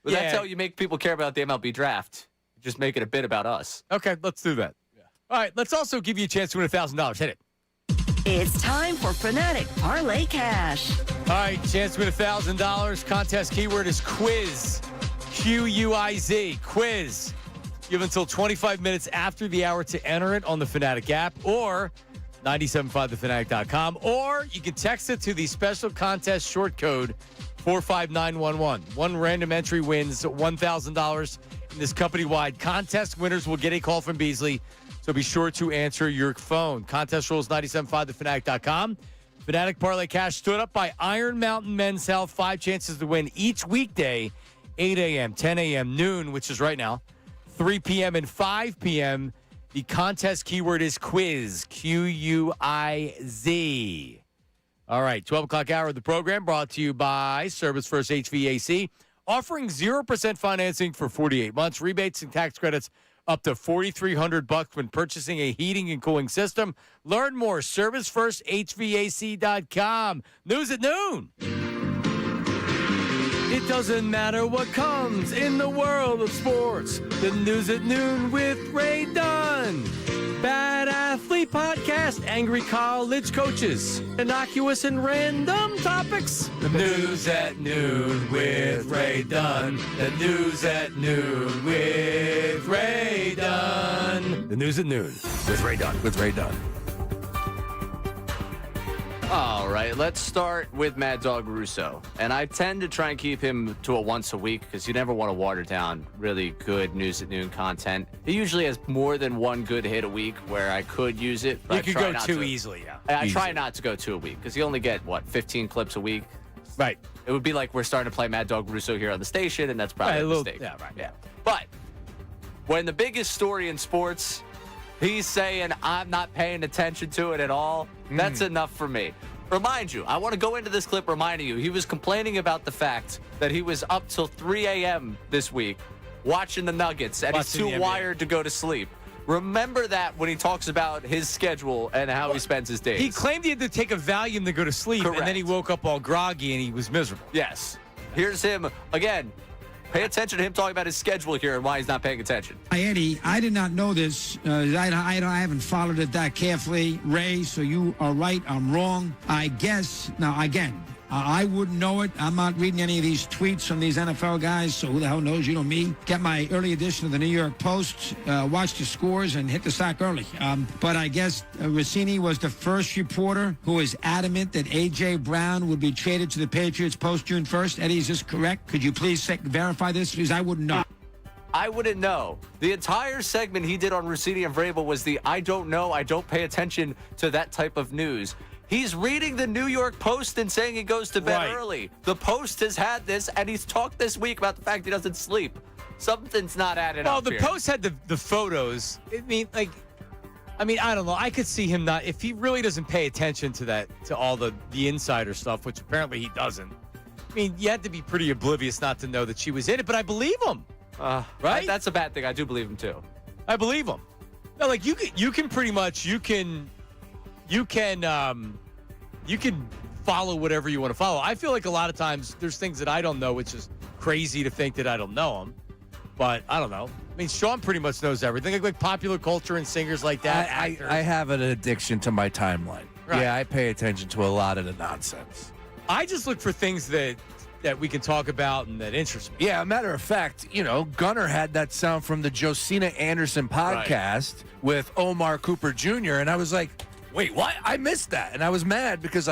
But that's how you make people care about the MLB draft. Just make it a bit about us. Okay, let's do that. Yeah. All right, let's also give you a chance to win $1,000. Hit it. It's time for Fanatic Parlay Cash. All right, chance to win $1,000. Contest keyword is quiz. Q-U-I-Z. Quiz. You have until 25 minutes after the hour to enter it on the Fanatic app or 975thefanatic.com, or you can text it to the special contest short code 45911. One random entry wins $1,000 in this company-wide contest. Winners will get a call from Beasley, so be sure to answer your phone. Contest rules 975thefanatic.com. Fanatic Parlay Cash stood up by Iron Mountain Men's Health. 5 chances to win each weekday, 8 a.m., 10 a.m., noon, which is right now, 3 p.m., and 5 p.m. The contest keyword is quiz, Q-U-I-Z. All right, 12 o'clock hour of the program brought to you by Service First HVAC, offering 0% financing for 48 months, rebates and tax credits up to $4,300 when purchasing a heating and cooling system. Learn more, ServiceFirstHVAC.com. News at noon. It doesn't matter what comes in the world of sports. The news at noon with Ray Dunn. Bad Athlete Podcast, angry college coaches, innocuous and random topics. The news at noon with Ray Dunn. The news at noon with Ray Dunn. The news at noon with Ray Dunn. With Ray Dunn. All right, let's start with Mad Dog Russo. And I tend to try and keep him to a once a week because you never want to water down really good news at noon content. He usually has more than one good hit a week where I could use it. But You could go too easily, yeah. I try not to go 2 a week because you only get, 15 clips a week? Right. It would be like we're starting to play Mad Dog Russo here on the station, and that's probably a mistake. Yeah, right. Yeah. But when the biggest story in sports, he's saying I'm not paying attention to it at all, that's enough for me. Remind you, I want to go into this clip reminding you, he was complaining about the fact that he was up till 3 a.m. this week watching the Nuggets, and he's too wired to go to sleep. Remember that when he talks about his schedule and how he spends his days. He claimed he had to take a Valium to go to sleep, Correct. and then he woke up all groggy and he was miserable. Yes. Here's him again. Pay attention to him talking about his schedule here and why he's not paying attention. Hi, Eddie, I did not know this. I haven't followed it that carefully, Ray, so you are right. I'm wrong. I guess, now, again, I wouldn't know it. I'm not reading any of these tweets from these NFL guys, so who the hell knows? You know me. Get my early edition of the New York Post, watch the scores, and hit the sack early. But I guess Rossini was the first reporter who was adamant that A.J. Brown would be traded to the Patriots post-June 1st. Eddie, is this correct? Could you please verify this? Because I wouldn't know. I wouldn't know. The entire segment he did on Rossini and Vrabel was the I don't know, I don't pay attention to that type of news. He's reading the New York Post and saying he goes to bed Right. early. The Post has had this, and he's talked this week about the fact he doesn't sleep. Something's not adding Well, up the here. Post had the photos. I mean, I don't know. I could see him not, if he really doesn't pay attention to all the insider stuff, which apparently he doesn't. I mean, you had to be pretty oblivious not to know that she was in it, but I believe him. Right? That's a bad thing. I do believe him too. I believe him. No, like you can pretty much you can follow whatever you want to follow. I feel like a lot of times there's things that I don't know, which is crazy to think that I don't know them. But I don't know. I mean, Sean pretty much knows everything, like popular culture and singers like that. I have an addiction to my timeline. Right. Yeah, I pay attention to a lot of the nonsense. I just look for things that we can talk about and that interest me. Yeah, a matter of fact, Gunnar had that sound from the Josina Anderson podcast with Omar Cooper Jr., and I was like, wait, what? I missed that. And I was mad because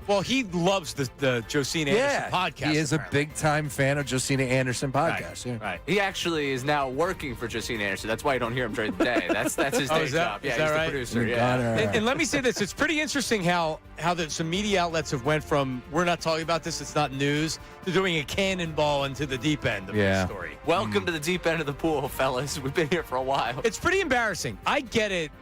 Well, he loves the Josina Anderson podcast. He is a big-time fan of Josina Anderson podcast. Right. Yeah. He actually is now working for Josina Anderson. That's why you don't hear him during the day. That's his day job. Yeah, is he's that the right? producer. Yeah. And let me say this. It's pretty interesting how some media outlets have went from, we're not talking about this, it's not news, to doing a cannonball into the deep end of the story. Welcome to the deep end of the pool, fellas. We've been here for a while. It's pretty embarrassing. I get it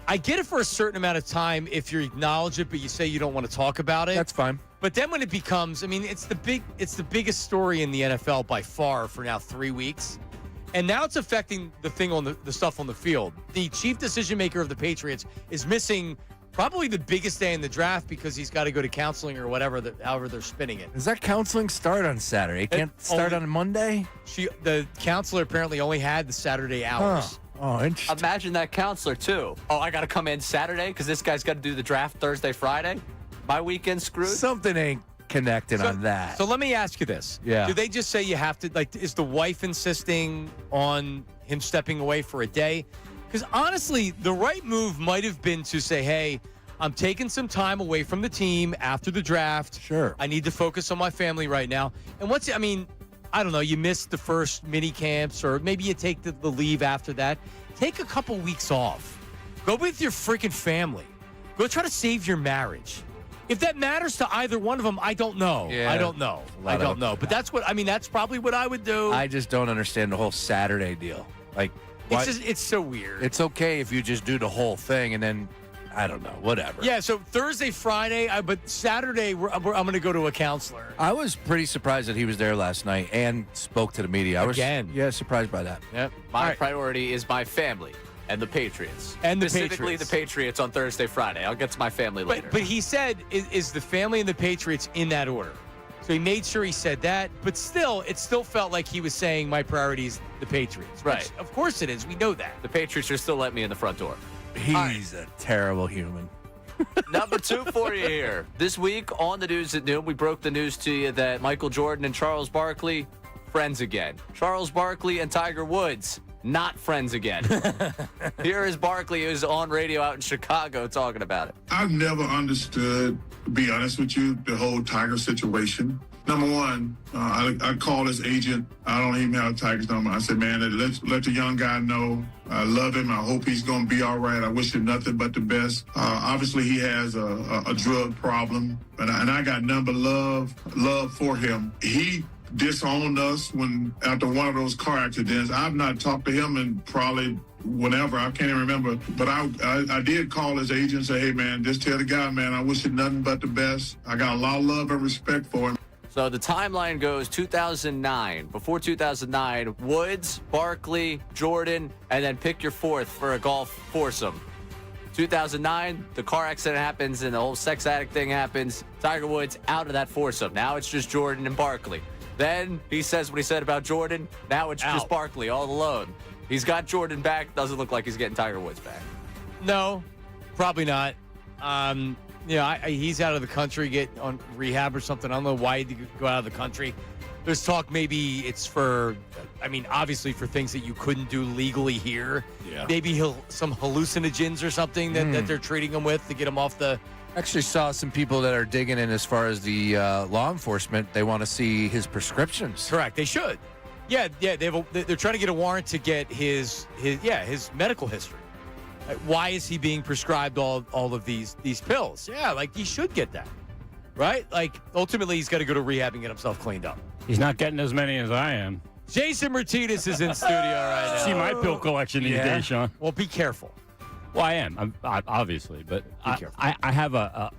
I get it for a certain amount of time if you acknowledge it, but you say you don't want to talk about it. That's fine. But then when it becomes, I mean, it's the biggest story in the NFL by far for now 3 weeks. And now it's affecting the thing on the stuff on the field. The chief decision maker of the Patriots is missing probably the biggest day in the draft because he's got to go to counseling or whatever, however they're spinning it. Does that counseling start on Saturday? It can't start on Monday? The counselor apparently only had the Saturday hours. Oh, interesting. Imagine that counselor, too. Oh, I got to come in Saturday because this guy's got to do the draft Thursday, Friday? My weekend screwed? Something ain't connected on that. So let me ask you this. Yeah. Do they just say you have to, is the wife insisting on him stepping away for a day? Because honestly, the right move might have been to say, hey, I'm taking some time away from the team after the draft. Sure. I need to focus on my family right now. And I don't know, you missed the first mini camps, or maybe you take the leave after that. Take a couple weeks off. Go with your freaking family. Go try to save your marriage. If that matters to either one of them, I don't know. Yeah. I don't know. But that's probably what I would do. I just don't understand the whole Saturday deal. Like, why? It's so weird. It's okay if you just do the whole thing and then, I don't know, whatever. Yeah, so Thursday, Friday, but Saturday, I'm going to go to a counselor. I was pretty surprised that he was there last night and spoke to the media. I was surprised by that. Yep. My priority is my family and the Patriots. And the Specifically Patriots. the Patriots on Thursday, Friday. I'll get to my family later. But he said, is the family and the Patriots in that order? So he made sure he said that, but still, it still felt like he was saying my priority is the Patriots. Right. Which, of course it is. We know that. The Patriots are still letting me in the front door. He's a terrible human. Number 2 for you here. This week on the News at Noon, we broke the news to you that Michael Jordan and Charles Barkley, friends again. Charles Barkley and Tiger Woods, not friends again. Here is Barkley, who's on radio out in Chicago, talking about it. I've never understood, to be honest with you, the whole Tiger situation. Number one, I called his agent. I don't even have Tiger's number. I said, man, let the young guy know. I love him. I hope he's going to be all right. I wish him nothing but the best. Obviously, he has a drug problem, and I got none but love for him. He disowned us after one of those car accidents. I've not talked to him in probably whenever. I can't even remember. But I did call his agent and say, hey, man, just tell the guy, man, I wish him nothing but the best. I got a lot of love and respect for him. So the timeline goes 2009. Before 2009, Woods, Barkley, Jordan, and then pick your fourth for a golf foursome. 2009, the car accident happens and the whole sex addict thing happens. Tiger Woods out of that foursome. Now it's just Jordan and Barkley. Then he says what he said about Jordan. Now it's just Barkley all alone. He's got Jordan back. Doesn't look like he's getting Tiger Woods back. No, probably not. He's out of the country, get on rehab or something. I don't know why he'd go out of the country. There's talk maybe it's obviously for things that you couldn't do legally here. Yeah. Maybe some hallucinogens or something that they're treating him with to get him off the... Actually saw some people that are digging in as far as the law enforcement. They want to see his prescriptions. Correct. They should. Yeah. They're trying to get a warrant to get his medical history. Why is he being prescribed all of these pills? Yeah, like he should get that, right? Like ultimately, he's got to go to rehab and get himself cleaned up. He's not getting as many as I am. Jason Martinez is in studio right now. See my pill collection these days, Sean. Well, be careful. Well, I am. I'm obviously, but careful. I have a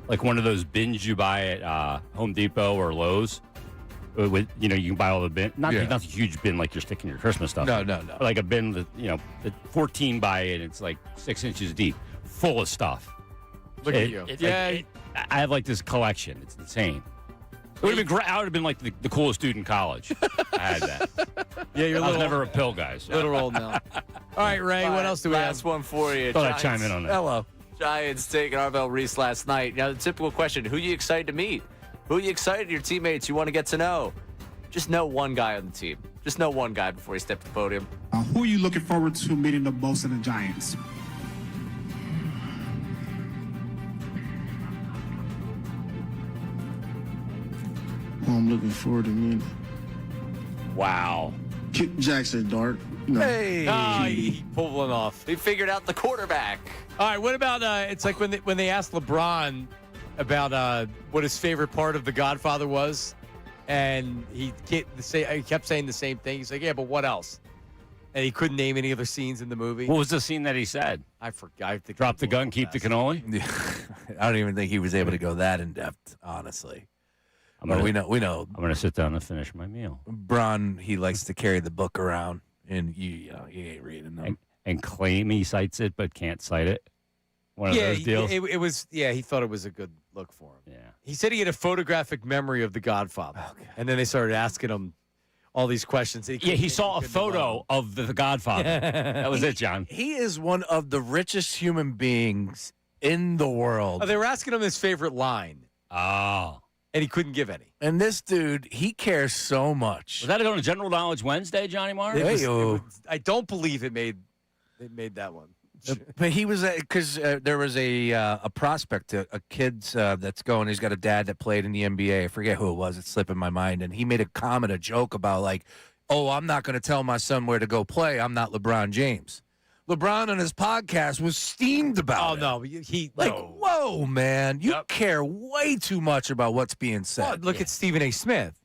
like one of those bins you buy at Home Depot or Lowe's. With you can buy all the bin. Not a huge bin like you're sticking your Christmas stuff. No. But like a bin that the 14 by it. It's like 6 inches deep, full of stuff. Look at you. I have like this collection. It's insane. It would have been great. I would have been like the coolest dude in college. I had that. Yeah, I was never a pill guy. So. Little old now. All right, Ray. What else do we have? Last one for you. Thought I'd chime in on that. Hello. Giants taking Arvell Reese last night. Now, the typical question, who are you excited to meet? Who are you excited, your teammates you want to get to know? Just know one guy on the team. Just know one guy before you step to the podium. Who are you looking forward to meeting the most in the Giants? Who I'm looking forward to meeting. Wow. Jackson Dart. No. Hey. Oh, he pulled one off. He figured out the quarterback. All right, what about it's like when they asked LeBron about what his favorite part of The Godfather was, and he kept saying the same thing. He's like, yeah, but what else? And he couldn't name any other scenes in the movie. What was the scene that he said? I forgot. Drop the gun, keep the cannoli? I don't even think he was able to go that in depth, honestly. We know. I'm going to sit down and finish my meal. Bron, he likes to carry the book around, and you ain't reading them. And claim he cites it, but can't cite it. One of those deals. It was. Yeah, he thought it was a good look for him. Yeah. He said he had a photographic memory of The Godfather, and then they started asking him all these questions. He saw a photo of the Godfather. That was it, John. He is one of the richest human beings in the world. Oh, they were asking him his favorite line. Oh. And he couldn't give any. And this dude, he cares so much. Was that on a General Knowledge Wednesday, Johnny Marr? I don't believe they made that one. But he was because there was a prospect, a kid that's going. He's got a dad that played in the NBA. I forget who it was. It's slipping my mind. And he made a comment, a joke about like, "Oh, I'm not going to tell my son where to go play. I'm not LeBron James." LeBron on his podcast was steamed about it. No, he whoa, man, you care way too much about what's being said. Well, look at Stephen A. Smith.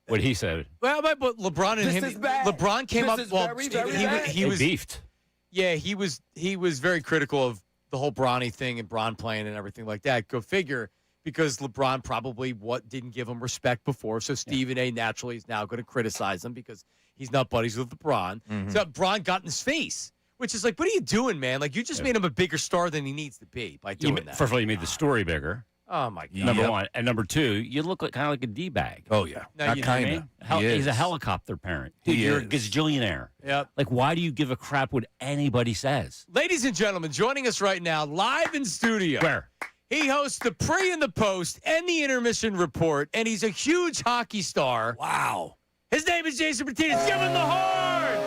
What he said. Well, but LeBron and him. LeBron came up. He was beefed. Yeah, he was very critical of the whole Bronny thing and Bron playing and everything like that. Go figure, because LeBron probably didn't give him respect before, so Stephen A. naturally is now going to criticize him because he's not buddies with LeBron. Mm-hmm. So Bron got in his face, which is like, what are you doing, man? Like, you just made him a bigger star than he needs to be by doing that. First of all, you made the story bigger. Oh, my God. Number one. And number two, you look kind of like a D-bag. Oh, yeah. No, Not you know what I kind mean? of. He's a helicopter parent. Dude, you're a gazillionaire. Yep. Like, why do you give a crap what anybody says? Ladies and gentlemen, joining us right now, live in studio. Where? He hosts the pre and the post and the intermission report, and he's a huge hockey star. Wow. His name is Jason Martinez. Give him the horn!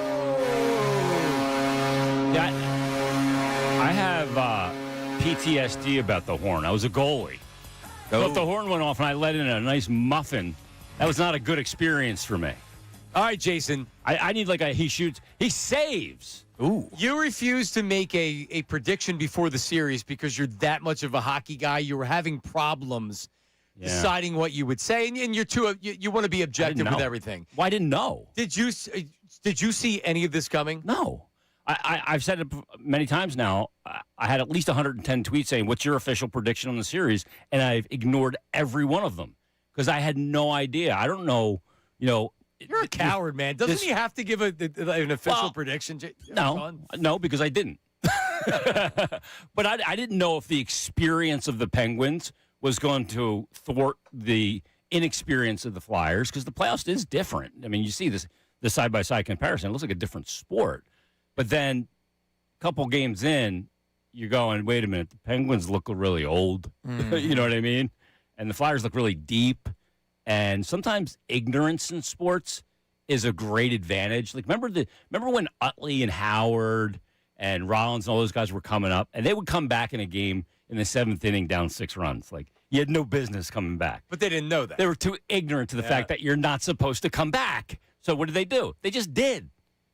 Yeah, I have PTSD about the horn. I was a goalie. So if the horn went off and I let in a nice muffin, that was not a good experience for me. All right, Jason. I need like he shoots. He saves. Ooh. You refused to make a prediction before the series because you're that much of a hockey guy. You were having problems deciding what you would say, and you're too. You want to be objective with everything. Well, I didn't know. Did you see any of this coming? No. I've said it many times now. I had at least 110 tweets saying, "What's your official prediction on the series?" And I've ignored every one of them because I had no idea. I don't know. You're a coward, man. Doesn't he have to give an official prediction? No, because I didn't. But I didn't know if the experience of the Penguins was going to thwart the inexperience of the Flyers, because the playoffs is different. I mean, you see the side-by-side comparison. It looks like a different sport. But then a couple games in, you're going, wait a minute, the Penguins look really old. You know what I mean? And the Flyers look really deep. And sometimes ignorance in sports is a great advantage. Like, remember when Utley and Howard and Rollins and all those guys were coming up, and they would come back in a game in the seventh inning down 6 runs. Like, you had no business coming back. But they didn't know that. They were too ignorant to the fact that you're not supposed to come back. So what did? They just did.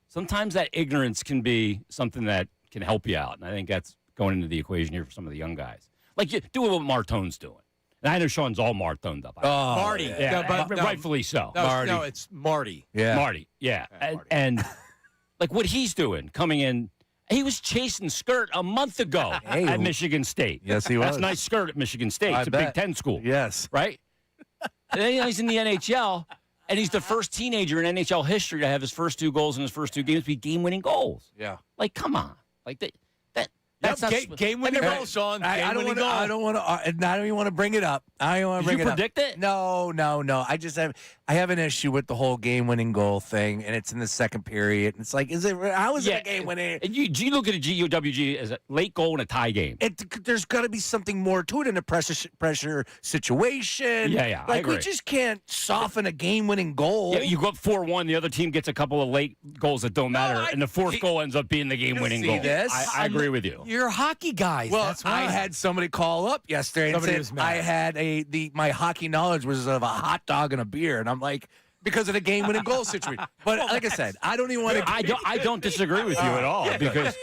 Sometimes that ignorance can be something that can help you out. And I think that's going into the equation here for some of the young guys. Like, you do what Martone's doing. And I know Sean's all Martoned up. Marty. Yeah, No, rightfully so. No, it's Marty. Yeah. Marty, yeah. And like what he's doing, coming in, he was chasing skirt a month ago at Michigan State. Yes, he was. That's a nice skirt at Michigan State. It's a Big Ten school. Yes. Right? And then he's in the NHL, and he's the first teenager in NHL history to have his first 2 goals in his first 2 games be game-winning goals. Yeah. Like, come on. Like, that's not game-winning goal, Sean. I don't want to. I don't even want to bring it up. I don't want to bring it up. Did you predict it? No. I have an issue with the whole game-winning goal thing, and it's in the second period. It's like, how is it a game-winning? And you look at a GUWG as a late goal in a tie game. There's got to be something more to it in a pressure situation. Yeah, I Like, agree. we just can't soften a game-winning goal. Yeah, you go up 4-1, the other team gets a couple of late goals that don't matter, and the fourth goal ends up being the game-winning goal. This? I agree with you. You're hockey guys. Well, that's why. I had somebody call up yesterday and Somebody was said mad. I had my hockey knowledge was of a hot dog and a beer, and I'm like, because of the game-winning goal situation. But like I said, I don't even want to. I don't disagree with you at all because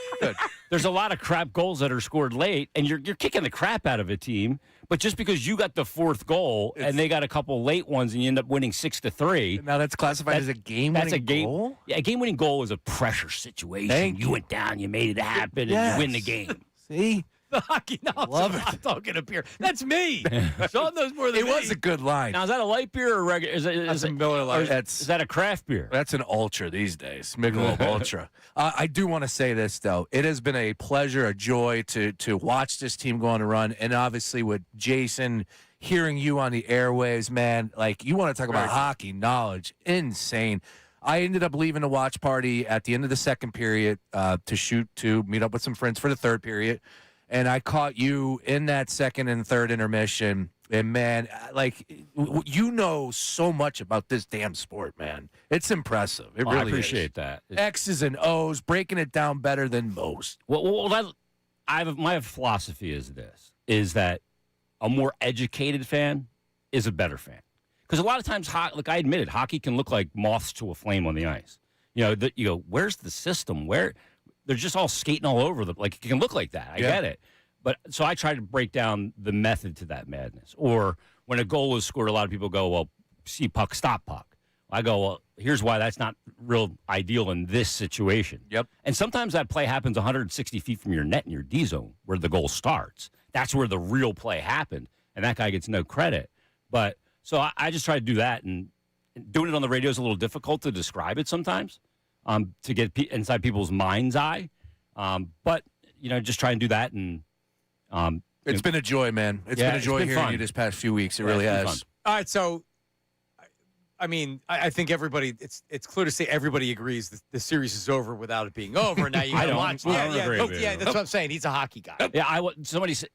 there's a lot of crap goals that are scored late, and you're kicking the crap out of a team. But just because you got the fourth goal and they got a couple late ones, and you end up winning 6-3. Now that's classified as a game-winning goal. Yeah, a game-winning goal is a pressure situation. You went down, you made it happen, and you win the game. See. The hockey knowledge. Love Hot dog and a beer. That's me. Sean knows more than It me. was a good line. Now, is that a light beer or regular? Is it Miller Lite. Is that a craft beer? That's an ultra these days. Michelob Ultra. I do want to say this, though. It has been a pleasure, a joy to watch this team go on a run. And obviously with Jason, hearing you on the airwaves, man, like you want to talk about hockey knowledge. Insane. I ended up leaving the watch party at the end of the second period to meet up with some friends for the third period. And I caught you in that second and third intermission. And, man, like, you know so much about this damn sport, man. It's impressive. It really I appreciate is. that. X's and O's, breaking it down better than most. My philosophy is that a more educated fan is a better fan. Because a lot of times, like I admit it, hockey can look like moths to a flame on the ice. You go, where's the system? They're just all skating all over like it can look like that. I get it. But so I try to break down the method to that madness. Or when a goal is scored, a lot of people go, well, see puck, stop puck. I go, well, here's why that's not real ideal in this situation. Yep. And sometimes that play happens 160 feet from your net in your D zone where the goal starts. That's where the real play happened. And that guy gets no credit. But so I just try to do that. And doing it on the radio is a little difficult to describe it sometimes. To get inside people's mind's eye. But, just try and do that. And It's been a joy, man. It's been a joy hearing you this past few weeks. It really has. All right, so, I mean, I think everybody, it's clear to say everybody agrees that the series is over without it being over. Now you got to watch. I don't agree with you. Yeah, that's what I'm saying. He's a hockey guy. Yeah, somebody said,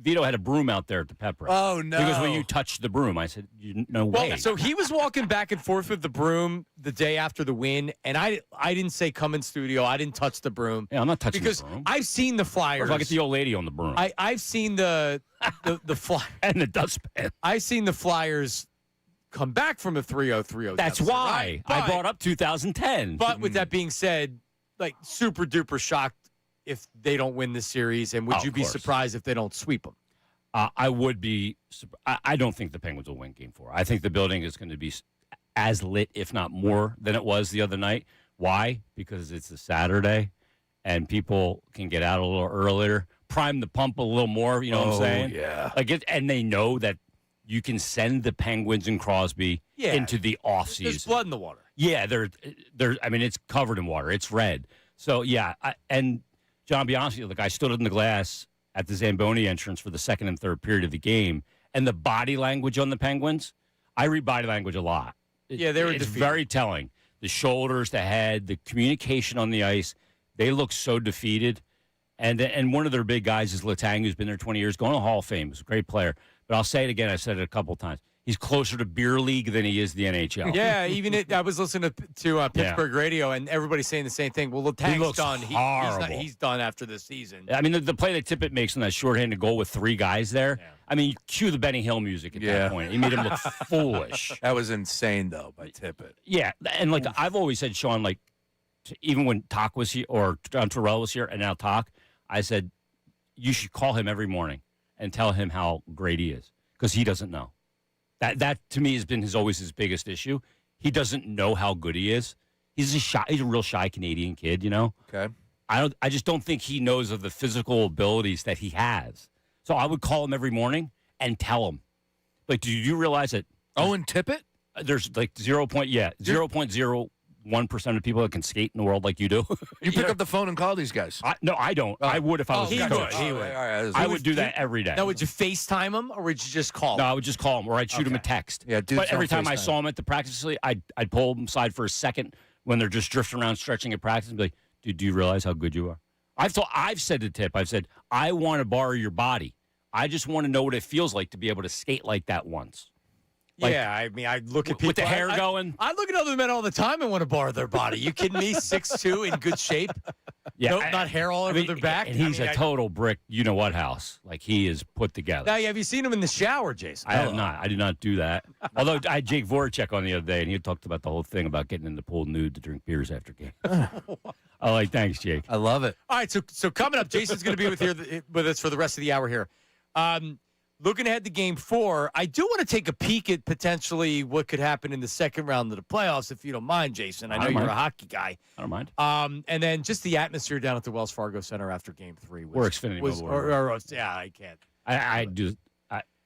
Vito had a broom out there at the pep rally. Oh, no. Because when you touched the broom, I said, no way. Well, so he was walking back and forth with the broom the day after the win, and I didn't say come in studio. I didn't touch the broom. Yeah, I'm not touching because the broom. I've seen the Flyers. Or if I get the old lady on the broom. I've seen the Flyers. And the dustpan. I've seen the Flyers come back from a 3-0. That's why I brought up 2010. But with that being said, like super duper shocked if they don't win this series, and would you be surprised if they don't sweep them? I would be. I don't think the Penguins will win Game 4. I think the building is going to be as lit, if not more, than it was the other night. Why? Because it's a Saturday, and people can get out a little earlier, prime the pump a little more. You know what I'm saying? Yeah. And they know that you can send the Penguins and Crosby into the offseason. There's blood in the water. Yeah, I mean, it's covered in water. It's red. So yeah, and John, I'll be honest with you, like I stood in the glass at the Zamboni entrance for the second and third period of the game, and the body language on the Penguins, I read body language a lot. Yeah, they were It's defeated. very telling. The shoulders, the head, the communication on the ice, they look so defeated. And one of their big guys is Letang, who's been there 20 years, going to the Hall of Fame. He's a great player. But I'll say it again. I've said it a couple of times. He's closer to beer league than he is the NHL. Yeah, I was listening to Pittsburgh radio, and everybody's saying the same thing. Well, Letang's done. He's done after this season. I mean, the play that Tippett makes on that shorthanded goal with three guys there. Yeah. I mean, cue the Benny Hill music at that point. He made him look foolish. That was insane, though, by Tippett. Yeah, and like I've always said, Sean, like even when Talk was here or Terrell was here and now Talk, I said, you should call him every morning and tell him how great he is because he doesn't know. That to me has been always his biggest issue. He doesn't know how good he is. He's a real shy Canadian kid, you know? Okay. I just don't think he knows of the physical abilities that he has. So I would call him every morning and tell him, like, do you realize that Owen Tippett? There's like 0.01% of people that can skate in the world like you do. You pick up the phone and call these guys. No, I don't. I would if I was he his would. coach. He would. I would do that every day. Now, would you FaceTime him or would you just call him? No, I would just call him or I'd shoot him a text. Yeah, dude. But every time I saw him at the practice facility, I'd pull him aside for a second when they're just drifting around stretching at practice and be like, dude, do you realize how good you are? I've said to Tip, I've said, I want to borrow your body. I just want to know what it feels like to be able to skate like that once. Like, yeah, I mean, I look at people with the hair going. I look at other men all the time and want to borrow their body. You kidding me? 6'2", in good shape. Yeah, Nope, not hair all over their back. And he's a total brick. You know what house? Like he is put together. Now, have you seen him in the shower, Jason? I have not. I did not do that. Although I had Jake Voracek on the other day, and he talked about the whole thing about getting in the pool nude to drink beers after game. I like. Thanks, Jake. I love it. All right, so coming up, Jason's going to be with us for the rest of the hour here. Looking ahead to Game 4, I do want to take a peek at potentially what could happen in the second round of the playoffs, if you don't mind, Jason. I know you're a hockey guy. I don't mind. And then just the atmosphere down at the Wells Fargo Center after Game 3. Or Xfinity Mobile. Yeah, I can't. I do.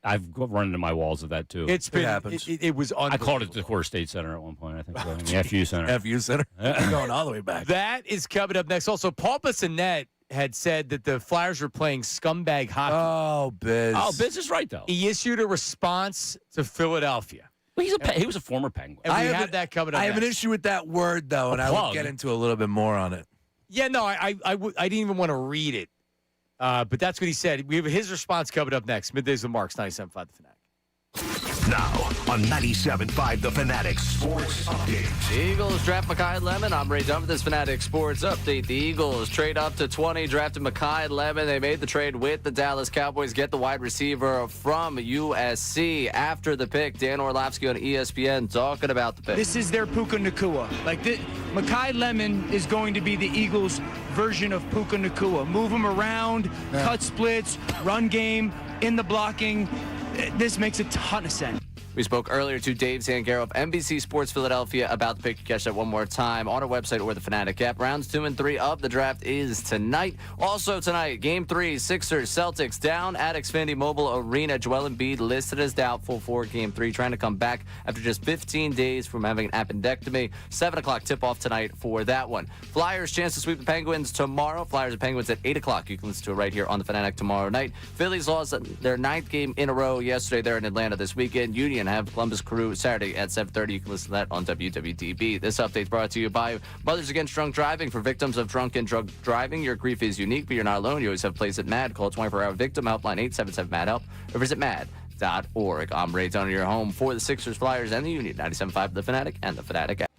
I've run into my walls of that too. It happens. It was I called it the Core State Center at one point. I think so. The FU Center. FU Center. You're going all the way back. That is coming up next. Also, Paul Bissonnette had said that the Flyers were playing scumbag hockey. Oh, Biz. Oh, Biz is right though. He issued a response to Philadelphia. Well, he was a former Penguin. And we have that coming up. I have an issue with that word though, and I would get into a little bit more on it. Yeah, no, I didn't even want to read it, but that's what he said. We have his response coming up next. Middays with Marks, 97.5 The Fanatic. Now on 97.5 The Fanatic Sports Update. The Eagles draft Makai Lemon. I'm Ray Dunn with this Fanatic Sports Update. The Eagles trade up to 20, drafted Makai Lemon. They made the trade with the Dallas Cowboys, get the wide receiver from USC. After the pick, Dan Orlovsky on ESPN talking about the pick. This is their Puka Nakua. Makai Lemon is going to be the Eagles' version of Puka Nakua. Move him around, cut splits, run game, in the blocking. This makes a ton of sense. We spoke earlier to Dave Zangaro of NBC Sports Philadelphia about the pick. You catch that one more time on our website or the Fanatic app. Rounds 2 and 3 of the draft is tonight. Also tonight, Game 3, Sixers, Celtics down at Xfinity Mobile Arena. Joel Embiid listed as doubtful for Game 3, trying to come back after just 15 days from having an appendectomy. 7 o'clock tip-off tonight for that one. Flyers chance to sweep the Penguins tomorrow. Flyers and Penguins at 8 o'clock. You can listen to it right here on the Fanatic tomorrow night. Phillies lost their 9th game in a row yesterday there in Atlanta this weekend. Union have Columbus Crew Saturday at 7:30. You can listen to that on WWDB. This update brought to you by Mothers Against Drunk Driving. For victims of drunk and drug driving, your grief is unique, but you're not alone. You always have a place at MAD. Call 24-hour victim helpline 877-MAD-HELP or visit mad.org. I'm Ray Dunn, your home for the Sixers, Flyers, and the Union. 97.5 The Fanatic and the Fanatic app.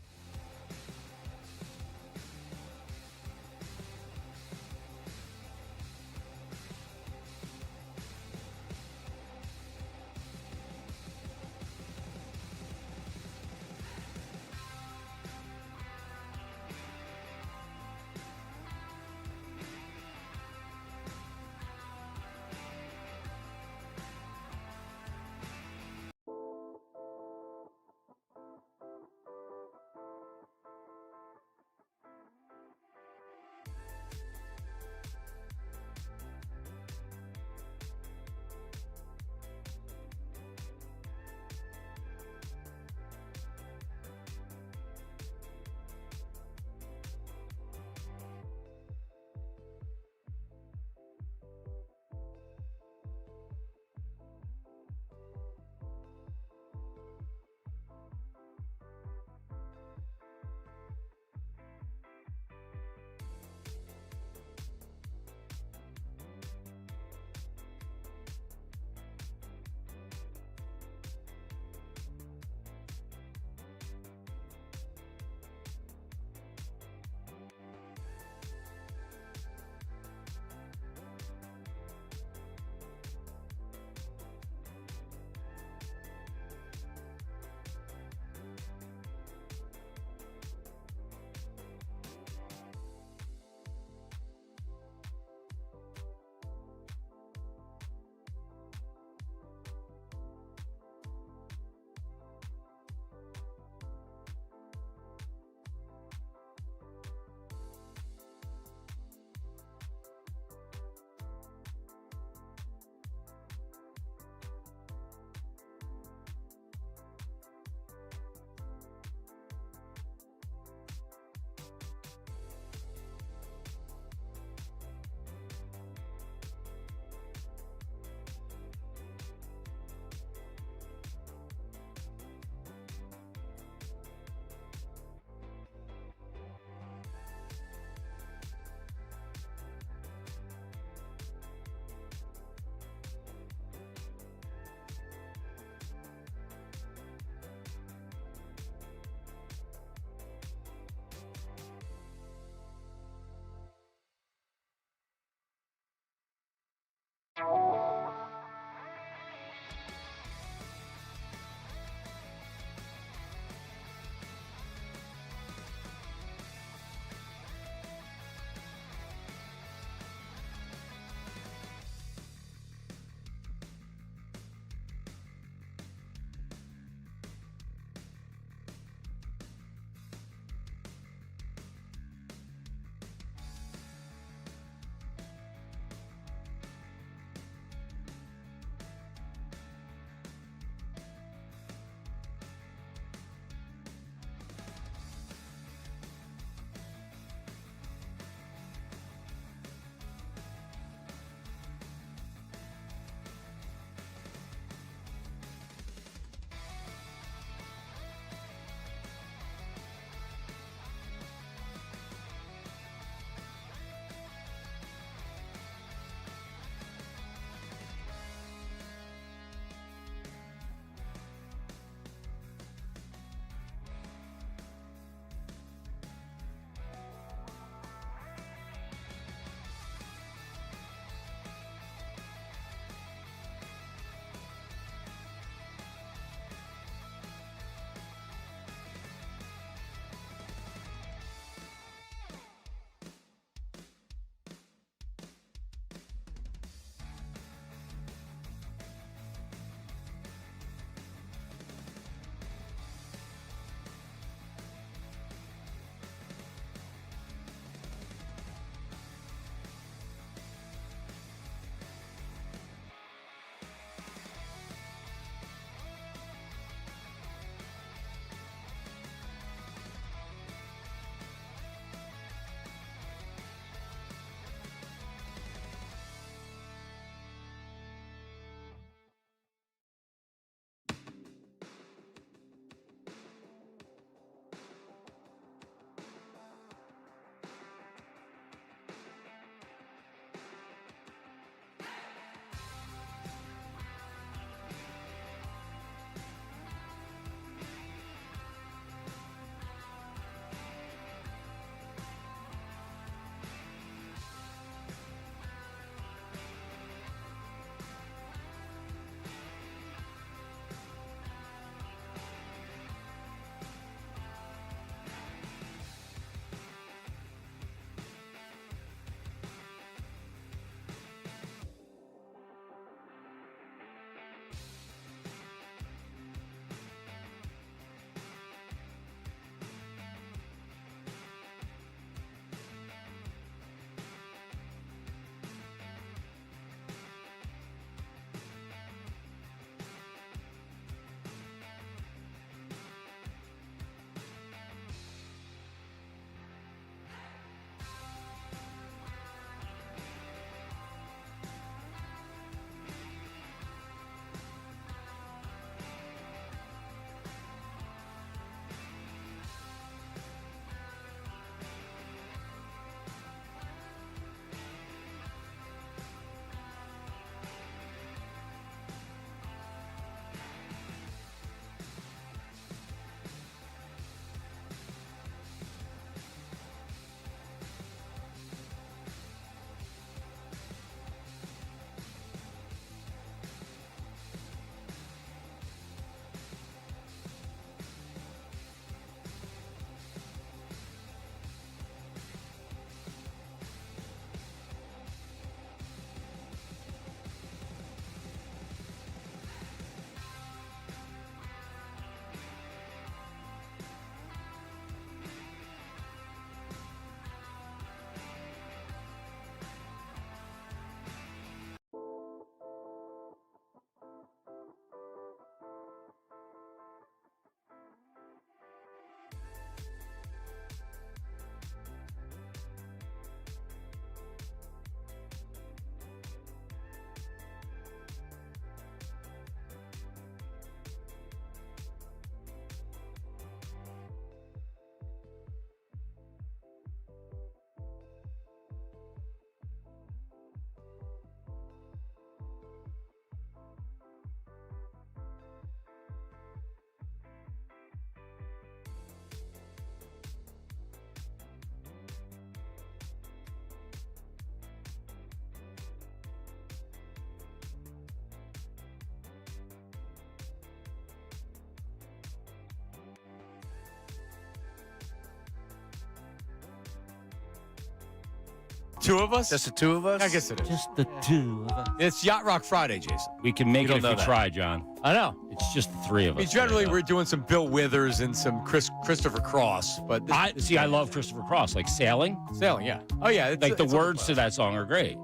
two of us? Just the two of us? I guess it is. Just the two of us. It's Yacht Rock Friday, Jason. We can make You it don't if know we that. try, John. I know. It's just the three of I mean, us. generally, we're doing some Bill Withers and some Christopher Cross, but I love Christopher Cross, like Sailing. Sailing, yeah. Oh, yeah. Like the words to that song are great.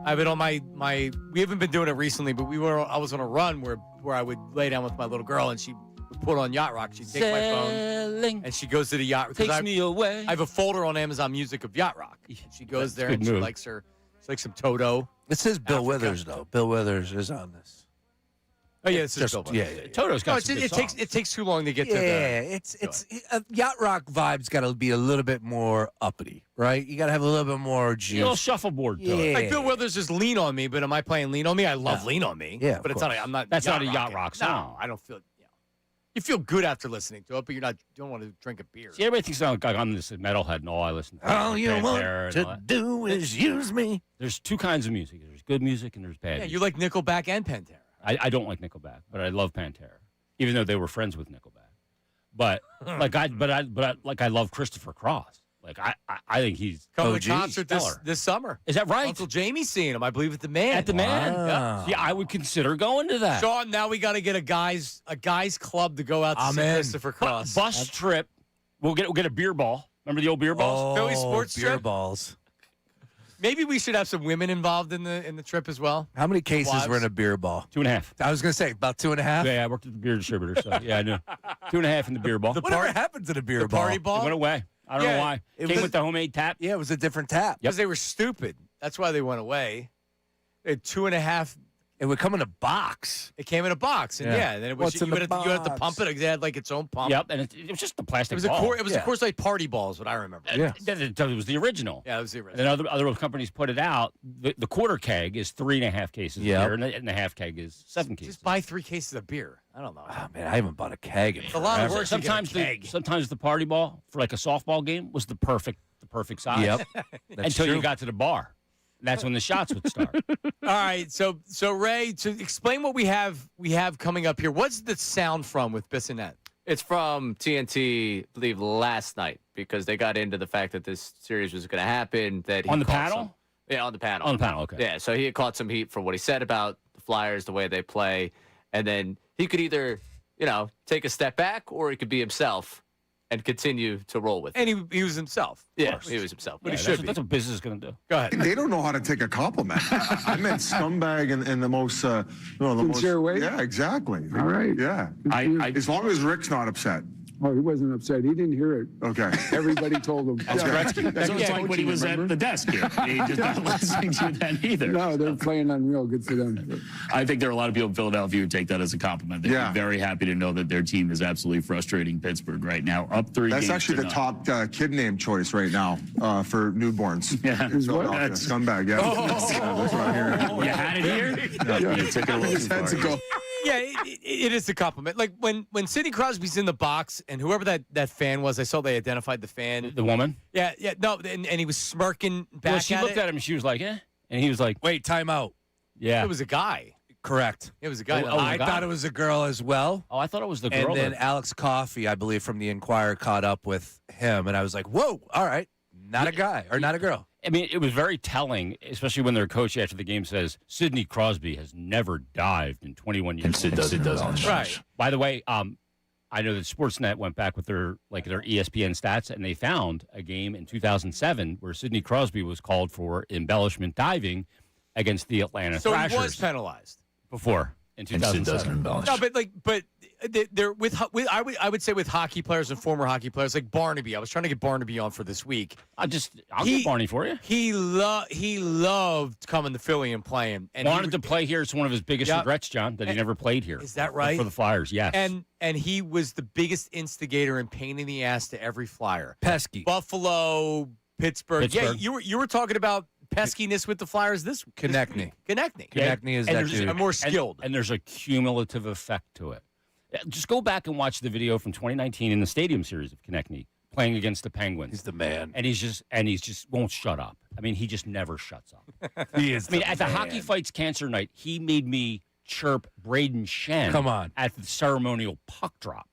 I've been on my. We haven't been doing it recently, but I was on a run where I would lay down with my little girl and she would put on Yacht Rock. She'd take my phone and she goes to the Yacht Rock. Takes me away. I have a folder on Amazon Music of Yacht Rock. She goes there and she likes some Toto. This is Bill Withers though. Bill Withers is on this. Oh yeah, this is Bill Withers. Yeah. Toto's got some good it takes too long to get to the. Yeah, it's Yacht Rock vibes got to be a little bit more uppity, right? You got to have a little bit more juice. A little shuffleboard to it. Like Bill Withers is Lean on Me, but am I playing Lean on Me? I love Lean on Me. Yeah, but it's not. I'm not. That's not a Yacht Rock Rock No, song. I don't feel. You feel good after listening to it, but you don't want to drink a beer. See, everybody thinks like I'm this metalhead and all I listen to. All you Pantera want and all to that. do is use me. There's two kinds of music. There's good music and there's bad. Yeah, music. you like Nickelback and Pantera. I don't like Nickelback, but I love Pantera, even though they were friends with Nickelback. But I love Christopher Cross. Like I think he's coming to concert this summer. Is that right? Uncle Jamie's seeing him, I believe, at the Man. At the Man. Yeah, I would consider going to that. Sean, now we got to get a guys club to go out to see Christopher Cross. Bus trip. We'll get a beer ball. Remember the old beer balls? Philly sports beer trip? balls. Maybe we should have some women involved in the trip as well. How many cases Wives? were in a beer ball? 2.5. I was going to say about 2.5. Yeah, I worked at the beer distributor, so yeah, I knew. 2.5 in the beer ball. Whatever happened to the beer ball? Party ball? It went away. I don't know why. It Came was- with the homemade tap. Yeah, it was a different tap. Because they were stupid. That's why they went away. They had 2.5. It would come in a box. It came in a box, and Yeah. and then it was What's in you the had to box? pump it. It had like its own pump. Yep, and it was just the plastic It was ball. It was of course like party balls, what I remember. Yeah. It was the original. Yeah, it was the And original. then other companies put it out. The quarter keg is 3.5 cases of Yep. beer, and the half keg is 7 cases. Just buy 3 cases of beer. I don't know. Oh, man, I haven't bought a keg in It's a lot of forever. work. Sometimes the party ball for like a softball game was the perfect size. Yep. Until true. you got to the bar. That's when the shots would start. All right, so Ray, to explain what we have coming up here. What's the sound from with Bissonnette? It's from TNT, I believe, last night because they got into the fact that this series was going to happen. That he On the caught panel? some- yeah, on the panel. On the panel, okay. Yeah, so he had caught some heat for what he said about the Flyers, the way they play, and then he could either, take a step back or he could be himself and continue to roll with it. And he was himself. Yeah, he was himself. But he Yeah, should be. that's what business is going to do. Go ahead. They don't know how to take a compliment. I meant scumbag in the most, the Sincere way? Yeah, exactly. All right. Yeah. As long as Rick's not upset. Oh, he wasn't upset. He didn't hear it. Okay. Everybody told him. That's Gretzky. That's So it's like when he was at the desk here. He just not listening to you then either. No, they're playing unreal. Good for them. I think there are a lot of people in Philadelphia who take that as a compliment. They'd be very happy to know that their team is absolutely frustrating Pittsburgh right now. Up 3 That's games actually to the none. top kid name choice right now for newborns. Yeah. Is Philadelphia. That's- Scumbag, yeah. Oh. Yeah, that's what I hear. You had it here? Yeah. You took it a little too Had to far. go. Yeah, it is a compliment. Like when Sidney Crosby's in the box and whoever that fan was, I saw they identified the fan. The woman? Yeah, no, and he was smirking back Well, she at looked it. at him and she was like, eh. And he was like, Wait, time out. yeah. It was a guy. Correct. It was a guy. Oh, I a guy? thought it was a girl as well. Oh, I thought it was the girl. And then that- Alex Coffey, I believe, from the Inquirer caught up with him. And I was like, whoa, all right. Not a guy or not a girl. I mean, it was very telling, especially when their coach after the game says, Sidney Crosby has never dived in 21 years. And Sid does it on the Right. By the way, I know that Sportsnet went back with their ESPN stats, and they found a game in 2007 where Sidney Crosby was called for embellishment diving against the Atlanta So Thrashers. he was penalized. Before in 2007. No, but they're with I would say with hockey players and former hockey players like Barnaby. I was trying to get Barnaby on for this week. I'll get Barney for you. He loved coming to Philly and playing. And Wanted to play here. It's one of his biggest Yep. regrets, John, that he never played here. Is that right? For the Flyers, yes. And he was the biggest instigator and pain in the ass to every Flyer. Pesky. Buffalo, Pittsburgh. Yeah, Pittsburgh. you were talking about peskiness with the Flyers this Konechny. Konechny. Konechny is And that there's- dude. I'm more skilled. And there's a cumulative effect to it. Just go back and watch the video from 2019 in the Stadium Series of Konechny playing against the Penguins. He's the man. And he's just won't shut up. I mean, he just never shuts up. He is I mean, the at the man. Hockey Fights Cancer Night, he made me chirp Braden Shen. Come on. At the ceremonial puck drop.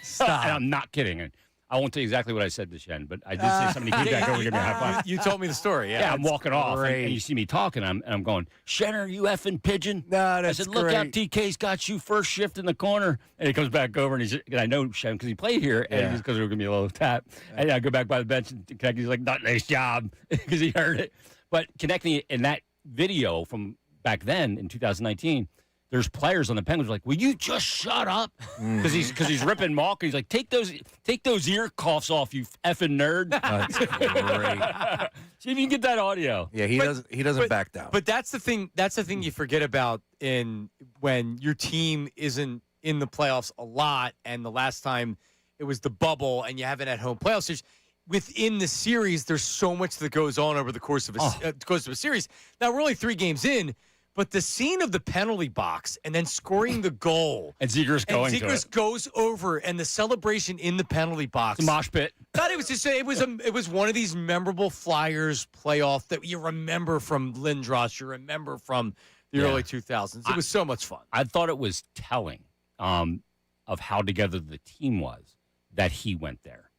Stop. And I'm not kidding. I won't tell you exactly what I said to Shen, but I did say somebody came back over and gave me a high five. You told me the story. Yeah, I'm walking off, great. and you see me talking, and I'm going, Shen, are you effing pigeon? No, that's I said, look out, great. TK's got you first shift in the corner. And he comes back over, and I know Shen because he played here, and just because there was going to be a little tap. And I go back by the bench, and Konechny's like, not nice job, because he heard it. But Konechny, in that video from back then in 2019, there's players on the Penguins like, will you just shut up? Because he's ripping Malkin. He's like, take those ear cuffs off, you effing nerd. That's great. See if you can get that audio. Yeah, he doesn't back down. But that's the thing. That's the thing you forget about when your team isn't in the playoffs a lot, and the last time it was the bubble, and you haven't had home playoff series. Within the series, there's so much that goes on over the course of a series. Now we're only 3 games in. But the scene of the penalty box and then scoring the goal. And Zegras going to it. Goes over, and the celebration in the penalty box. The mosh pit. God, it was one of these memorable Flyers playoff that you remember from Lindros, you remember from the early 2000s. It was so much fun. I thought it was telling of how together the team was that he went there.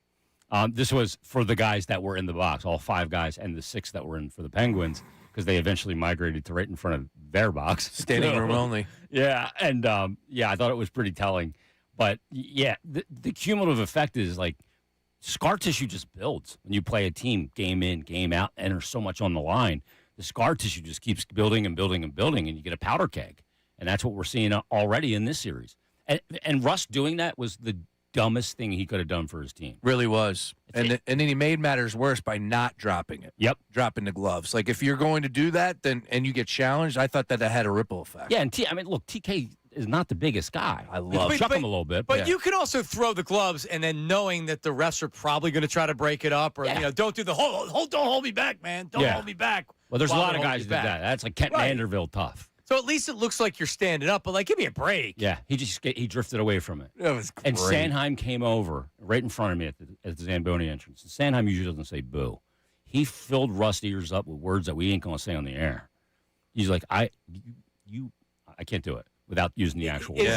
This was for the guys that were in the box, all 5 guys, and the 6 that were in for the Penguins, because they eventually migrated to right in front of their box. Standing room only. Yeah, and I thought it was pretty telling. But, yeah, the cumulative effect is like scar tissue just builds when you play a team game in, game out, and there's so much on the line. The scar tissue just keeps building and building and building, and you get a powder keg. And that's what we're seeing already in this series. And Russ doing that was the dumbest thing he could have done for his team. Really was. And then he made matters worse by not dropping it. Yep. Dropping the gloves. Like, if you're going to do that and you get challenged, I thought that had a ripple effect. Yeah, and look, TK is not the biggest guy. I love chuck him a little bit. But you can also throw the gloves and then knowing that the refs are probably going to try to break it up or, don't do the don't hold me back, man. Don't hold me back. Well, there's a lot of guys that do that. That's like Kent Vanderbilt tough. So at least it looks like you're standing up, but give me a break. Yeah, he drifted away from it. That was great. And Sanheim came over right in front of me at the Zamboni entrance. And Sanheim usually doesn't say boo. He filled Russ' ears up with words that we ain't going to say on the air. He's like, I can't do it without using the actual word.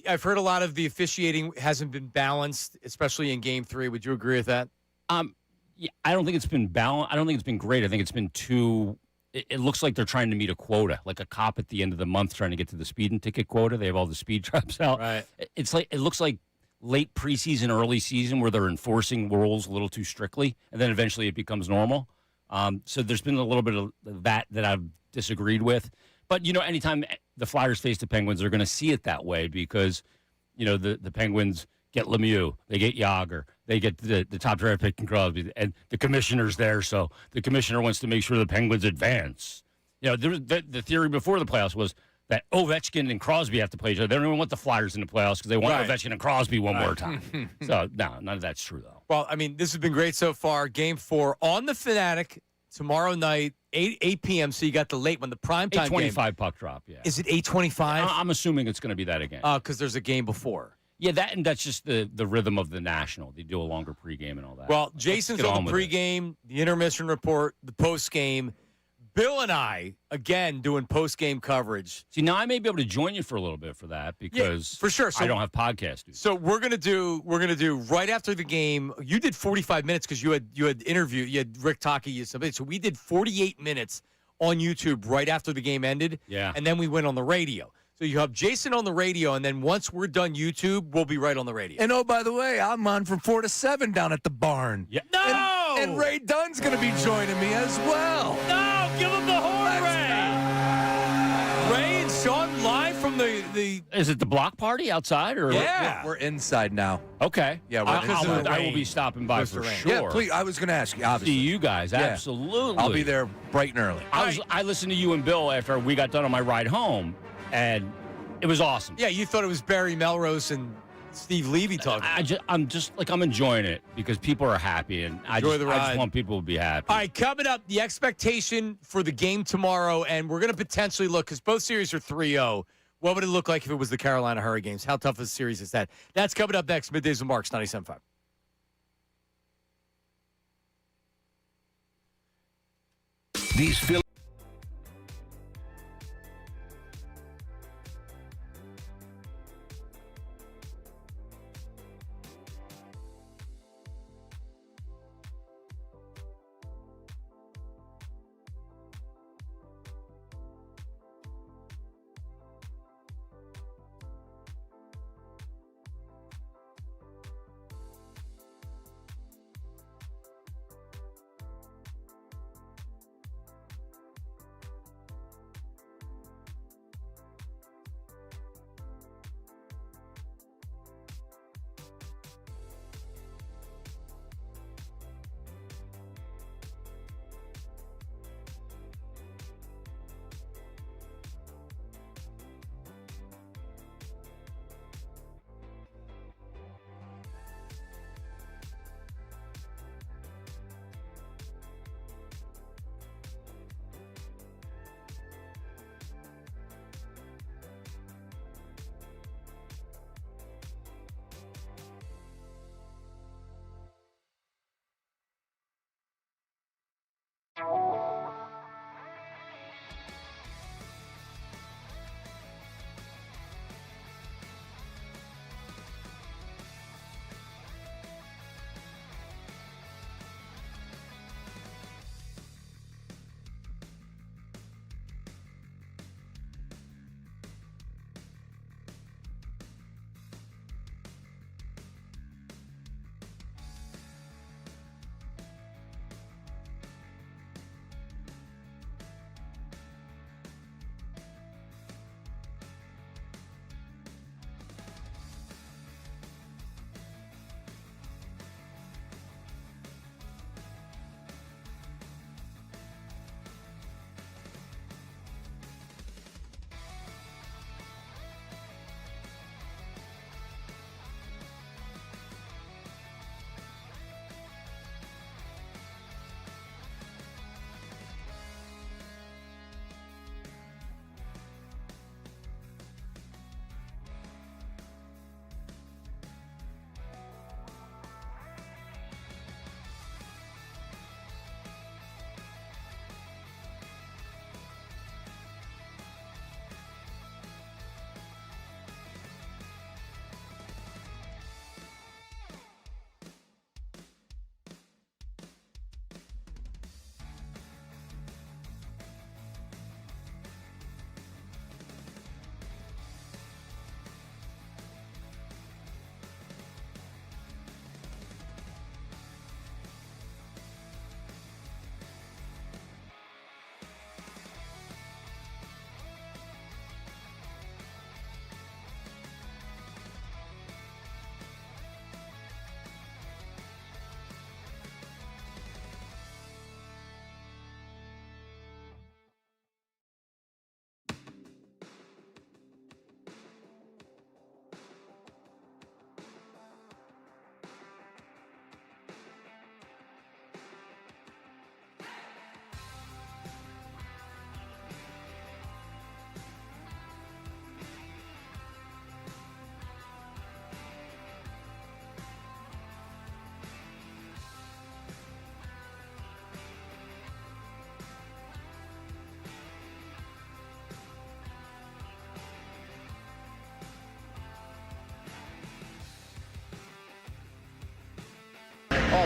I've heard a lot of the officiating hasn't been balanced, especially in Game 3. Would you agree with that? Yeah, I don't think it's been balanced. I don't think it's been great. I think it's been too. It looks like they're trying to meet a quota, like a cop at the end of the month trying to get to the speeding ticket quota. They have all the speed traps out. Right. It looks like late preseason, early season, where they're enforcing rules a little too strictly, and then eventually it becomes normal. So there's been a little bit of that I've disagreed with. But anytime the Flyers face the Penguins, they're going to see it that way because the Penguins get Lemieux, they get Yager, they get the top draft pick in Crosby, and the commissioner's there, so the commissioner wants to make sure the Penguins advance. There was the theory before the playoffs was that Ovechkin and Crosby have to play each other. They don't even want the Flyers in the playoffs because they want Ovechkin and Crosby one more time. So, no, none of that's true, though. Well, this has been great so far. Game 4 on the Fanatic tomorrow night, 8 p.m., so you got the late one, the primetime game. 8:25 puck drop, yeah. Is it 8:25? I'm assuming it's going to be that again. Because there's a game before. Yeah, that's just the rhythm of the National. They do a longer pregame and all that. Well, Jason's on the pregame, the intermission report, the postgame. Bill and I, again, doing postgame coverage. See, now I may be able to join you for a little bit for that because for sure. So, I don't have podcast duty. So we're gonna do right after the game. You did 45 minutes because you had Rick Taki, you somebody. So we did 48 minutes on YouTube right after the game ended. Yeah, and then we went on the radio. So you have Jason on the radio, and then once we're done YouTube, we'll be right on the radio. And, oh, by the way, I'm on from 4 to 7 down at the barn. Yeah. No! And Ray Dunn's going to be joining me as well. No! Give him the horn, Ray! Ray and Sean live from the... Is it the block party outside? Or Yeah. We're inside now. Okay. Yeah, we're inside. I will be stopping by for sure. Yeah, please. I was going to ask you, obviously. See you guys, absolutely. I'll be there bright and early. I listened to you and Bill after we got done on my ride home. And it was awesome. Yeah, you thought it was Barry Melrose and Steve Levy talking. I'm enjoying it because people are happy, and I just want people to be happy. All right, coming up, the expectation for the game tomorrow, and we're going to potentially look, because both series are 3-0. What would it look like if it was the Carolina Hurricanes? How tough of a series is that? That's coming up next, Middays with Marks, 97.5. These Phillies.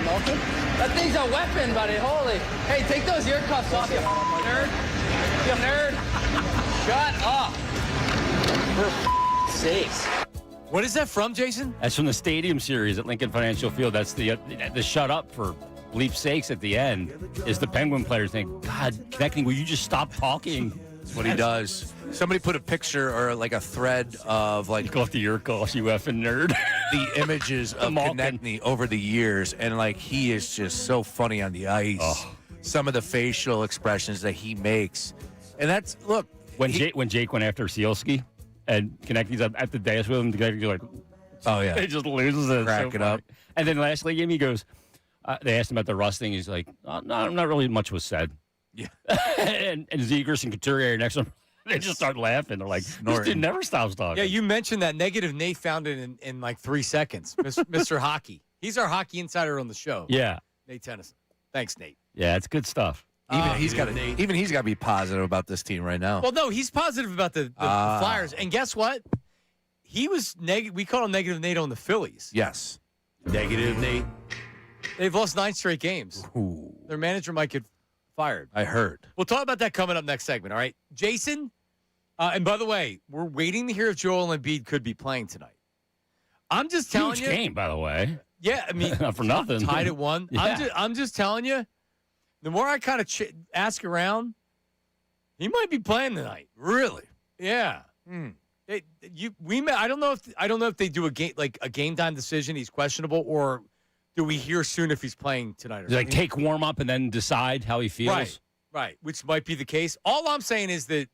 called, Nelson? That thing's a weapon, buddy. Holy. Hey, take those ear cuffs off, you nerd. You nerd. Shut up. For sakes. What is that from, Jason? That's from the Stadium Series at Lincoln Financial Field. That's the shut up for bleep's sakes at the end is the Penguin players think, God, connecting, will you just stop talking? That's what he does. Somebody put a picture or like a thread of like go off the ear calls, you effing nerd. The images of Konechny over the years, and like he is just so funny on the ice. Oh. Some of the facial expressions that he makes, and that's look when Jake went after Sealski, and Konechny's at the dais with him. Konechny's like, oh yeah, he just loses it, crack it up. And then lastly, game he goes. They asked him about the Russ thing. He's like, no, not really much was said. Yeah. and Zegers and Couturier next to him, they just start laughing. They're like, this dude never stops talking. Yeah, you mentioned that negative Nate found it in like 3 seconds. Mr. Hockey. He's our hockey insider on the show. Yeah. Nate Tennyson. Thanks, Nate. Yeah, it's good stuff. Even he's got to be positive about this team right now. Well, no, he's positive about the Flyers. And guess what? He was negative. We call him negative Nate on the Phillies. Yes. Negative Nate. They've lost 9 straight games. Ooh. Their manager might get fired. I heard. We'll talk about that coming up next segment, all right? Jason, and by the way, we're waiting to hear if Joel Embiid could be playing tonight. I'm just telling Huge you. game, by the way. Yeah, I mean. Not for nothing. Tied at 1. Yeah. I'm just telling you, the more I kind of ask around, he might be playing tonight. Really? Yeah. I don't know if they do a game time decision. He's questionable, or do we hear soon if he's playing tonight? Or Like take warm up and then decide how he feels. Right. Which might be the case. All I'm saying is that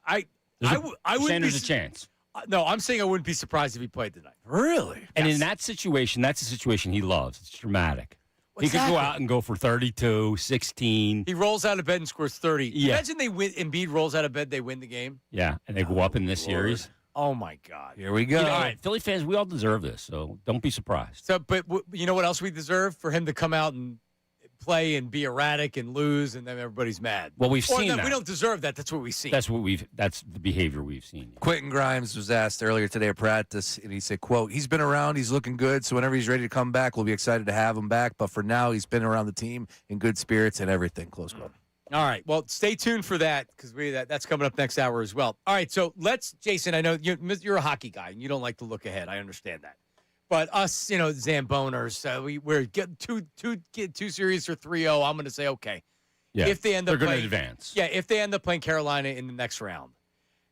I wouldn't There's be a chance. No, I'm saying I wouldn't be surprised if he played tonight. Really? And in that situation, that's a situation he loves. It's dramatic. He could Exactly. go out and go for 32, 16. He rolls out of bed and scores 30. Yeah. Imagine they win. Embiid rolls out of bed, they win the game. Yeah, and they go up in this series. Oh my God! Here we go. You know, all right, Philly fans, we all deserve this, so don't be surprised. So, but you know what else we deserve? For him to come out and play and be erratic and lose, and then everybody's mad. Well, we've Or seen that. that. We don't deserve that. That's what we see. That's the behavior we've seen. Quentin Grimes was asked earlier today at practice, and he said, quote, he's been around, he's looking good, so whenever he's ready to come back, we'll be excited to have him back. But for now, he's been around the team in good spirits and everything, close quote. All right. Well, stay tuned for that because that's coming up next hour as well. All right. So Jason, I know you're a hockey guy and you don't like to look ahead. I understand that. But us, Zamboners, we're getting two series for 3-0. I'm going to say, okay. Yeah, if they end up they're going playing, to advance. Yeah, if they end up playing Carolina in the next round.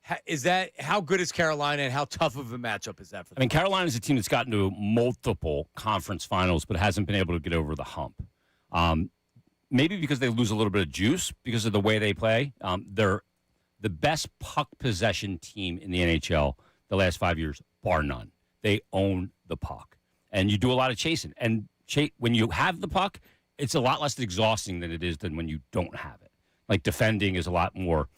How good is Carolina and how tough of a matchup is that for them? I mean, Carolina's a team that's gotten to multiple conference finals but hasn't been able to get over the hump. Maybe because they lose a little bit of juice because of the way they play. They're the best puck possession team in the NHL the last 5 years, bar none. They own the puck. And you do a lot of chasing. And when you have the puck, it's a lot less exhausting than it is than when you don't have it. Like defending is a lot more,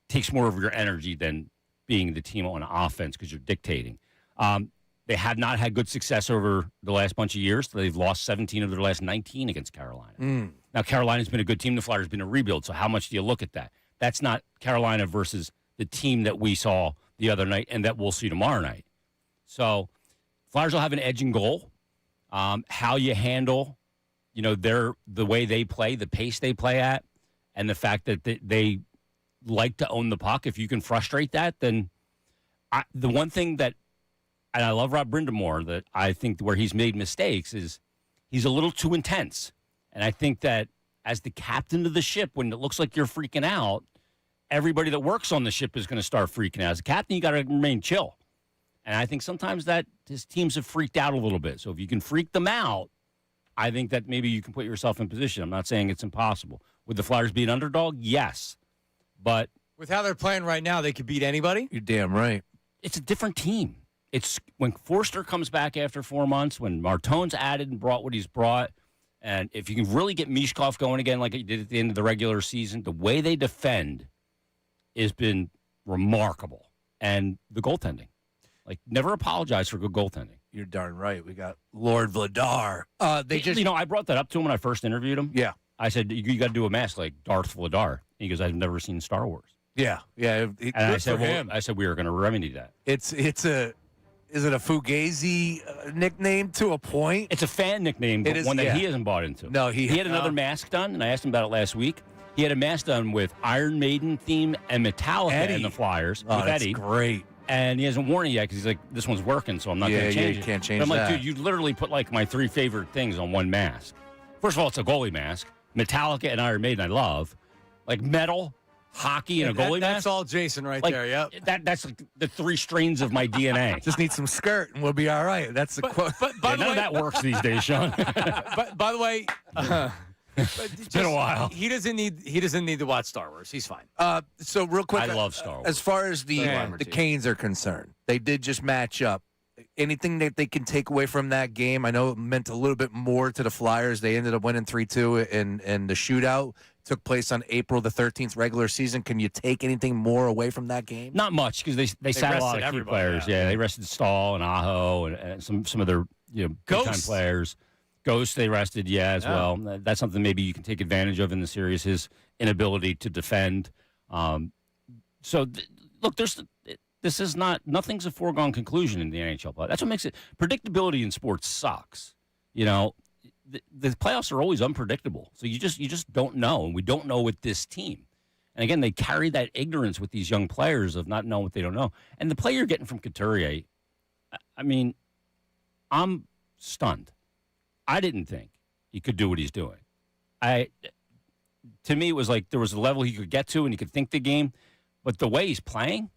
takes more of your energy than being the team on offense because you're dictating. They have not had good success over the last bunch of years. They've lost 17 of their last 19 against Carolina. Now, Carolina's been a good team. The Flyers have been a rebuild. So how much do you look at that? That's not Carolina versus the team that we saw the other night and that we'll see tomorrow night. So Flyers will have an edge in goal. How you handle, the way they play, the pace they play at, and the fact that they like to own the puck. If you can frustrate that, then the one thing that, and I love Rob Brindamore, that I think where he's made mistakes is he's a little too intense. And I think that as the captain of the ship, when it looks like you're freaking out, everybody that works on the ship is going to start freaking out. As a captain, you got to remain chill. And I think sometimes that his teams have freaked out a little bit. So if you can freak them out, I think that maybe you can put yourself in position. I'm not saying it's impossible. Would the Flyers be an underdog? Yes. But with how they're playing right now, they could beat anybody? You're damn right. It's a different team. It's when Forster comes back after 4 months, when Martone's added and brought what he's brought, and if you can really get Mishkov going again like he did at the end of the regular season, the way they defend has been remarkable. And the goaltending. Never apologize for good goaltending. You're darn right. We got Lord Vladar. I brought that up to him when I first interviewed him. Yeah. I said, you got to do a mask like Darth Vladar. He goes, I've never seen Star Wars. Yeah. And I said, we were going to remedy that. It's is it a Fugazi nickname to a point? It's a fan nickname, but It is, one that yeah. he hasn't bought into. No, he had another mask done, and I asked him about it last week. He had a mask done with Iron Maiden theme and Metallica Eddie. in the Flyers Oh, with that's Eddie. great. And he hasn't worn it yet because he's like, this one's working, so I'm not going to change you it. can't change but I'm that. like, dude, you literally put like my 3 favorite things on one mask. First of all, it's a goalie mask. Metallica and Iron Maiden, I love. Like metal, hockey, and a goalie mask. That's all Jason right Like, there. Yep. That's like the 3 strains of my DNA. Just need some skirt and we'll be all right. That's the quote. But by Yeah, the none way, of that works these days, Sean. but by the way, It's been a while. He doesn't need to watch Star Wars. He's fine. So real quick, I love Star Wars. As far as the Yeah. Canes are concerned, they did just match up. Anything that they can take away from that game? I know it meant a little bit more to the Flyers. They ended up winning 3-2, and the shootout took place on April the 13th regular season. Can you take anything more away from that game? Not much because they sat a lot rested of key everybody, players. Yeah, they rested Stahl and Aho and some of their big-time Ghost. players. Ghost they rested, as Yeah. well. That's something maybe you can take advantage of in the series. His inability to defend. Look, this is nothing's a foregone conclusion in the NHL play. That's what makes it predictability in sports sucks. The playoffs are always unpredictable, so you just don't know, and we don't know with this team. And again, they carry that ignorance with these young players of not knowing what they don't know. And the play you're getting from Couturier, I mean, I'm stunned. I didn't think he could do what he's doing. To me, it was like there was a level he could get to and he could think the game, but the way he's playing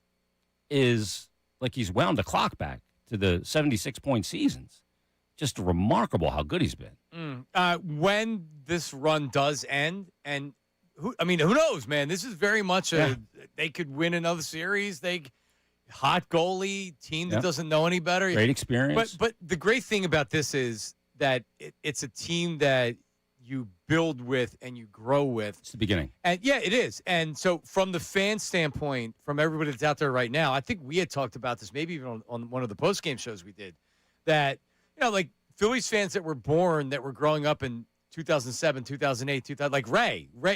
is like he's wound the clock back to the 76-point seasons. Just remarkable how good he's been. When this run does end, and who knows, man? This is very much they could win another series. Hot goalie team that doesn't know any better. Great experience. But the great thing about this is that it's a team that you build with and you grow with. It's the beginning. And yeah, it is. And so from the fan standpoint, from everybody that's out there right now, I think we had talked about this maybe even on one of the post-game shows we did, that, like Phillies fans that were born, that were growing up in 2007, 2008, 2000, like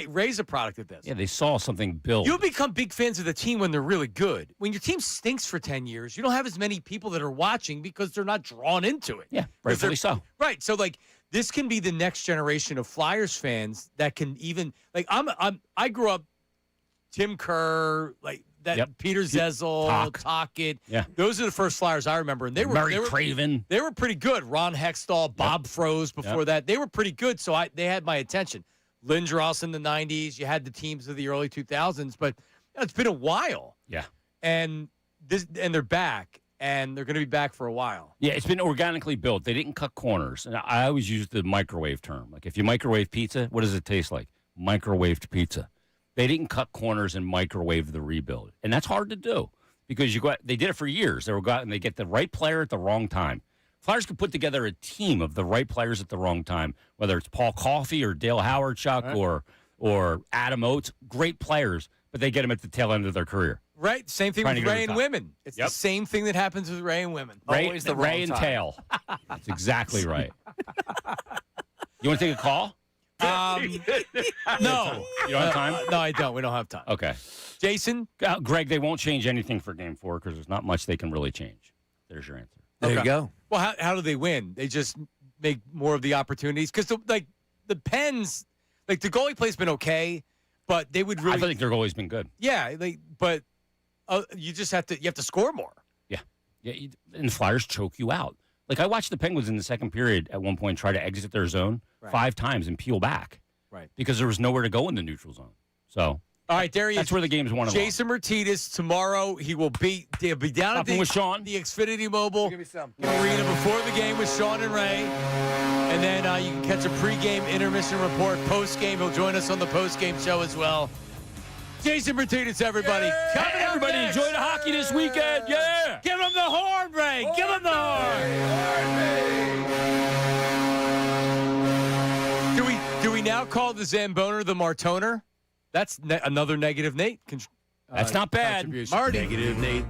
Ray's a product of this. Yeah, they saw something build. You become big fans of the team when they're really good. When your team stinks for 10 years, you don't have as many people that are watching because they're not drawn into it. Yeah, rightfully so. Right. So, this can be the next generation of Flyers fans that can even, I grew up Tim Kerr, Peter Zezel, Tocchet. Yeah. Those are the first Flyers I remember. And they were Craven. They were pretty good. Ron Hextall, Bob Froese before that. They were pretty good, so they had my attention. Lindros in the 90s. You had the teams of the early 2000s, but it's been a while. Yeah. And they're back, and they're going to be back for a while. Yeah, it's been organically built. They didn't cut corners. And I always use the microwave term. Like, if you microwave pizza, what does it taste like? Microwaved pizza. They didn't cut corners and microwave the rebuild. And that's hard to do because they did it for years. They get the right player at the wrong time. Flyers can put together a team of the right players at the wrong time, whether it's Paul Coffey or Dale Howard-Chuck or Adam Oates. Great players, but they get them at the tail end of their carear. Right. Same thing with Ray and Women. It's the same thing that happens with Ray and Women. Always the Ray and Tail. That's exactly right. You want to take a call? No. You don't have time? No, I don't. We don't have time. Okay. Jason? Greg, they won't change anything for Game 4 because there's not much they can really change. There's your answer. There you go. Well, how do they win? They just make more of the opportunities? Because, the Pens, the goalie play's been okay, but they would really... I think their goalie's been good. Yeah, but you just have to score more. Yeah, and the Flyers choke you out. I watched the Penguins in the second period at one point try to exit their zone 5 times and peel back. Right. Because there was nowhere to go in the neutral zone. So, all right, there he is. That's where the game's won. Jason Martinez tomorrow. He'll be down at the Xfinity Mobile Arena before the game with Sean and Ray. And then you can catch a pregame intermission report. Post-game, he'll join us on the post-game show as well. Jason Martinez, everybody. Hey, everybody, enjoy the hockey this weekend. Yeah. Give him the horn, Ray. Give him the horn. Do we now call the Zamboner the Martoner? That's another negative Nate. That's not bad. Marty. Negative Nate.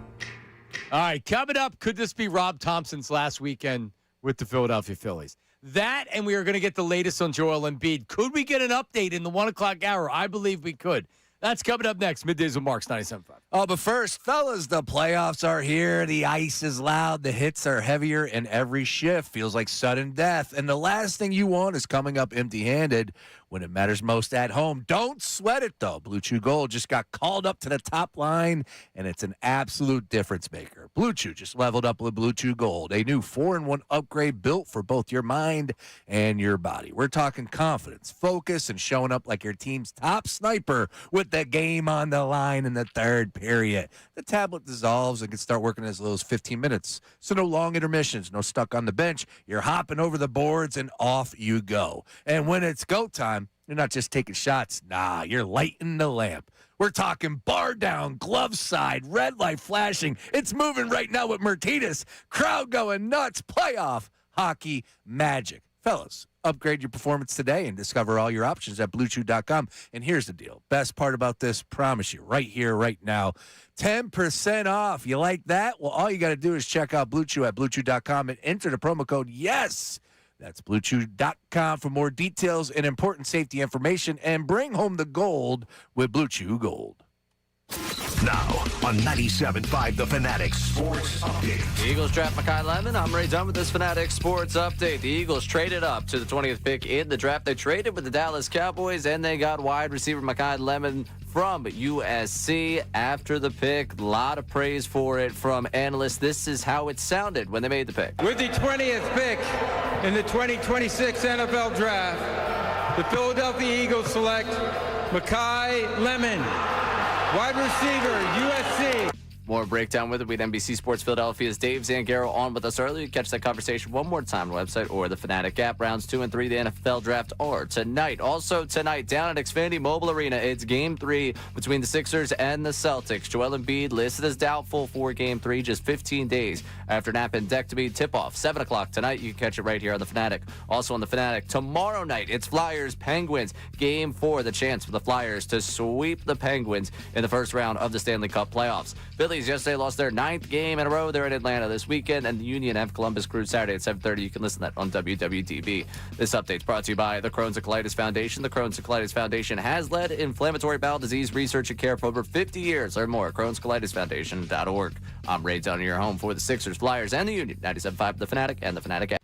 All right, coming up, could this be Rob Thompson's last weekend with the Philadelphia Phillies? That, and we are going to get the latest on Joel Embiid. Could we get an update in the 1 o'clock hour? I believe we could. That's coming up next. Middays with Marks, 97.5. Oh, but first, fellas, the playoffs are here. The ice is loud. The hits are heavier, and every shift feels like sudden death. And the last thing you want is coming up empty-handed when it matters most at home. Don't sweat it, though. Blue Chew Gold just got called up to the top line, and it's an absolute difference maker. Blue Chew just leveled up with Blue Chew Gold, a new 4-in-1 upgrade built for both your mind and your body. We're talking confidence, focus, and showing up like your team's top sniper with the game on the line in the third period. The tablet dissolves and can start working as little as 15 minutes. So no long intermissions, no stuck on the bench. You're hopping over the boards and off you go. And when it's go time, you're not just taking shots. Nah, you're lighting the lamp. We're talking bar down, glove side, red light flashing. It's moving right now with Martinez. Crowd going nuts. Playoff hockey magic. Fellas, upgrade your performance today and discover all your options at BlueChew.com. And here's the deal. Best part about this, promise you, right here, right now, 10% off. You like that? Well, all you got to do is check out Blue Chew at BlueChew.com and enter the promo code YES. That's BlueChew.com for more details and important safety information. And bring home the gold with Blue Chew Gold. Now on 97.5 The Fanatic Sports Update. The Eagles draft Makai Lemon. I'm Ray Dunn with this Fanatic Sports Update. The Eagles traded up to the 20th pick in the draft. They traded with the Dallas Cowboys, and they got wide receiver Makai Lemon from USC after the pick. A lot of praise for it from analysts. This is how it sounded when they made the pick. With the 20th pick in the 2026 NFL Draft, the Philadelphia Eagles select Makai Lemon, wide receiver, USC. More breakdown with it. We had NBC Sports Philadelphia's Dave Zangaro on with us earlier. Catch that conversation one more time on the website or the Fanatic app. Rounds 2 and 3, the NFL Draft are tonight. Also tonight, down at Xfinity Mobile Arena, it's Game 3 between the Sixers and the Celtics. Joel Embiid listed as doubtful for Game 3 just 15 days after an appendectomy. Tip-off, 7 o'clock tonight. You can catch it right here on the Fanatic. Also on the Fanatic, tomorrow night, it's Flyers-Penguins. Game 4, the chance for the Flyers to sweep the Penguins in the first round of the Stanley Cup playoffs. Phillies yesterday lost their 9th game in a row. They're in Atlanta this weekend, and the Union have Columbus Crew Saturday at 7:30. You can listen to that on WWDB. This update's brought to you by the Crohn's and Colitis Foundation. The Crohn's and Colitis Foundation has led inflammatory bowel disease research and care for over 50 years. Learn more at Crohn'sColitisFoundation.org. I'm Ray Dunn, your home for the Sixers, Flyers, and the Union. 97.5 The Fanatic and the Fanatic app.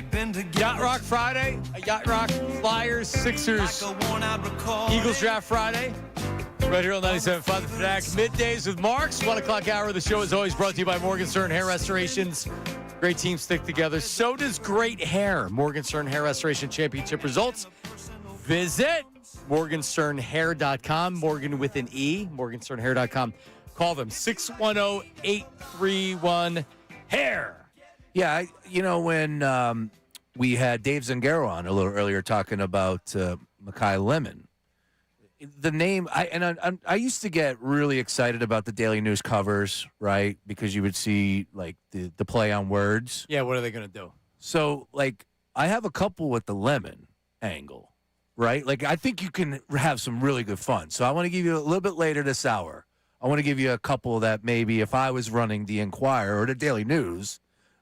Yacht Rock Friday, Yacht Rock Flyers, Sixers, Eagles Draft Friday. Right here on 97.5 The Fanatic. Middays with Marks. 1 o'clock hour of the show is always brought to you by Morgenstern Hair Restorations. Great teams stick together. So does great hair. Morgenstern Hair Restoration Championship results. Visit morgensternhair.com. Morgan with an E. morgensternhair.com. Call them 610-831-HAIR. Yeah, when we had Dave Zangaro on a little earlier talking about Makai Lemon, the name, I used to get really excited about the Daily News covers, right? Because you would see, like, the play on words. Yeah, what are they going to do? So, like, I have a couple with the lemon angle, right? Like, I think you can have some really good fun. So I want to give you a little bit later this hour. I want to give you a couple that maybe if I was running the Enquirer or the Daily News,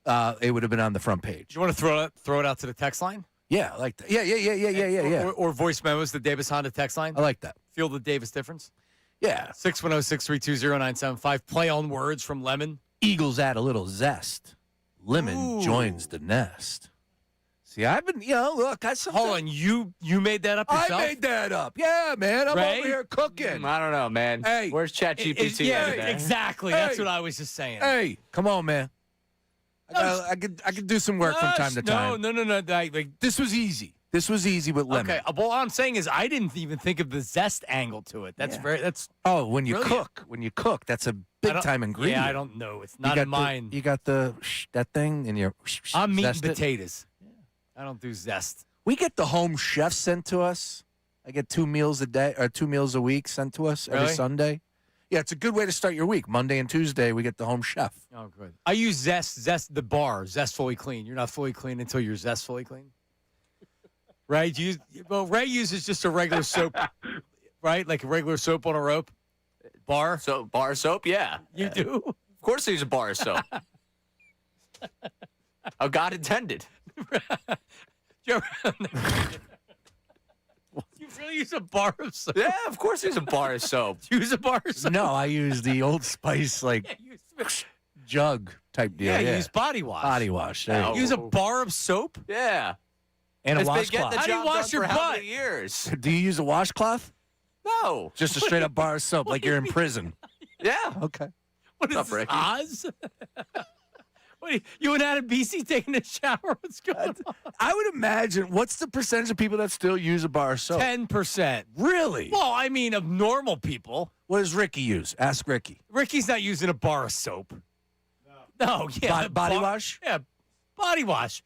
it would have been on the front page. You want to throw it out to the text line? Yeah, I like that. Yeah. Or voice memos, the Davis Honda text line. I like that. Feel the Davis difference? Yeah. 610-632-0975. Play on words from Lemon. Eagles add a little zest. Lemon joins the nest. See, I've been, look, Hold on, you made that up yourself? I made that up. Yeah, man. I'm Ray? over here cooking. I don't know, man. Hey. Where's ChatGPT? Yeah, at today? exactly. Hey. That's what I was just saying. Hey, come on, man. I could do some work from time to time. No. This was easy. This was easy with lemon. Okay. Well, all I'm saying is I didn't even think of the zest angle to it. That's when you brilliant. cook, that's a big time ingredient. Yeah, I don't know. It's not in mine. You got that thing and you're. I'm meat and zest it. potatoes. I don't do zest. We get the home chef sent to us. I get 2 meals a day or 2 meals a week sent to us every Really? Sunday. Yeah, it's a good way to start your week. Monday and Tuesday, we get the home chef. Oh, good. I use Zest the bar, Zest fully clean. You're not fully clean until you're Zest fully clean. Right? Ray uses just a regular soap, right? Like a regular soap on a rope. Bar? So bar soap, yeah. You do? Of course they use a bar of soap. Oh, God intended. You really use a bar of soap? Yeah, of course there's a bar of soap. Use a bar of soap? No, I use the Old Spice jug type deal. Yeah, you use body wash. Body wash. There you go. Use a bar of soap? Yeah. And a It's been washcloth. getting the How do you job wash done your for how butt? many years? Do you use a washcloth? No. Just a straight up bar of soap, like you're in prison. Yeah. Okay. What is What's up, this, Ricky? Oz? What, you and Adam BC taking a shower? What's going on? I would imagine, what's the percentage of people that still use a bar of soap? 10%. Really? Well, I mean, of normal people. What does Ricky use? Ask Ricky. Ricky's not using a bar of soap. No, yeah. the Body bar- wash? Yeah, body wash.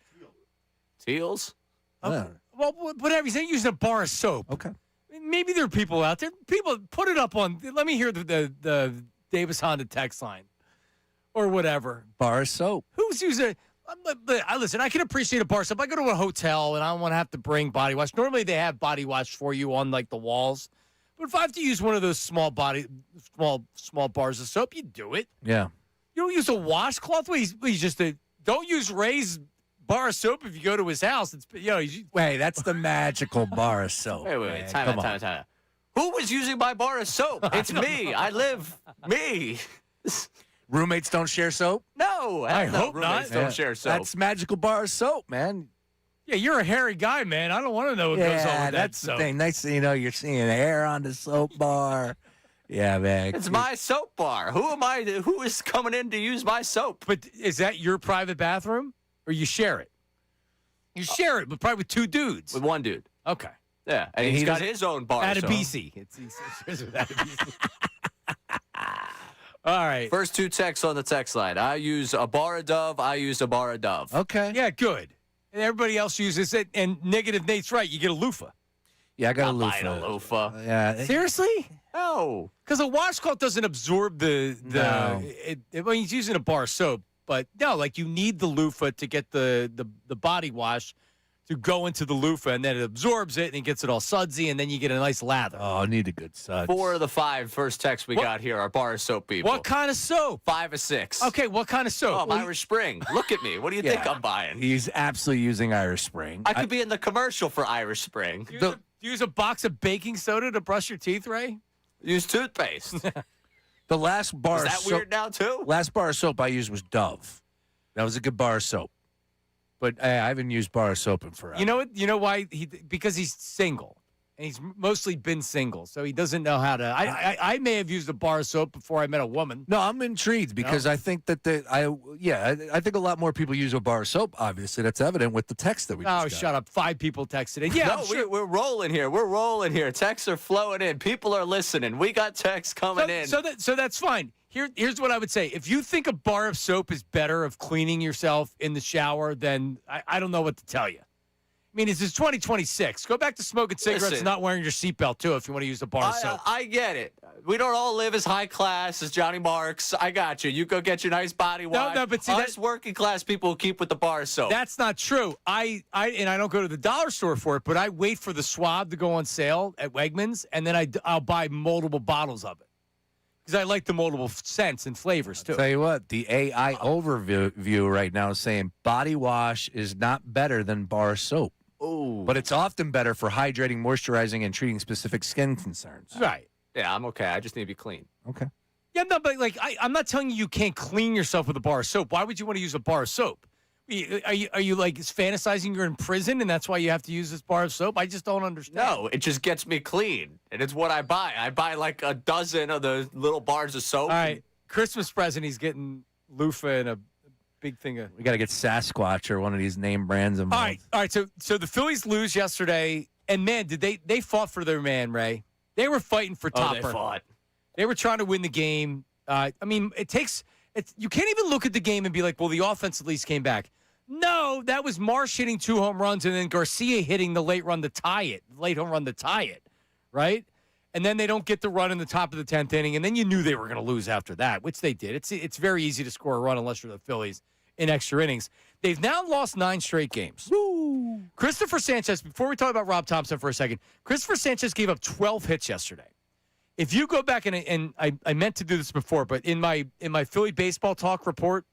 Teals? Yeah. Well, whatever. He's not using a bar of soap. Okay. Maybe there are people out there. People, put it up on. Let me hear the Davis Honda text line or whatever. Bar of soap. Who's using? Listen, I can appreciate a bar of soap. I go to a hotel and I don't want to have to bring body wash. Normally they have body wash for you on like the walls, but if I have to use one of those small bars of soap, you do it. Yeah. You don't use a washcloth. He's just don't use Ray's bar of soap if you go to his house. It's Wait, that's the magical bar of soap. Wait. man. Time Come out. Who was using my bar of soap? It's me. I live me. Roommates don't share soap? No. I hope roommates not. don't Yeah. share soap. That's magical bar of soap, man. Yeah, you're a hairy guy, man. I don't want to know what goes on with that that's the soap. thing. Next thing you know, you're seeing hair on the soap bar. Yeah, man. It's my soap bar. Who am I? Who is coming in to use my soap? But is that your private bathroom, or you share it? You share it, but probably with 2 dudes. With one dude. Okay. Yeah, and And he's he got doesn't- his own bar. At a so- BC. He shares with at a BC. All right. First 2 texts on the text line. I use a bar of Dove. I use a bar of Dove. Okay. Yeah, good. And everybody else uses it. And Negative Nate's right. You get a loofah. Yeah, I got a Not buying loofah. a loofah. Yeah. Seriously? No. Because a washcloth doesn't absorb the No. well, he's using a bar of soap, but no, like you need the loofah to get the body wash to go into the loofah, and then it absorbs it and it gets it all sudsy, and then you get a nice lather. Oh, I need a good suds. 4 of the 5 first texts we What? got here are bar of soap people. What kind of soap? 5 of 6. Okay, what kind of soap? Oh, Well, Irish Spring. Look at me. What do you think I'm buying? He's absolutely using Irish Spring. I could be in the commercial for Irish Spring. do you use a box of baking soda to brush your teeth, Ray? Use toothpaste. The last bar Is of that soap, weird now, too? last bar of soap I used was Dove. That was a good bar of soap. but I haven't used bar of soap in forever. You know what? You know why? Because he's single. And he's mostly been single, so he doesn't know how to. I may have used a bar of soap before I met a woman. No, I'm intrigued because I think that I think a lot more people use a bar of soap. Obviously, that's evident with the text that we. Oh, just got. shut up! 5 people texted in. Yeah, no, we're rolling here. We're rolling here. Texts are flowing in. People are listening. We got texts coming in. So that's fine. Here's what I would say. If you think a bar of soap is better of cleaning yourself in the shower, then I don't know what to tell you. I mean, this is 2026. Go back to smoking cigarettes and not wearing your seatbelt, too, if you want to use a bar of soap. I get it. We don't all live as high class as Johnny Marks. I got you. You go get your nice body wash. No, but see, us working class people will keep with the bar of soap. That's not true. I don't go to the dollar store for it, but I wait for the swab to go on sale at Wegmans, and then I'll buy multiple bottles of it. Because I like the multiple scents and flavors, too. Tell you what, the AI overview right now is saying body wash is not better than bar soap. Ooh. But it's often better for hydrating, moisturizing, and treating specific skin concerns. Right. Yeah, I'm okay. I just need to be clean. Okay. Yeah, no, but I'm not telling you can't clean yourself with a bar of soap. Why would you want to use a bar of soap? Are you like fantasizing you're in prison and that's why you have to use this bar of soap? I just don't understand. No, it just gets me clean, and it's what I buy. I buy like a dozen of the little bars of soap. All right, Christmas present, he's getting loofah and a big thing of. We got to get Sasquatch or one of these name brands involved. All right. So the Phillies lose yesterday, and man, did they fought for their man, Ray? They were fighting for Topper. They fought. They were trying to win the game. I mean, you can't even look at the game and be like, well, the offense at least came back. No, that was Marsh hitting 2 home runs and then Garcia hitting the late home run to tie it, right? And then they don't get the run in the top of the 10th inning, and then you knew they were going to lose after that, which they did. It's very easy to score a run unless you're the Phillies in extra innings. They've now lost 9 straight games. Woo. Christopher Sanchez, before we talk about Rob Thompson for a second, Christopher Sanchez gave up 12 hits yesterday. If you go back and I meant to do this before, but in my Philly baseball talk report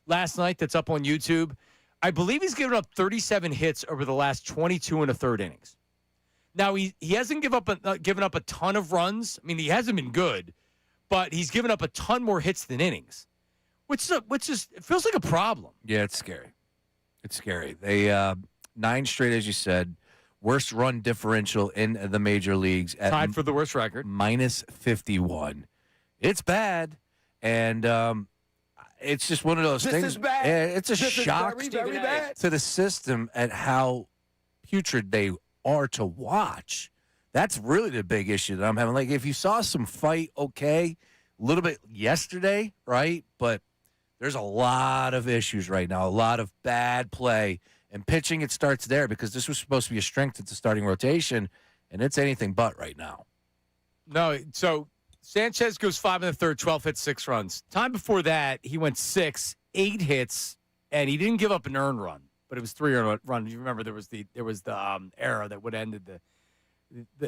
last night that's up on YouTube, I believe he's given up 37 hits over the last 22 1/3 innings. Now, he hasn't given up a ton of runs. I mean, he hasn't been good, but he's given up a ton more hits than innings, which is it feels like a problem. Yeah, it's scary. It's scary. They 9 straight, as you said, worst run differential in the major leagues. Tied for the worst record. -51. It's bad, and it's just one of those things. This is bad. It's a shock very, very bad. to the system at how putrid they are to watch. That's really the big issue that I'm having. Like, if you saw some fight, okay, a little bit yesterday, right? But there's a lot of issues right now, a lot of bad play. And pitching, it starts there because this was supposed to be a strength at the starting rotation, and it's anything but right now. No, so Sanchez goes 5 1/3, 12 hits, 6 runs. Time before that, he went 6, 8 hits, and he didn't give up an earned run, but it was 3 earned runs. You remember there was the error that would have ended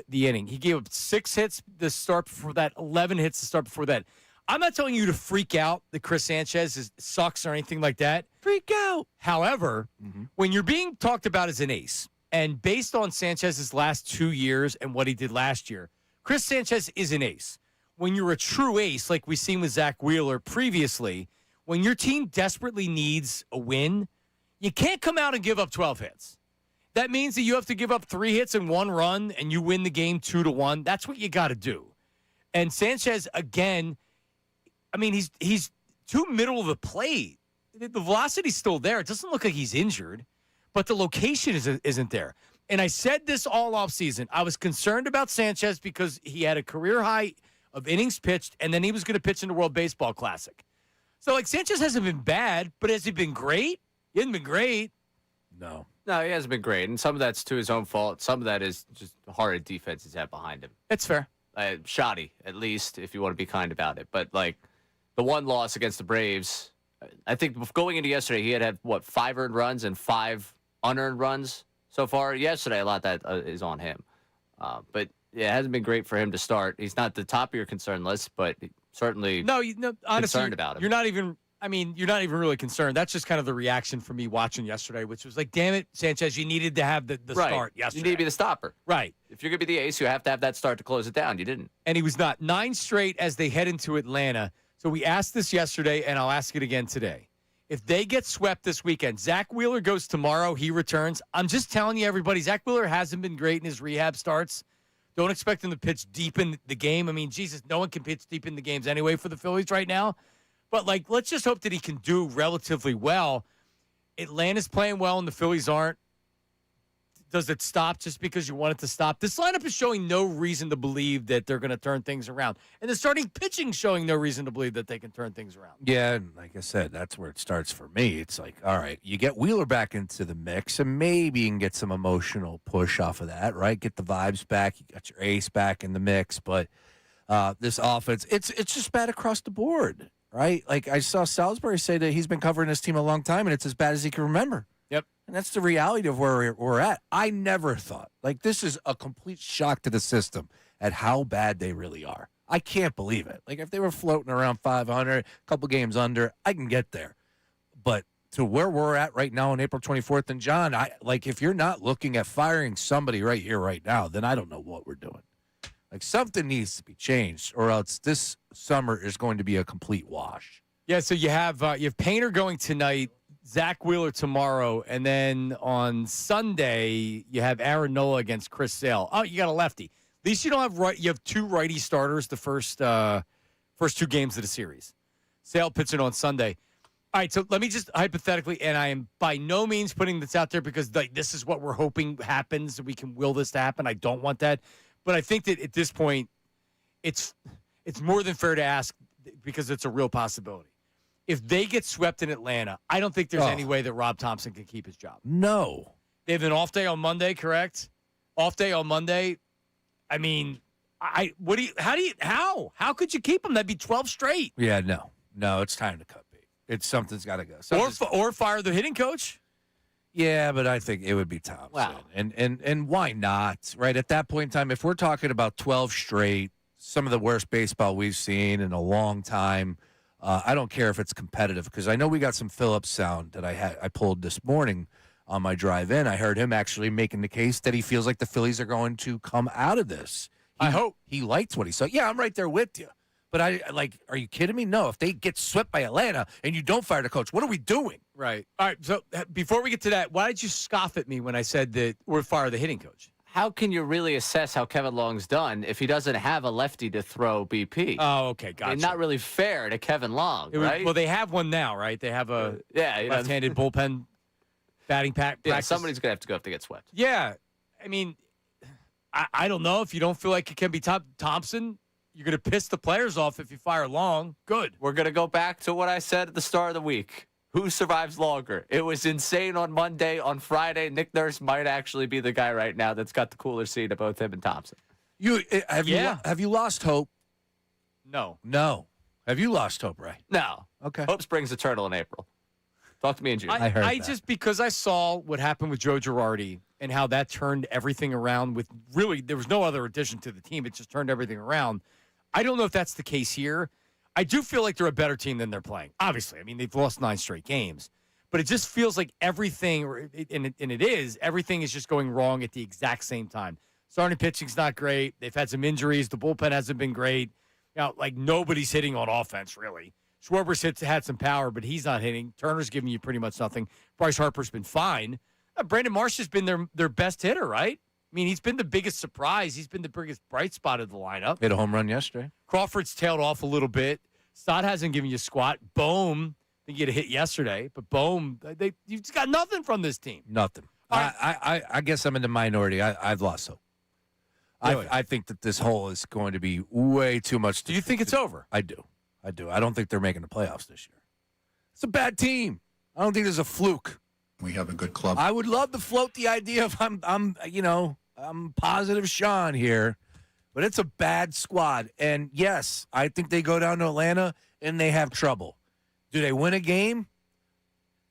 the inning. He gave up 6 hits to start before that, 11 hits to start before that. I'm not telling you to freak out that Chris Sanchez sucks or anything like that. Freak out. However, when you're being talked about as an ace, and based on Sanchez's last 2 years and what he did last year, Chris Sanchez is an ace. When you're a true ace, like we've seen with Zach Wheeler previously, when your team desperately needs a win, you can't come out and give up 12 hits. That means that you have to give up 3 hits and 1 run, and you win the game 2-1. That's what you got to do. And Sanchez, again, I mean, he's too middle of the plate. The velocity's still there. It doesn't look like he's injured, but the location isn't there. And I said this all offseason. I was concerned about Sanchez because he had a career high of innings pitched, and then he was going to pitch in the World Baseball Classic. So, like, Sanchez hasn't been bad, but has he been great? He hasn't been great. No. No, he hasn't been great, and some of that's to his own fault. Some of that is just the horrid defense he's had behind him. That's fair. Shoddy, at least, if you want to be kind about it. But, like, the one loss against the Braves, I think going into yesterday, he had 5 earned runs and 5 unearned runs so far. Yesterday, a lot of that is on him. But, yeah, it hasn't been great for him to start. He's not the top of your concern list, but certainly honestly, concerned about him. You're not even really concerned. That's just kind of the reaction for me watching yesterday, which was like, damn it, Sanchez, you needed to have the start yesterday. You need to be the stopper. Right. If you're going to be the ace, you have to have that start to close it down. You didn't. And he was not. 9 straight as they head into Atlanta. So we asked this yesterday, and I'll ask it again today. If they get swept this weekend, Zach Wheeler goes tomorrow. He returns. I'm just telling you, everybody, Zach Wheeler hasn't been great in his rehab starts. Don't expect him to pitch deep in the game. I mean, Jesus, no one can pitch deep in the games anyway for the Phillies right now. But, let's just hope that he can do relatively well. Atlanta's playing well and the Phillies aren't. Does it stop just because you want it to stop? This lineup is showing no reason to believe that they're going to turn things around. And the starting pitching showing no reason to believe that they can turn things around. Yeah, and like I said, that's where it starts for me. It's like, all right, you get Wheeler back into the mix, and maybe you can get some emotional push off of that, right? Get the vibes back. You got your ace back in the mix. But this offense, it's just bad across the board, right? Like I saw Salisbury say that he's been covering his team a long time, and it's as bad as he can remember. Yep. And that's the reality of where we're at. I never thought, this is a complete shock to the system at how bad they really are. I can't believe it. If they were floating around 500, a couple games under, I can get there. But to where we're at right now on April 24th, and John, if you're not looking at firing somebody right here, right now, then I don't know what we're doing. Something needs to be changed, or else this summer is going to be a complete wash. Yeah, so you have Painter going tonight, Zach Wheeler tomorrow, and then on Sunday you have Aaron Nola against Chris Sale. Oh, you got a lefty. At least you don't have you have two righty starters the first two games of the series. Sale pitching on Sunday. All right, so let me just hypothetically, and I am by no means putting this out there because this is what we're hoping happens. We can will this to happen. I don't want that, but I think that at this point, it's more than fair to ask because it's a real possibility. If they get swept in Atlanta, I don't think there's any way that Rob Thompson can keep his job. No. They have an off day on Monday, correct? Off day on Monday. I mean, how could you keep him? That'd be 12 straight. Yeah, no, it's time to cut bait. Something's got to go. Or fire the hitting coach. Yeah, but I think it would be Thompson. Wow. And why not? Right at that point in time, if we're talking about 12 straight, some of the worst baseball we've seen in a long time. I don't care if it's competitive because I know we got some Phillips sound that I pulled this morning on my drive in. I heard him actually making the case that he feels like the Phillies are going to come out of this. I hope he liked what he saw. Yeah, I'm right there with you. But are you kidding me? No, if they get swept by Atlanta and you don't fire the coach, what are we doing? Right. All right. So before we get to that, why did you scoff at me when I said that we're fire the hitting coach? How can you really assess how Kevin Long's done if he doesn't have a lefty to throw BP? Oh, okay, gotcha. Not really fair to Kevin Long, right? Well, they have one now, right? They have a left-handed bullpen batting pack. Yeah, somebody's going to go if they get swept. Yeah. I mean, I don't know. If you don't feel like it can be Thompson, you're going to piss the players off if you fire Long. Good. We're going to go back to what I said at the start of the week. Who survives longer? It was insane on Monday. On Friday, Nick Nurse might actually be the guy right now that's got the cooler seat of both him and Thompson. Have you lost hope? No. Have you lost hope, Ray? No. Okay. Hope springs eternal in April. Talk to me in June. I heard that. Just because I saw what happened with Joe Girardi and how that turned everything around with really there was no other addition to the team. It just turned everything around. I don't know if that's the case here. I do feel like they're a better team than they're playing. Obviously, I mean, they've lost 9 straight games. But it just feels like everything, and it is, everything is just going wrong at the exact same time. Starting pitching's not great. They've had some injuries. The bullpen hasn't been great. Nobody's hitting on offense, really. Schwarber's had some power, but he's not hitting. Turner's giving you pretty much nothing. Bryce Harper's been fine. Brandon Marsh has been their best hitter, right? I mean, he's been the biggest surprise. He's been the biggest bright spot of the lineup. Hit a home run yesterday. Crawford's tailed off a little bit. Stott hasn't given you squat. Bohm, I think he had a hit yesterday, but Bohm, you've just got nothing from this team. Nothing. I guess I'm in the minority. I've lost hope. Really? I think that this hole is going to be way too much. Do you think it's over? I do. I don't think they're making the playoffs this year. It's a bad team. I don't think there's a fluke. We have a good club. I would love to float the idea of I'm positive Sean here, but it's a bad squad. And yes, I think they go down to Atlanta and they have trouble. Do they win a game?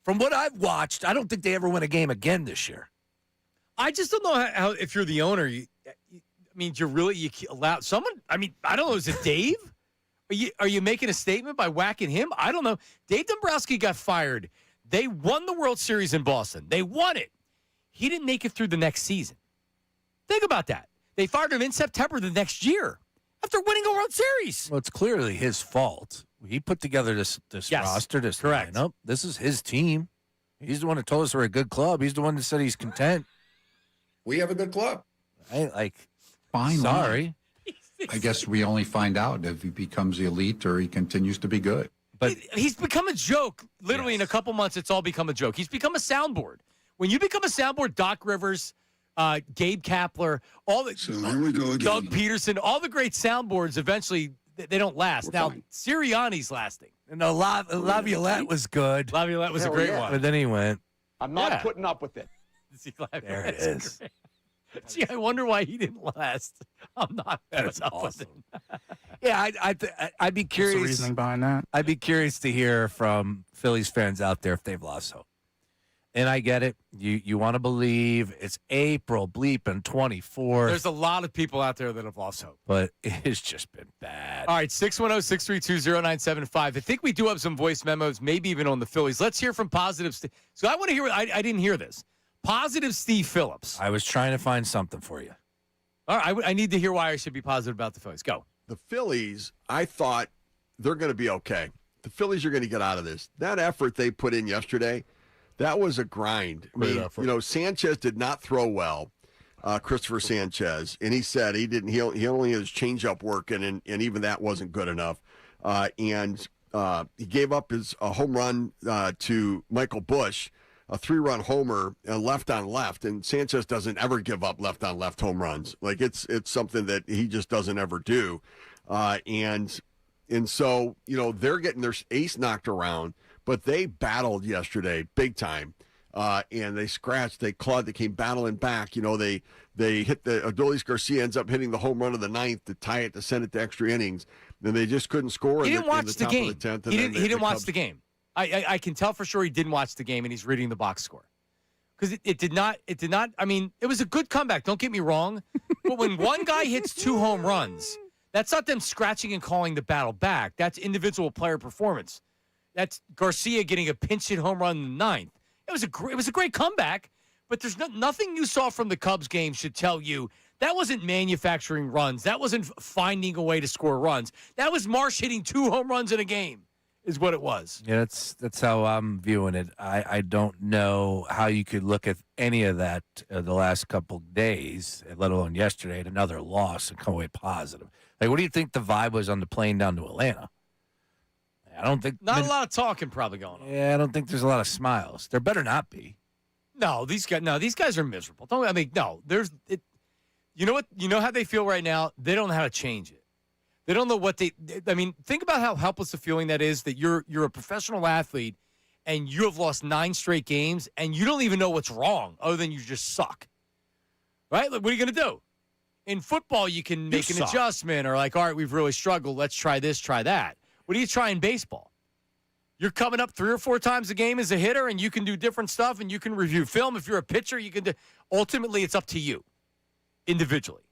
From what I've watched, I don't think they ever win a game again this year. I just don't know how if you're the owner, you allow someone. I mean, I don't know. Is it Dave? Are you making a statement by whacking him? I don't know. Dave Dombrowski got fired. They won the World Series in Boston. They won it. He didn't make it through the next season. Think about that. They fired him in September the next year after winning a World Series. Well, it's clearly his fault. He put together this Yes, roster, this correct. lineup. This is his team. He's the one that told us we're a good club. He's the one that said he's content. We have a good club. Fine. Sorry. I guess we only find out if he becomes elite or he continues to be good. But he's become a joke. Literally, in a couple months, it's all become a joke. He's become a soundboard. When you become a soundboard, Doc Rivers, Gabe Kapler, all the here we go again. Doug Peterson, all the great soundboards, eventually they don't last. Now, Sirianni's lasting. No, Laviolette was good. Laviolette was a great one. But then he went. I'm not putting up with it. There it is. Great. Gee, I wonder why he didn't last. I'm not putting up with it. Yeah, I'd be curious. What's the reasoning behind that? I'd be curious to hear from Phillies fans out there if they've lost hope. And I get it. You want to believe it's April bleeping 24th. There's a lot of people out there that have lost hope. But it's just been bad. All right, 610-632-0975. I think we do have some voice memos, maybe even on the Phillies. Let's hear from Positive Steve. So I want to hear, I didn't hear this. Positive Steve Phillips. I was trying to find something for you. All right, I need to hear why I should be positive about the Phillies. Go. The Phillies, I thought they're going to be okay. The Phillies are going to get out of this. That effort they put in yesterday, that was a grind. I mean, Sanchez did not throw well, Christopher Sanchez, and he said he didn't. He only has changeup working, and even that wasn't good enough. And he gave up his home run to Michael Busch, a 3-run homer, left on left, and Sanchez doesn't ever give up left on left home runs. Like it's something that he just doesn't ever do, and so they're getting their ace knocked around, but they battled yesterday big time, and they scratched, they clawed, they came battling back. They hit Adolis Garcia ends up hitting the home run of the 9th to tie it to send it to extra innings. Then they just couldn't score. He didn't watch the game. Of the 10th, he didn't watch the game. I can tell for sure he didn't watch the game, and he's reading the box score. Because it did not, I mean, it was a good comeback, don't get me wrong. But when one guy hits 2 home runs, that's not them scratching and calling the battle back. That's individual player performance. That's Garcia getting a pinch hit home run in the 9th. It was a great comeback, but there's nothing you saw from the Cubs game should tell you that wasn't manufacturing runs. That wasn't finding a way to score runs. That was Marsh hitting 2 home runs in a game. Is what it was. Yeah, that's how I'm viewing it. I don't know how you could look at any of that the last couple days, let alone yesterday, at another loss and come away positive. Like, what do you think the vibe was on the plane down to Atlanta? I don't think not a lot of talking probably going on. Yeah, I don't think there's a lot of smiles. There better not be. No, these guys are miserable. There's it. You know what? You know how they feel right now. They don't know how to change it. They don't know what think about how helpless a feeling that is, that you're a professional athlete and you have lost 9 straight games and you don't even know what's wrong other than you just suck. Right? Like, what are you going to do? In football, you can make an adjustment or like, all right, we've really struggled. Let's try this, try that. What do you try in baseball? You're coming up 3 or 4 times a game as a hitter and you can do different stuff and you can review film. If you're a pitcher, you can do. Ultimately, it's up to you individually.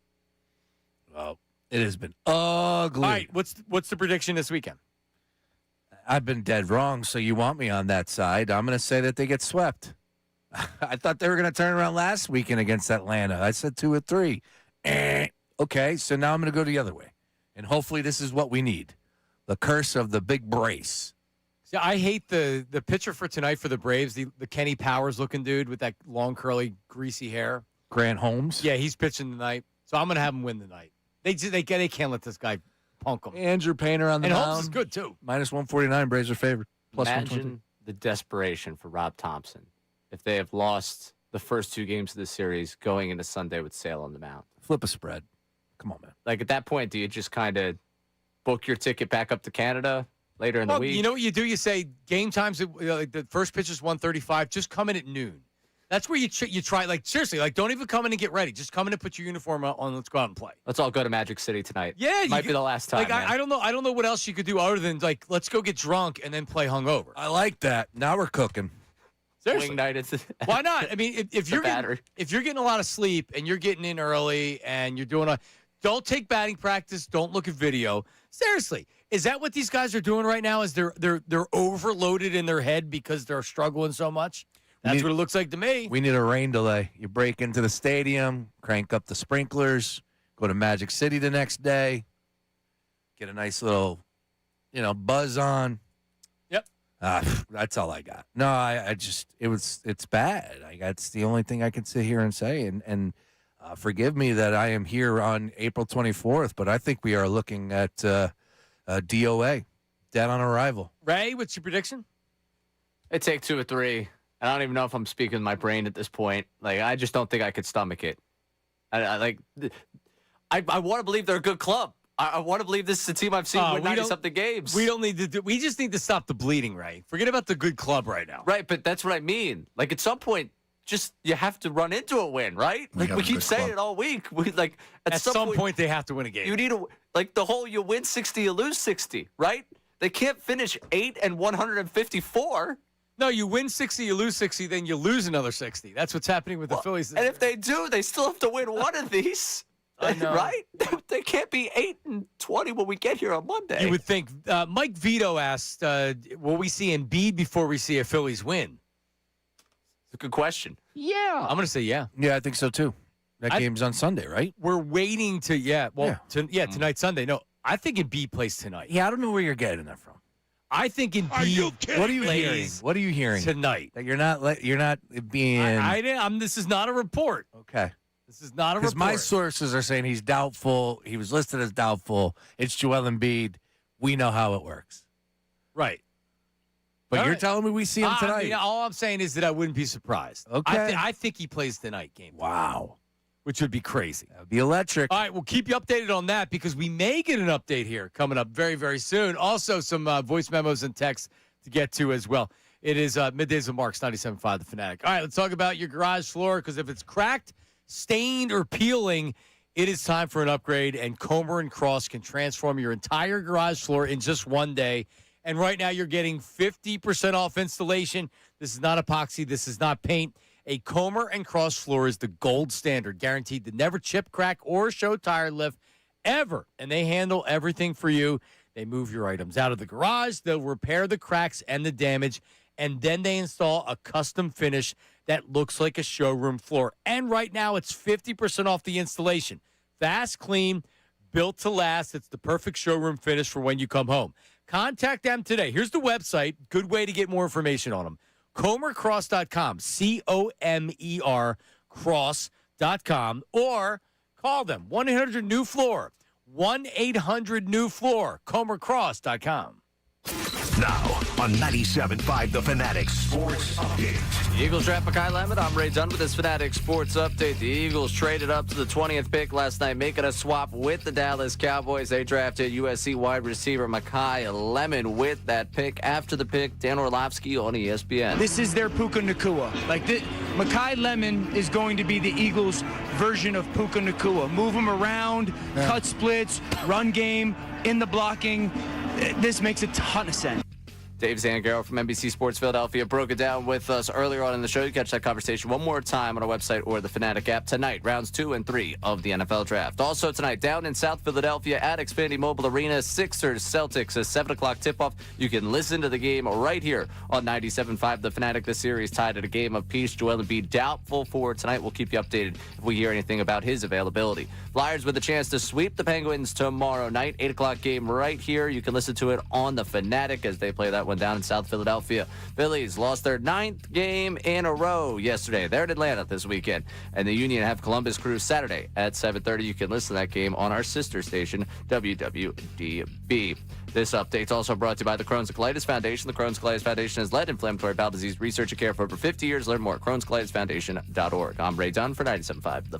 Well, it has been ugly. All right, what's the prediction this weekend? I've been dead wrong, so you want me on that side. I'm going to say that they get swept. I thought they were going to turn around last weekend against Atlanta. I said 2 or 3. Okay, so now I'm going to go the other way. And hopefully this is what we need. The curse of the big brace. See, I hate the pitcher for tonight for the Braves, the Kenny Powers-looking dude with that long, curly, greasy hair. Grant Holmes? Yeah, he's pitching tonight, so I'm going to have him win tonight. They can't let this guy punk them. Andrew Painter on the mound. And Holmes is good, too. Minus 149, Braves are favored. Plus Imagine the desperation for Rob Thompson if they have lost the first 2 games of the series going into Sunday with Sale on the mound. Flip a spread. Come on, man. Like, at that point, do you just kind of book your ticket back up to Canada later in the week? You know what you do? You say game times, like the first pitch is 1:35. Just come in at noon. That's where you try, like, seriously, like, don't even come in and get ready. Just come in and put your uniform on. Let's go out and play. Let's all go to Magic City tonight. Yeah. Might be the last time. Like, I don't know. I don't know what else you could do other than, like, let's go get drunk and then play hungover. I like that. Now we're cooking. Seriously. Wing night. Why not? I mean, if you're getting a lot of sleep and you're getting in early and you're doing don't take batting practice. Don't look at video. Seriously. Is that what these guys are doing right now? Is they're overloaded in their head because they're struggling so much? That's what it looks like to me. We need a rain delay. You break into the stadium, crank up the sprinklers, go to Magic City the next day, get a nice little buzz on. Yep. That's all I got. No, I just it's bad. That's the only thing I can sit here and say. And forgive me that I am here on April 24th, but I think we are looking at DOA, dead on arrival. Ray, what's your prediction? It take 2 or 3. I don't even know if I'm speaking my brain at this point. Like, I just don't think I could stomach it. I want to believe they're a good club. I want to believe this is a team I've seen win 90-something games. We don't need to we just need to stop the bleeding, Ray. Forget about the good club right now. Right, but that's what I mean. Like, at some point, just you have to run into a win, right? Like, we keep saying it all week. At some point they have to win a game. You need you win 60, you lose 60, right? They can't finish 8 and 154. No, you win 60, you lose 60, then you lose another 60. That's what's happening with the Phillies. And if they do, they still have to win one of these. I know. Right? They can't be 8 and 20 when we get here on Monday. You would think. Mike Vito asked, will we see Embiid before we see a Phillies win? It's a good question. Yeah. I'm going to say yeah. Yeah, I think so, too. That game's on Sunday, right? We're waiting to, tonight, Sunday. No, I think Embiid plays tonight. Yeah, I don't know where you're getting that from. I think Embiid What are you hearing? What are you hearing? Tonight. That you're not being... This is not a report. Okay. This is not a report. Because my sources are saying he's doubtful. He was listed as doubtful. It's Joel Embiid. We know how it works. Right. But you're telling me we see him tonight. All I'm saying is that I wouldn't be surprised. Okay. I think he plays tonight game. Wow. Which would be crazy. That would be electric. All right, we'll keep you updated on that because we may get an update here coming up very, very soon. Also, some voice memos and texts to get to as well. It is Middays with Marks, 97.5 The Fanatic. All right, let's talk about your garage floor because if it's cracked, stained, or peeling, it is time for an upgrade, and Comer & Cross can transform your entire garage floor in just one day. And right now, you're getting 50% off installation. This is not epoxy. This is not paint. A Comer & Cross floor is the gold standard, guaranteed to never chip, crack, or show tire lift ever. And they handle everything for you. They move your items out of the garage. They'll repair the cracks and the damage. And then they install a custom finish that looks like a showroom floor. And right now, it's 50% off the installation. Fast, clean, built to last. It's the perfect showroom finish for when you come home. Contact them today. Here's the website. Good way to get more information on them. ComerCross.com, COMER Cross.com, or call them 1-800-NEW-FLOOR, 1-800-NEW-FLOOR, ComerCross.com. Now on 97.5 The Fanatic Sports Update. The Eagles draft Makai Lemon. I'm Ray Dunn with this Fanatic Sports Update. The Eagles traded up to the 20th pick last night, making a swap with the Dallas Cowboys. They drafted USC wide receiver Makai Lemon with that pick. After the pick, Dan Orlovsky on ESPN. This is their Puka Nacua. Makai Lemon is going to be the Eagles' version of Puka Nacua. Move him around, cut splits, run game, in the blocking. This makes a ton of sense. Dave Zangaro from NBC Sports Philadelphia broke it down with us earlier on in the show. You can catch that conversation one more time on our website or the Fanatic app tonight, rounds 2 and 3 of the NFL Draft. Also tonight, down in South Philadelphia at Xfinity Mobile Arena, Sixers Celtics, a 7 o'clock tip-off. You can listen to the game right here on 97.5 The Fanatic. The series tied at a game apiece. Joel Embiid doubtful for tonight. We'll keep you updated if we hear anything about his availability. Flyers with a chance to sweep the Penguins tomorrow night, 8 o'clock game right here. You can listen to it on the Fanatic as they play that one down in South Philadelphia. Phillies lost their 9th game in a row yesterday. They're in Atlanta this weekend. And the Union have Columbus Crew Saturday at 7:30. You can listen to that game on our sister station, WWDB. This update's also brought to you by the Crohn's and Colitis Foundation. The Crohn's and Colitis Foundation has led inflammatory bowel disease research and care for over 50 years. Learn more at Crohn'sColitisFoundation.org. I'm Ray Dunn for 97.5 The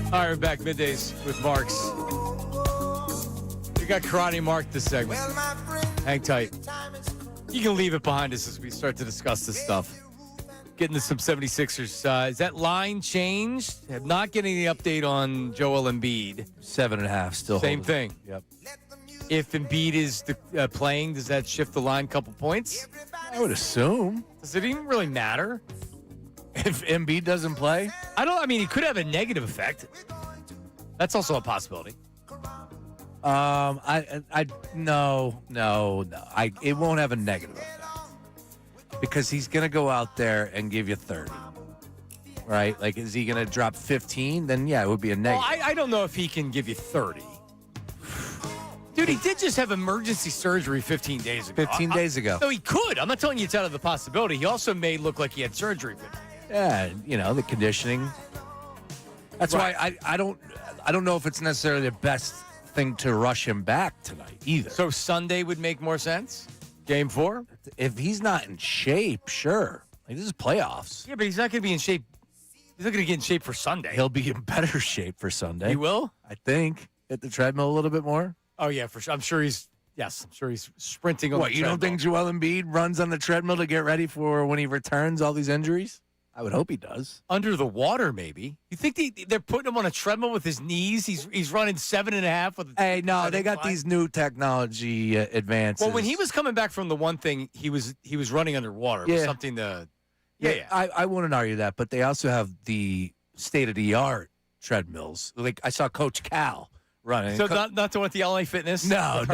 All right, we're back middays with Marks. We got Karate Mark this segment. Hang tight. You can leave it behind us as we start to discuss this stuff. Getting to some 76ers. Is that line changed? Have not getting the update on Joel Embiid. 7.5 still. Same holding. thing. Yep. If Embiid is playing, does that shift the line a couple points? I would assume. Does it even really matter? If Embiid doesn't play? I mean, it could have a negative effect. That's also a possibility. No. It won't have a negative effect. Because he's going to go out there and give you 30. Right? Like, is he going to drop 15? Then, yeah, it would be a negative. Well, I don't know if he can give you 30. Dude, he did just have emergency surgery 15 days ago. 15 days ago. No, he could. I'm not telling you it's out of the possibility. He also may look like he had surgery. Yeah, the conditioning. That's why I don't know if it's necessarily the best thing to rush him back tonight either. So Sunday would make more sense? Game 4? If he's not in shape, sure. Like, this is playoffs. Yeah, but he's not going to be in shape. He's not going to get in shape for Sunday. He'll be in better shape for Sunday. He will? I think. Hit the treadmill a little bit more. Oh, yeah, for sure. I'm sure he's sprinting on the treadmill. What, you don't think Joel Embiid runs on the treadmill to get ready for when he returns all these injuries? I would hope he does. Under the water, maybe. You think they're putting him on a treadmill with his knees? He's running 7.5 with. Hey, no, they got these new technology advances. Well, when he was coming back from the one thing, he was running underwater. It was something to. Yeah. I wouldn't argue that, but they also have the state of the art treadmills. Like I saw Coach Cal running. So not the one at the LA Fitness. No.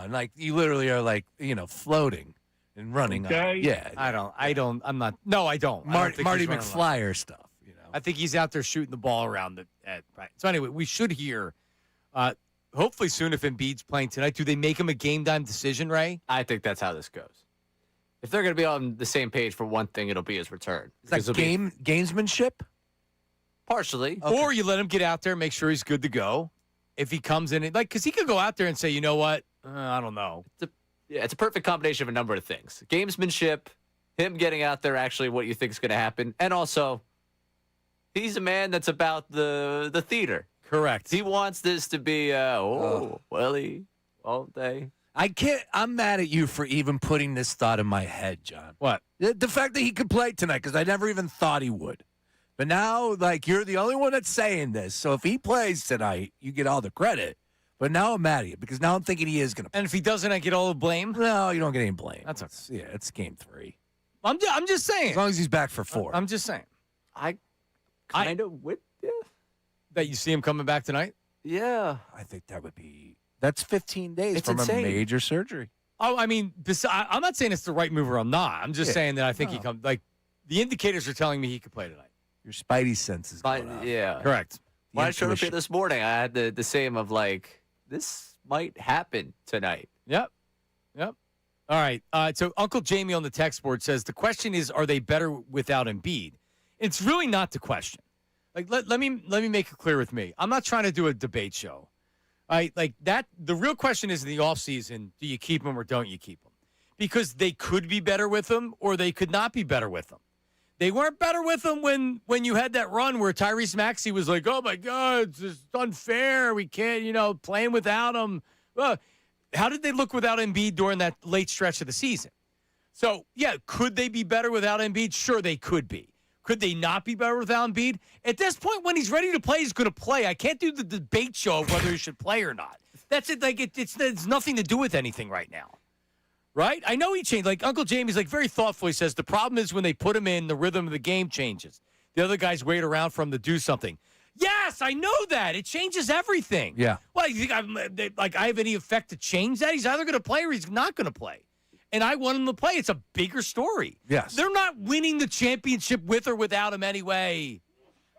Like you literally are like floating. And running. Yeah. I don't. I'm not. No, I don't. Marty McFlyer stuff. I think he's out there shooting the ball around right. So anyway, we should hear, hopefully soon if Embiid's playing tonight. Do they make him a game time decision, Ray? I think that's how this goes. If they're going to be on the same page for one thing, it'll be his return. Is that gamesmanship? Partially. Okay. Or you let him get out there, make sure he's good to go. If he comes in, because he could go out there and say, you know what? I don't know. It's a perfect combination of a number of things. Gamesmanship, him getting out there actually what you think is going to happen, and also he's a man that's about the theater. Correct. He wants this to be, Willie, all day. I'm mad at you for even putting this thought in my head, John. What? The fact that he could play tonight, because I never even thought he would. But now, you're the only one that's saying this. So if he plays tonight, you get all the credit. But now I'm mad at you because now I'm thinking he is going to play. And if he doesn't, I get all the blame? No, you don't get any blame. That's okay. It's game 3. I'm just saying. As long as he's back for 4. I'm just saying. I kind of with you. That you see him coming back tonight? Yeah. I think that's 15 days from insane. A major surgery. Oh, I mean, I'm not saying it's the right move or I'm not. I'm just saying that I think he comes. Like, the indicators are telling me he could play tonight. Your spidey senses. Yeah. Correct. When I showed up here this morning, I had the same of this might happen tonight. Yep. All right. So Uncle Jamie on the text board says the question is, are they better without Embiid? It's really not the question. Let me make it clear with me. I'm not trying to do a debate show. The real question is in the offseason, do you keep him or don't you keep him? Because they could be better with him or they could not be better with him. They weren't better with him when you had that run where Tyrese Maxey was like, oh, my God, it's just unfair. We can't, playing without him. Well, how did they look without Embiid during that late stretch of the season? So, yeah, could they be better without Embiid? Sure, they could be. Could they not be better without Embiid? At this point, when he's ready to play, he's going to play. I can't do the debate show of whether he should play or not. That's it. It's nothing to do with anything right now. Right? I know he changed. Uncle Jamie's very thoughtful. He says the problem is when they put him in, the rhythm of the game changes. The other guys wait around for him to do something. Yes, I know that. It changes everything. Yeah. Well, you think I have any effect to change that? He's either going to play or he's not going to play. And I want him to play. It's a bigger story. Yes. They're not winning the championship with or without him anyway.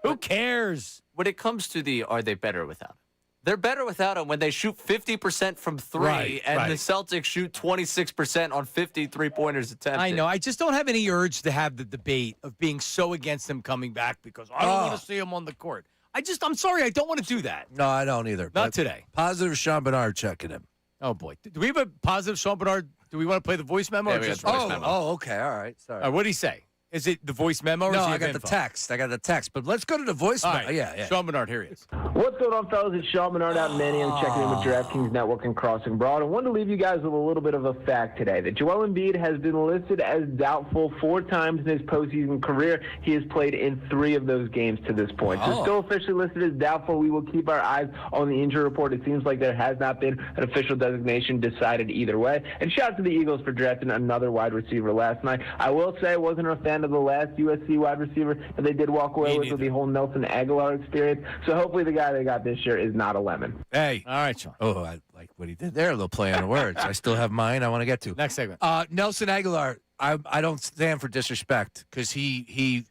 Who cares? When it comes to are they better without him? They're better without him when they shoot 50% from 3, and the Celtics shoot 26% on 50 3-pointers attempted. I know. I just don't have any urge to have the debate of being so against him coming back because I don't want to see him on the court. I'm sorry. I don't want to do that. No, I don't either. Not today. Positive Sean Bernard checking him. Oh, boy. Do we have a positive Sean Bernard? Do we want to play the voice memo? Yeah, or we just got the voice memo. Oh, okay. All right. Sorry. What did he say? Is it the voice memo? Or No, does he I have got info? the text. I got the text. But let's go to the voice All memo. right. Yeah. Sean Bernard, here he is. What's going on, fellas? It's Sean Bernard out in Manny. I'm checking in with DraftKings Network and Crossing Broad. I wanted to leave you guys with a little bit of a fact today that Joel Embiid has been listed as doubtful 4 times in his postseason career. He has played in 3 of those games to this point. So still officially listed as doubtful. We will keep our eyes on the injury report. It seems like there has not been an official designation decided either way. And shout out to the Eagles for drafting another wide receiver last night. I will say I wasn't a fan of the last USC wide receiver that they did walk away with the whole Nelson Aguilar experience. So hopefully the guy they got this year is not a lemon. Hey. All right, Sean. Oh, I like what he did there. A little play on the words. I still have mine I want to get to. Next segment. Nelson Aguilar, I don't stand for disrespect because he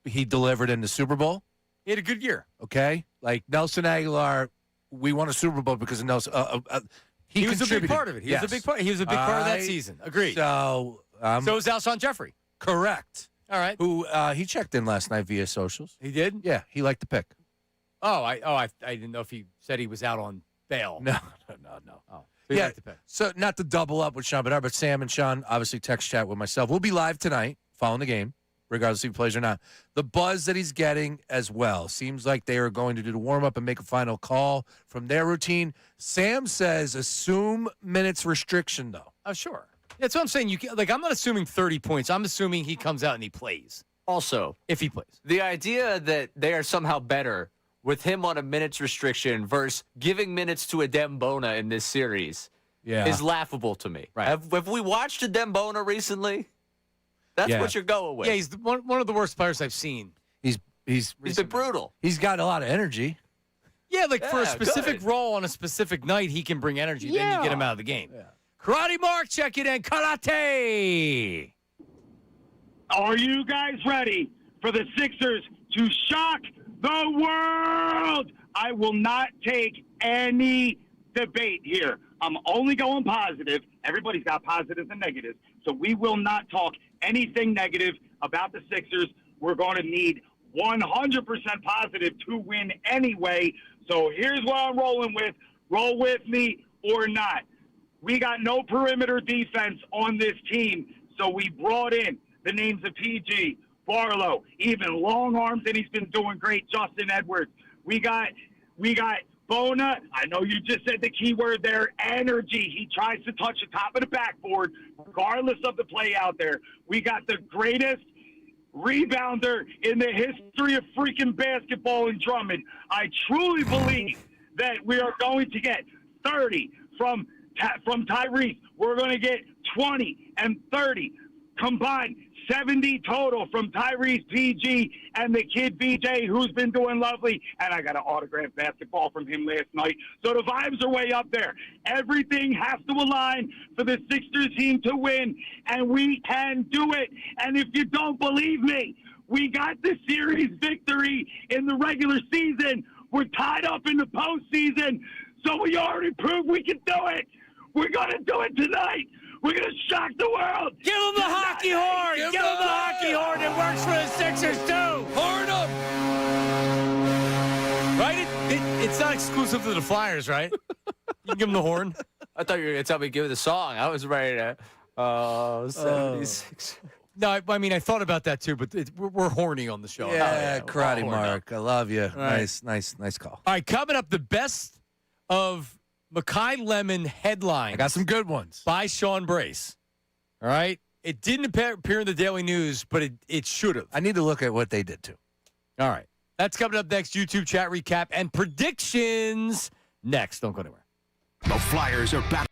delivered in the Super Bowl. He had a good year. Okay? Like Nelson Aguilar, we won a Super Bowl because of Nelson. He was a big contributed. part of it. He was a big part. He was a big part of that season. Agreed. So is Alshon Jeffrey. Correct. All right. Who he checked in last night via socials. He did? Yeah, he liked the pick. I didn't know if he said he was out on bail. No. Oh, so he Yeah. liked the pick. So not to double up with Sean Bernard, but Sam and Sean obviously text chat with myself. We'll be live tonight following the game, regardless if he plays or not. The buzz that he's getting as well seems like they are going to do the warm up and make a final call from their routine. Sam says assume minutes restriction though. Oh, sure. That's what I'm saying. I'm not assuming 30 points. I'm assuming he comes out and he plays. Also, if he plays. The idea that they are somehow better with him on a minutes restriction versus giving minutes to a Dembona in this series is laughable to me. Right. Have we watched a Dembona recently? That's what you're going with. Yeah, he's one of the worst players I've seen. He's been brutal. He's got a lot of energy. Yeah, for a specific good. role on a specific night, he can bring energy. Then you get him out of the game. Yeah. Karate Mark, check it in. Karate. Are you guys ready for the Sixers to shock the world? I will not take any debate here. I'm only going positive. Everybody's got positives and negatives. So we will not talk anything negative about the Sixers. We're going to need 100% positive to win anyway. So here's what I'm rolling with. Roll with me or not. We got no perimeter defense on this team, so we brought in the names of PG, Barlow, even long arms, and he's been doing great, Justin Edwards. We got Bona. I know you just said the key word there, energy. He tries to touch the top of the backboard, regardless of the play out there. We got the greatest rebounder in the history of freaking basketball in Drummond. I truly believe that we are going to get 30 from Tyrese. We're going to get 20 and 30 combined, 70 total from Tyrese, PG, and the kid BJ, who's been doing lovely. And I got an autographed basketball from him last night. So the vibes are way up there. Everything has to align for the Sixers team to win, and we can do it. And if you don't believe me, we got the series victory in the regular season. We're tied up in the postseason, so we already proved we can do it. We're going to do it tonight. We're going to shock the world. Give him the hockey horn. Give him the hockey horn. It works for the Sixers, too. Horn up. Right? It's not exclusive to the Flyers, right? You can give him the horn. I thought you were going to tell me to give it the song. I was ready to 76. No, I mean, I thought about that, too, but we're horny on the show. Yeah, Karate Mark. I love you. Right. Nice call. All right, coming up, the best of Makai Lemon headlines. I got some good ones. By Sean Brace. All right? It didn't appear in the Daily News, but it should have. I need to look at what they did, too. All right. That's coming up next. YouTube chat recap and predictions next. Don't go anywhere. The Flyers are back.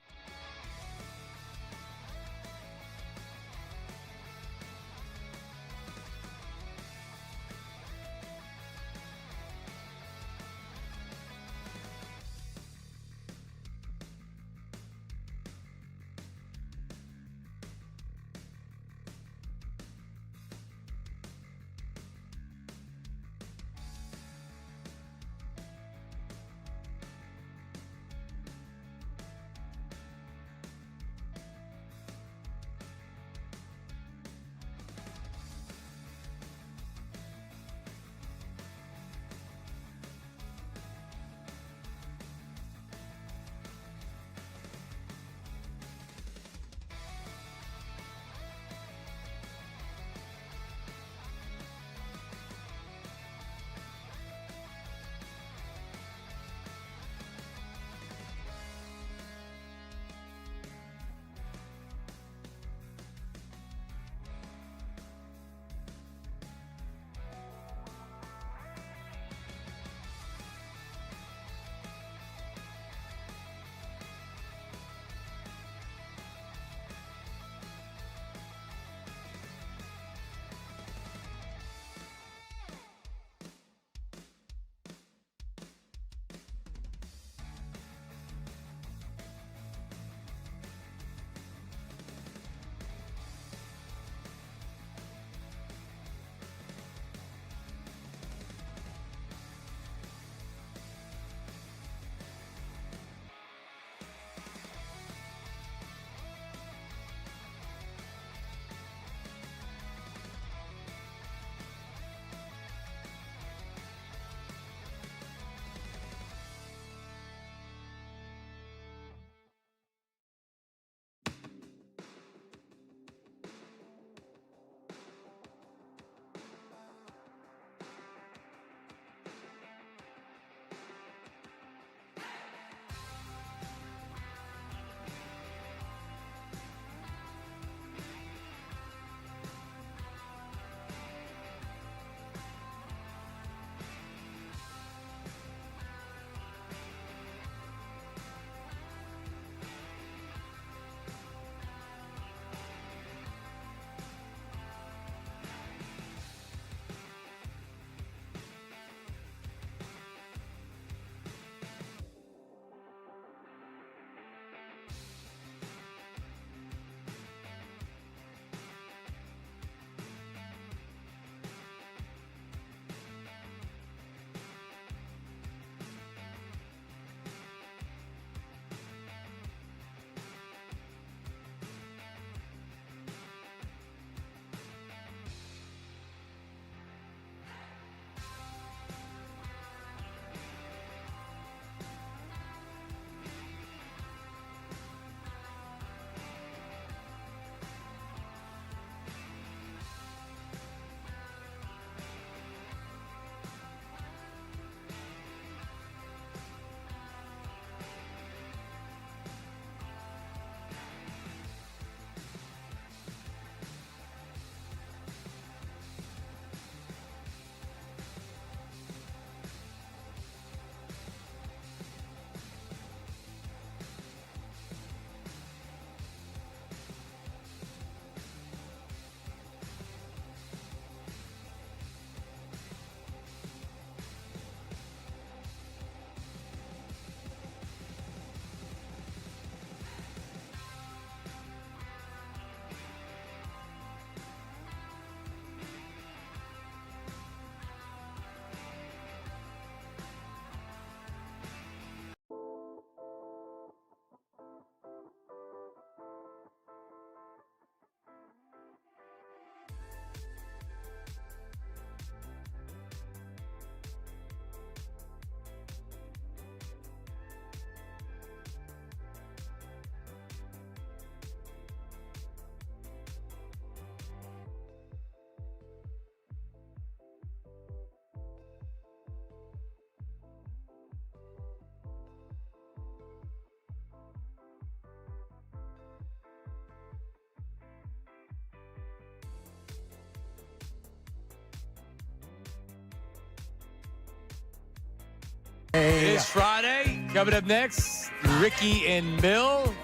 It is Friday. Coming up next, Ricky and Mill.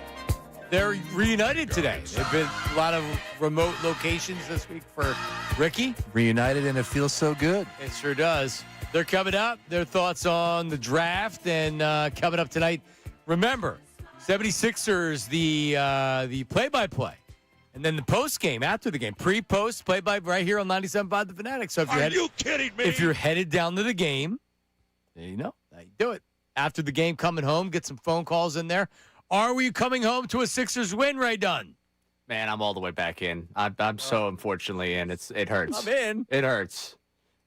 They're reunited today. They've been a lot of remote locations this week for Ricky. Reunited, and it feels so good. It sure does. They're coming up. Their thoughts on the draft and coming up tonight. Remember, 76ers, the play-by-play. And then the post game, after the game, pre-post, play-by right here on 97.5 The Fanatic. So if Are you kidding me? If you're headed down to the game, there you know. Now you do it. After the game, coming home, get some phone calls in there. Are we coming home to a Sixers win, Ray Dunn? Man, I'm all the way back in. I'm so unfortunately in. It hurts. I'm in. It hurts.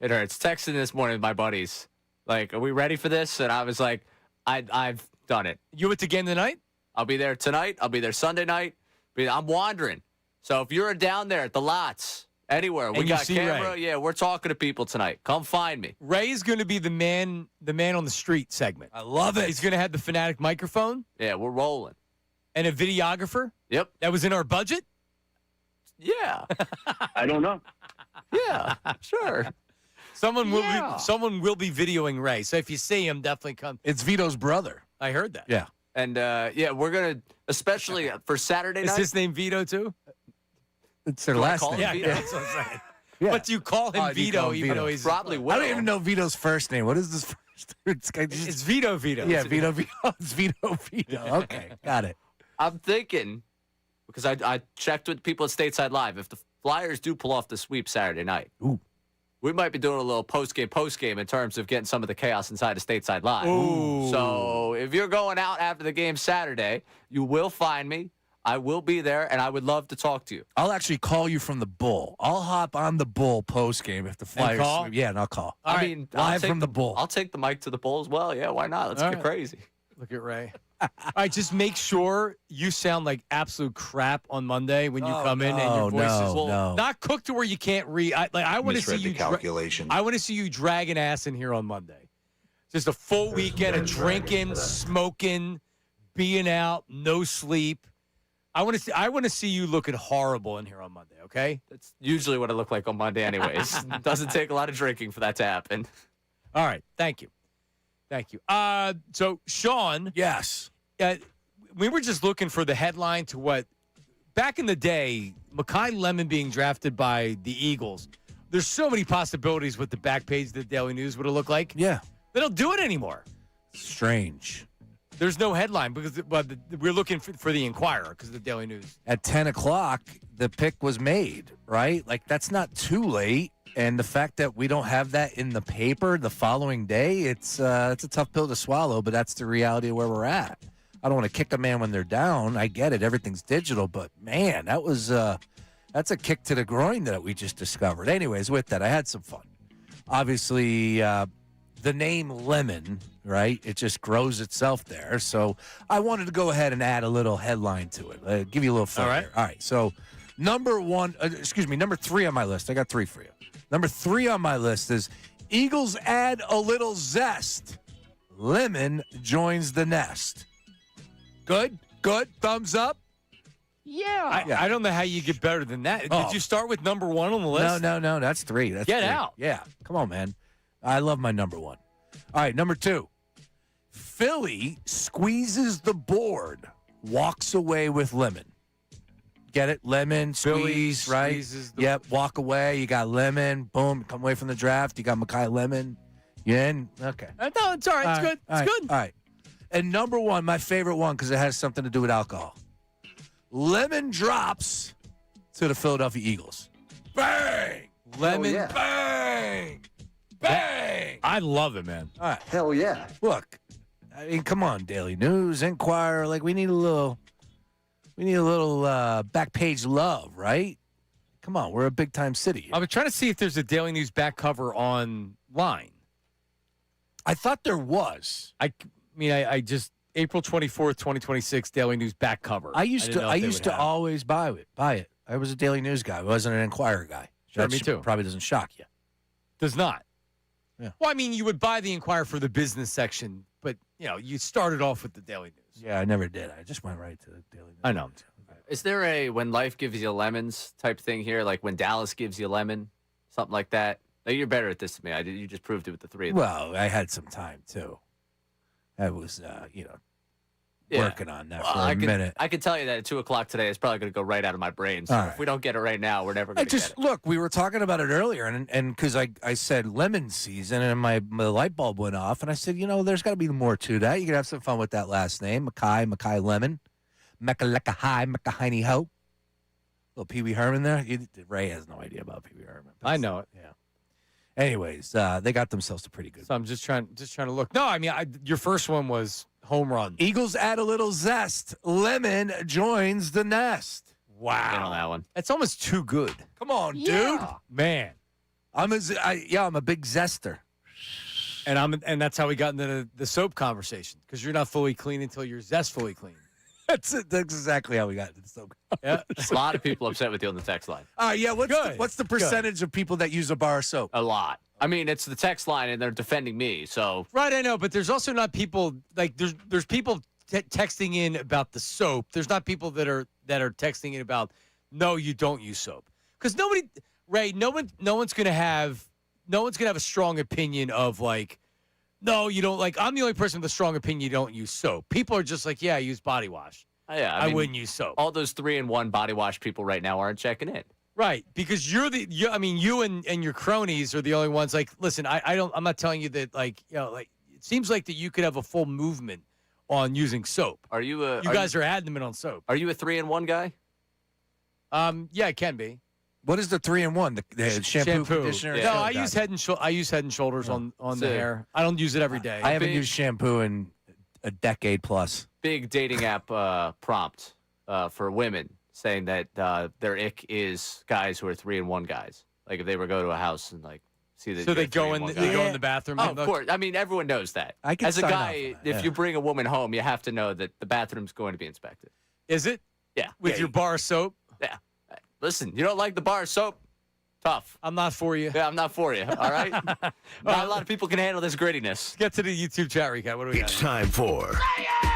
It hurts. Texting this morning with my buddies, like, are we ready for this? And I was like, I've done it. You at the game tonight? I'll be there tonight. I'll be there Sunday night. I'm wandering. So if you're down there at the lots, anywhere, we got camera. Ray. Yeah, we're talking to people tonight. Come find me. Ray is going to be the man on the street segment. I love it. He's going to have the Fanatic microphone. Yeah, we're rolling. And a videographer. Yep. That was in our budget? Yeah. I don't know. Yeah, sure. Someone will be videoing Ray. So if you see him, definitely come. It's Vito's brother. I heard that. Yeah. And, we're going to, especially for Saturday night. Is his name Vito, too? It's their Do I last call name. him Vito? That's what I'm saying. Yeah. But you call him Oh, you Vito, call him even Vito. though he's Probably will. I don't even know Vito's first name. What is his first name? It's Vito. Yeah, Vito. It's Vito. Okay, got it. I'm thinking, because I checked with people at Stateside Live, if the Flyers do pull off the sweep Saturday night, we might be doing a little post-game in terms of getting some of the chaos inside of Stateside Live. Ooh. So if you're going out after the game Saturday, you will find me. I will be there, and I would love to talk to you. I'll actually call you from the Bull. I'll hop on the Bull post game if the Flyers call? sweep. Yeah, and I'll call. All I right. mean, I'll Live take from the Bull. I'll take the mic to the Bull as well. Yeah, why not? Let's All get right. crazy. Look at Ray. All right, just make sure you sound like absolute crap on Monday when you come in and your voice is not cooked to where you can't read. I want to see you calculation. I want to see you dragging ass in here on Monday. Just a full weekend of drinking, smoking, being out, no sleep. I want to see you looking horrible in here on Monday. Okay. That's usually what I look like on Monday, anyways. Doesn't take a lot of drinking for that to happen. All right. Thank you. So Sean. Yes. We were just looking for the headline to what back in the day, Makai Lemon being drafted by the Eagles. There's so many possibilities with the back page of the Daily News would have looked like. Yeah. They don't do it anymore. Strange. There's no headline because we're looking for the Inquirer because of the Daily News. At 10 o'clock, the pick was made, right? Like, that's not too late. And the fact that we don't have that in the paper the following day, it's a tough pill to swallow, but that's the reality of where we're at. I don't want to kick a man when they're down. I get it. Everything's digital. But, man, that's a kick to the groin that we just discovered. Anyways, with that, I had some fun. Obviously, the name Lemon, right? It just grows itself there. So I wanted to go ahead and add a little headline to it. Give you a little fun. All right. Here. All right. So number 3 on my list. I got 3 for you. Number 3 on my list is Eagles add a little zest. Lemon joins the nest. Good. Thumbs up. Yeah. I don't know how you get better than that. Did you start with number 1 on the list? No. That's 3. That's Get 3. out. Yeah. Come on, man. I love my number 1. All right, number 2. Philly squeezes the board, walks away with Lemon. Get it? Lemon, squeeze, right? Yep, walk away. You got Lemon. Boom, come away from the draft. You got Makai Lemon. You in? Okay. No, it's all right. It's good. It's good. All right. And number 1, my favorite one, because it has something to do with alcohol. Lemon drops to the Philadelphia Eagles. Bang! Lemon. Bang! Bang! I love it, man. All right. Hell yeah. Look, I mean, come on, Daily News, Inquirer. Like, we need a little back page love, right? Come on, we're a big time city. I was trying to see if there's a Daily News back cover online. I thought there was. I just April 24th, 2026 Daily News back cover. I used to always buy it. I was a Daily News guy. I wasn't an Inquirer guy. Sure, That me too. Probably doesn't shock you. Does not. Yeah. Well, I mean, you would buy the Inquirer for the business section, but you started off with the Daily News. Yeah, I never did. I just went right to the Daily News. I know. Is there a when life gives you lemons type thing here, like when Dallas gives you lemon, something like that? Like, you're better at this than me. You just proved it with the 3 of them. Well, I had some time too. I was, working on that for a minute. I can tell you that at 2 o'clock today, it's probably going to go right out of my brain. So if we don't get it right now, we're never going to get it. Look, we were talking about it earlier, and because I said lemon season, and my light bulb went off, and I said, there's got to be more to that. You can have some fun with that last name, Makai Lemon, Mecca-lecca-hi, Mecca-hiney-ho. Little Pee Wee Herman there. Ray has no idea about Pee Wee Herman. I know it. Yeah. Anyways, they got themselves a pretty good. So I'm just trying to look. No, I mean, your first one was home run. Eagles add a little zest. Lemon joins the nest. Wow. On that one. That's almost too good. Come on, dude. Man. I'm a big zester. And that's how we got into the soap conversation, because you're not fully clean until you're zestfully clean. That's exactly how we got into the soap. Yeah. A lot of people upset with you on the text line. What's the percentage of people that use a bar of soap? A lot. I mean, it's the text line, and they're defending me. So right, I know, but there's also not people like there's people texting in about the soap. There's not people that are texting in about no, you don't use soap, because no one's gonna have a strong opinion of like, no, you don't. Like, I'm the only person with a strong opinion you don't use soap. People are just like, yeah, I use body wash. Yeah, I wouldn't use soap. All those 3-in-1 body wash people right now aren't checking in. Right, because you and your cronies are the only ones. Like, listen, I'm not telling you that. Like, it seems like that you could have a full movement on using soap. Are you? You guys are adamant on soap. Are you a 3-in-1 guy? Yeah, it can be. What is the 3-in-1? The shampoo, conditioner. Yeah. No, I use Head and Shoulders on the hair. I don't use it every day. I haven't used shampoo in a decade plus. Big dating app prompt for women saying that their ick is guys who are 3-in-1 guys. Like if they were go to a house and like see that. So they go in the bathroom. Oh, of course. I mean, everyone knows that. As a guy, if you bring a woman home, you have to know that the bathroom's going to be inspected. Is it? Yeah. With your bar of soap. Yeah. Listen, you don't like the bar of soap? Tough. I'm not for you. Yeah, I'm not for you. All right? Not a lot of people can handle this grittiness. Let's get to the YouTube chat recap. What do we got? It's time for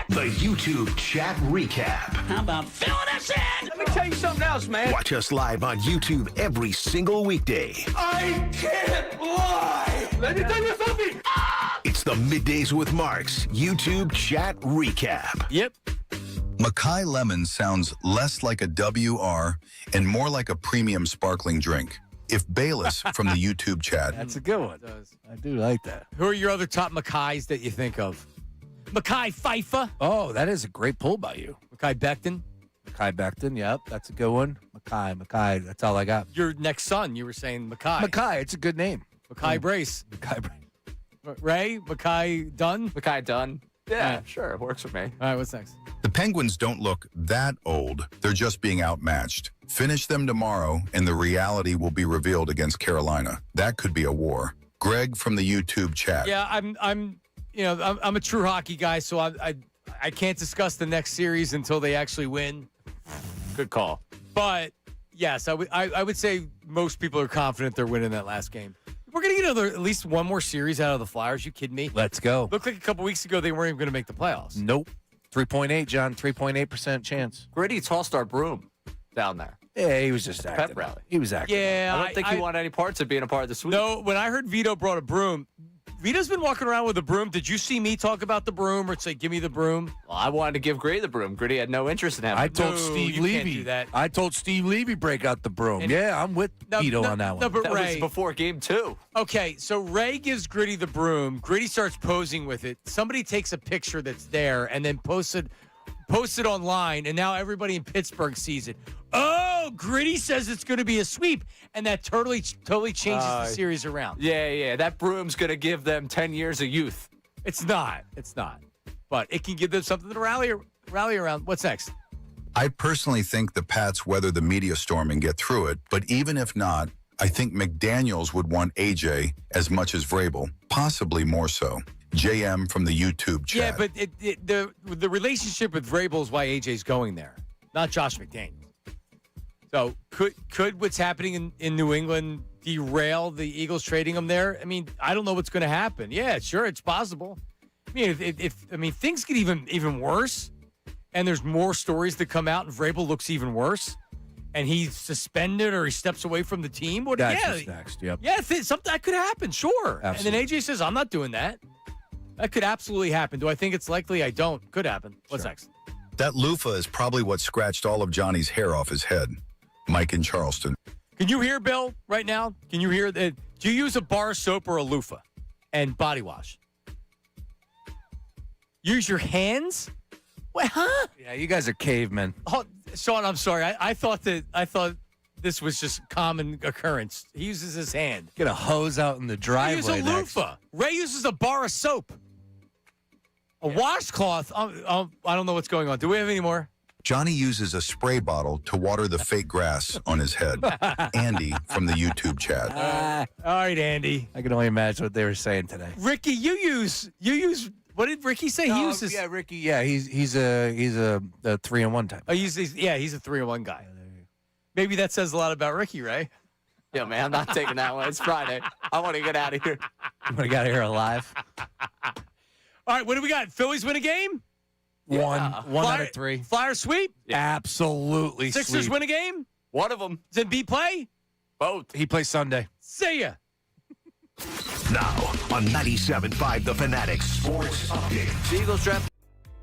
the YouTube chat recap. How about filling us in? Let me tell you something else, man. Watch us live on YouTube every single weekday. I can't lie. Let me tell you something. It's the Middays with Marks YouTube chat recap. Yep. Makai Lemon sounds less like a WR and more like a premium sparkling drink. If Bayless from the YouTube chat. That's a good one. I do like that. Who are your other top Makais that you think of? Makai Pfeiffer. Oh, that is a great pull by you. Makai Becton. Makai Becton, yep. That's a good one. Makai. That's all I got. Your next son, you were saying Makai. Makai, it's a good name. Makai Brace. Makai Brace. Ray? Makai Dunn? Makai Dunn. Yeah, sure. It works for me. All right, what's next? The Penguins don't look that old. They're just being outmatched. Finish them tomorrow, and the reality will be revealed against Carolina. That could be a war. Greg from the YouTube chat. Yeah, I'm a true hockey guy, so I can't discuss the next series until they actually win. Good call. But yes, I would say most people are confident they're winning that last game. We're going to get at least one more series out of the Flyers. You kidding me? Let's go. Looked like a couple weeks ago they weren't even going to make the playoffs. Nope. 3.8, John. 3.8% chance. Gritty tossed our broom down there. Yeah, he was just acting. Pep rally. He was acting. Yeah. I don't think he wanted any parts of being a part of the sweep. No, when I heard Vito brought a broom, Vito's been walking around with a broom. Did you see me talk about the broom or say, give me the broom? Well, I wanted to give Gritty the broom. Gritty had no interest in having I the broom. told Steve you Levy. can't do that. I told Steve Levy break out the broom. Yeah, I'm with Vito on that one. No, but That Ray, was before game 2. Okay, so Ray gives Gritty the broom. Gritty starts posing with it. Somebody takes a picture that's there and then posts it online, and now everybody in Pittsburgh sees it. Oh, Gritty says it's going to be a sweep, and that totally changes the series around. Yeah. That broom's going to give them 10 years of youth. It's not. But it can give them something to rally around. What's next? I personally think the Pats weather the media storm and get through it, but even if not, I think McDaniels would want AJ as much as Vrabel, possibly more so. JM from the YouTube chat. Yeah, but the relationship with Vrabel is why AJ's going there, not Josh McDaniels. So could what's happening in New England derail the Eagles trading him there? I mean, I don't know what's going to happen. Yeah, sure, it's possible. I mean, if things get even worse, and there's more stories that come out, and Vrabel looks even worse, and he's suspended or he steps away from the team. That's what's next. Yep. Yeah, something that could happen. Sure. Absolutely. And then AJ says, "I'm not doing that." That could absolutely happen. Do I think it's likely? I don't. Could happen. What's next? That loofah is probably what scratched all of Johnny's hair off his head. Mike in Charleston. Can you hear Bill right now? Can you hear that? Do you use a bar soap or a loofah and body wash? Use your hands? What, huh? Yeah, you guys are cavemen. Oh, Sean, I'm sorry. I thought this was just common occurrence. He uses his hand. Get a hose out in the driveway. He uses a loofah. Ray uses a bar of soap. A washcloth. I don't know what's going on. Do we have any more? Johnny uses a spray bottle to water the fake grass on his head. Andy from the YouTube chat. All right, Andy. I can only imagine what they were saying today. Ricky, you use. What did Ricky say? He uses. Yeah, Ricky. Yeah, he's a 3-in-1 type. Oh, he's a 3-in-1 guy. Maybe that says a lot about Ricky, Ray. Yeah, man, I'm not taking that one. It's Friday. I want to get out of here. I want to get out of here alive. All right, what do we got? Phillies win a game? One out of 3. Flyer sweep? Yeah. Absolutely. Sixers sweep. win a game? One of them. Does Embiid play? Both. He plays Sunday. See ya. Now on 97.5 The Fanatic Sports Update. The Eagles draft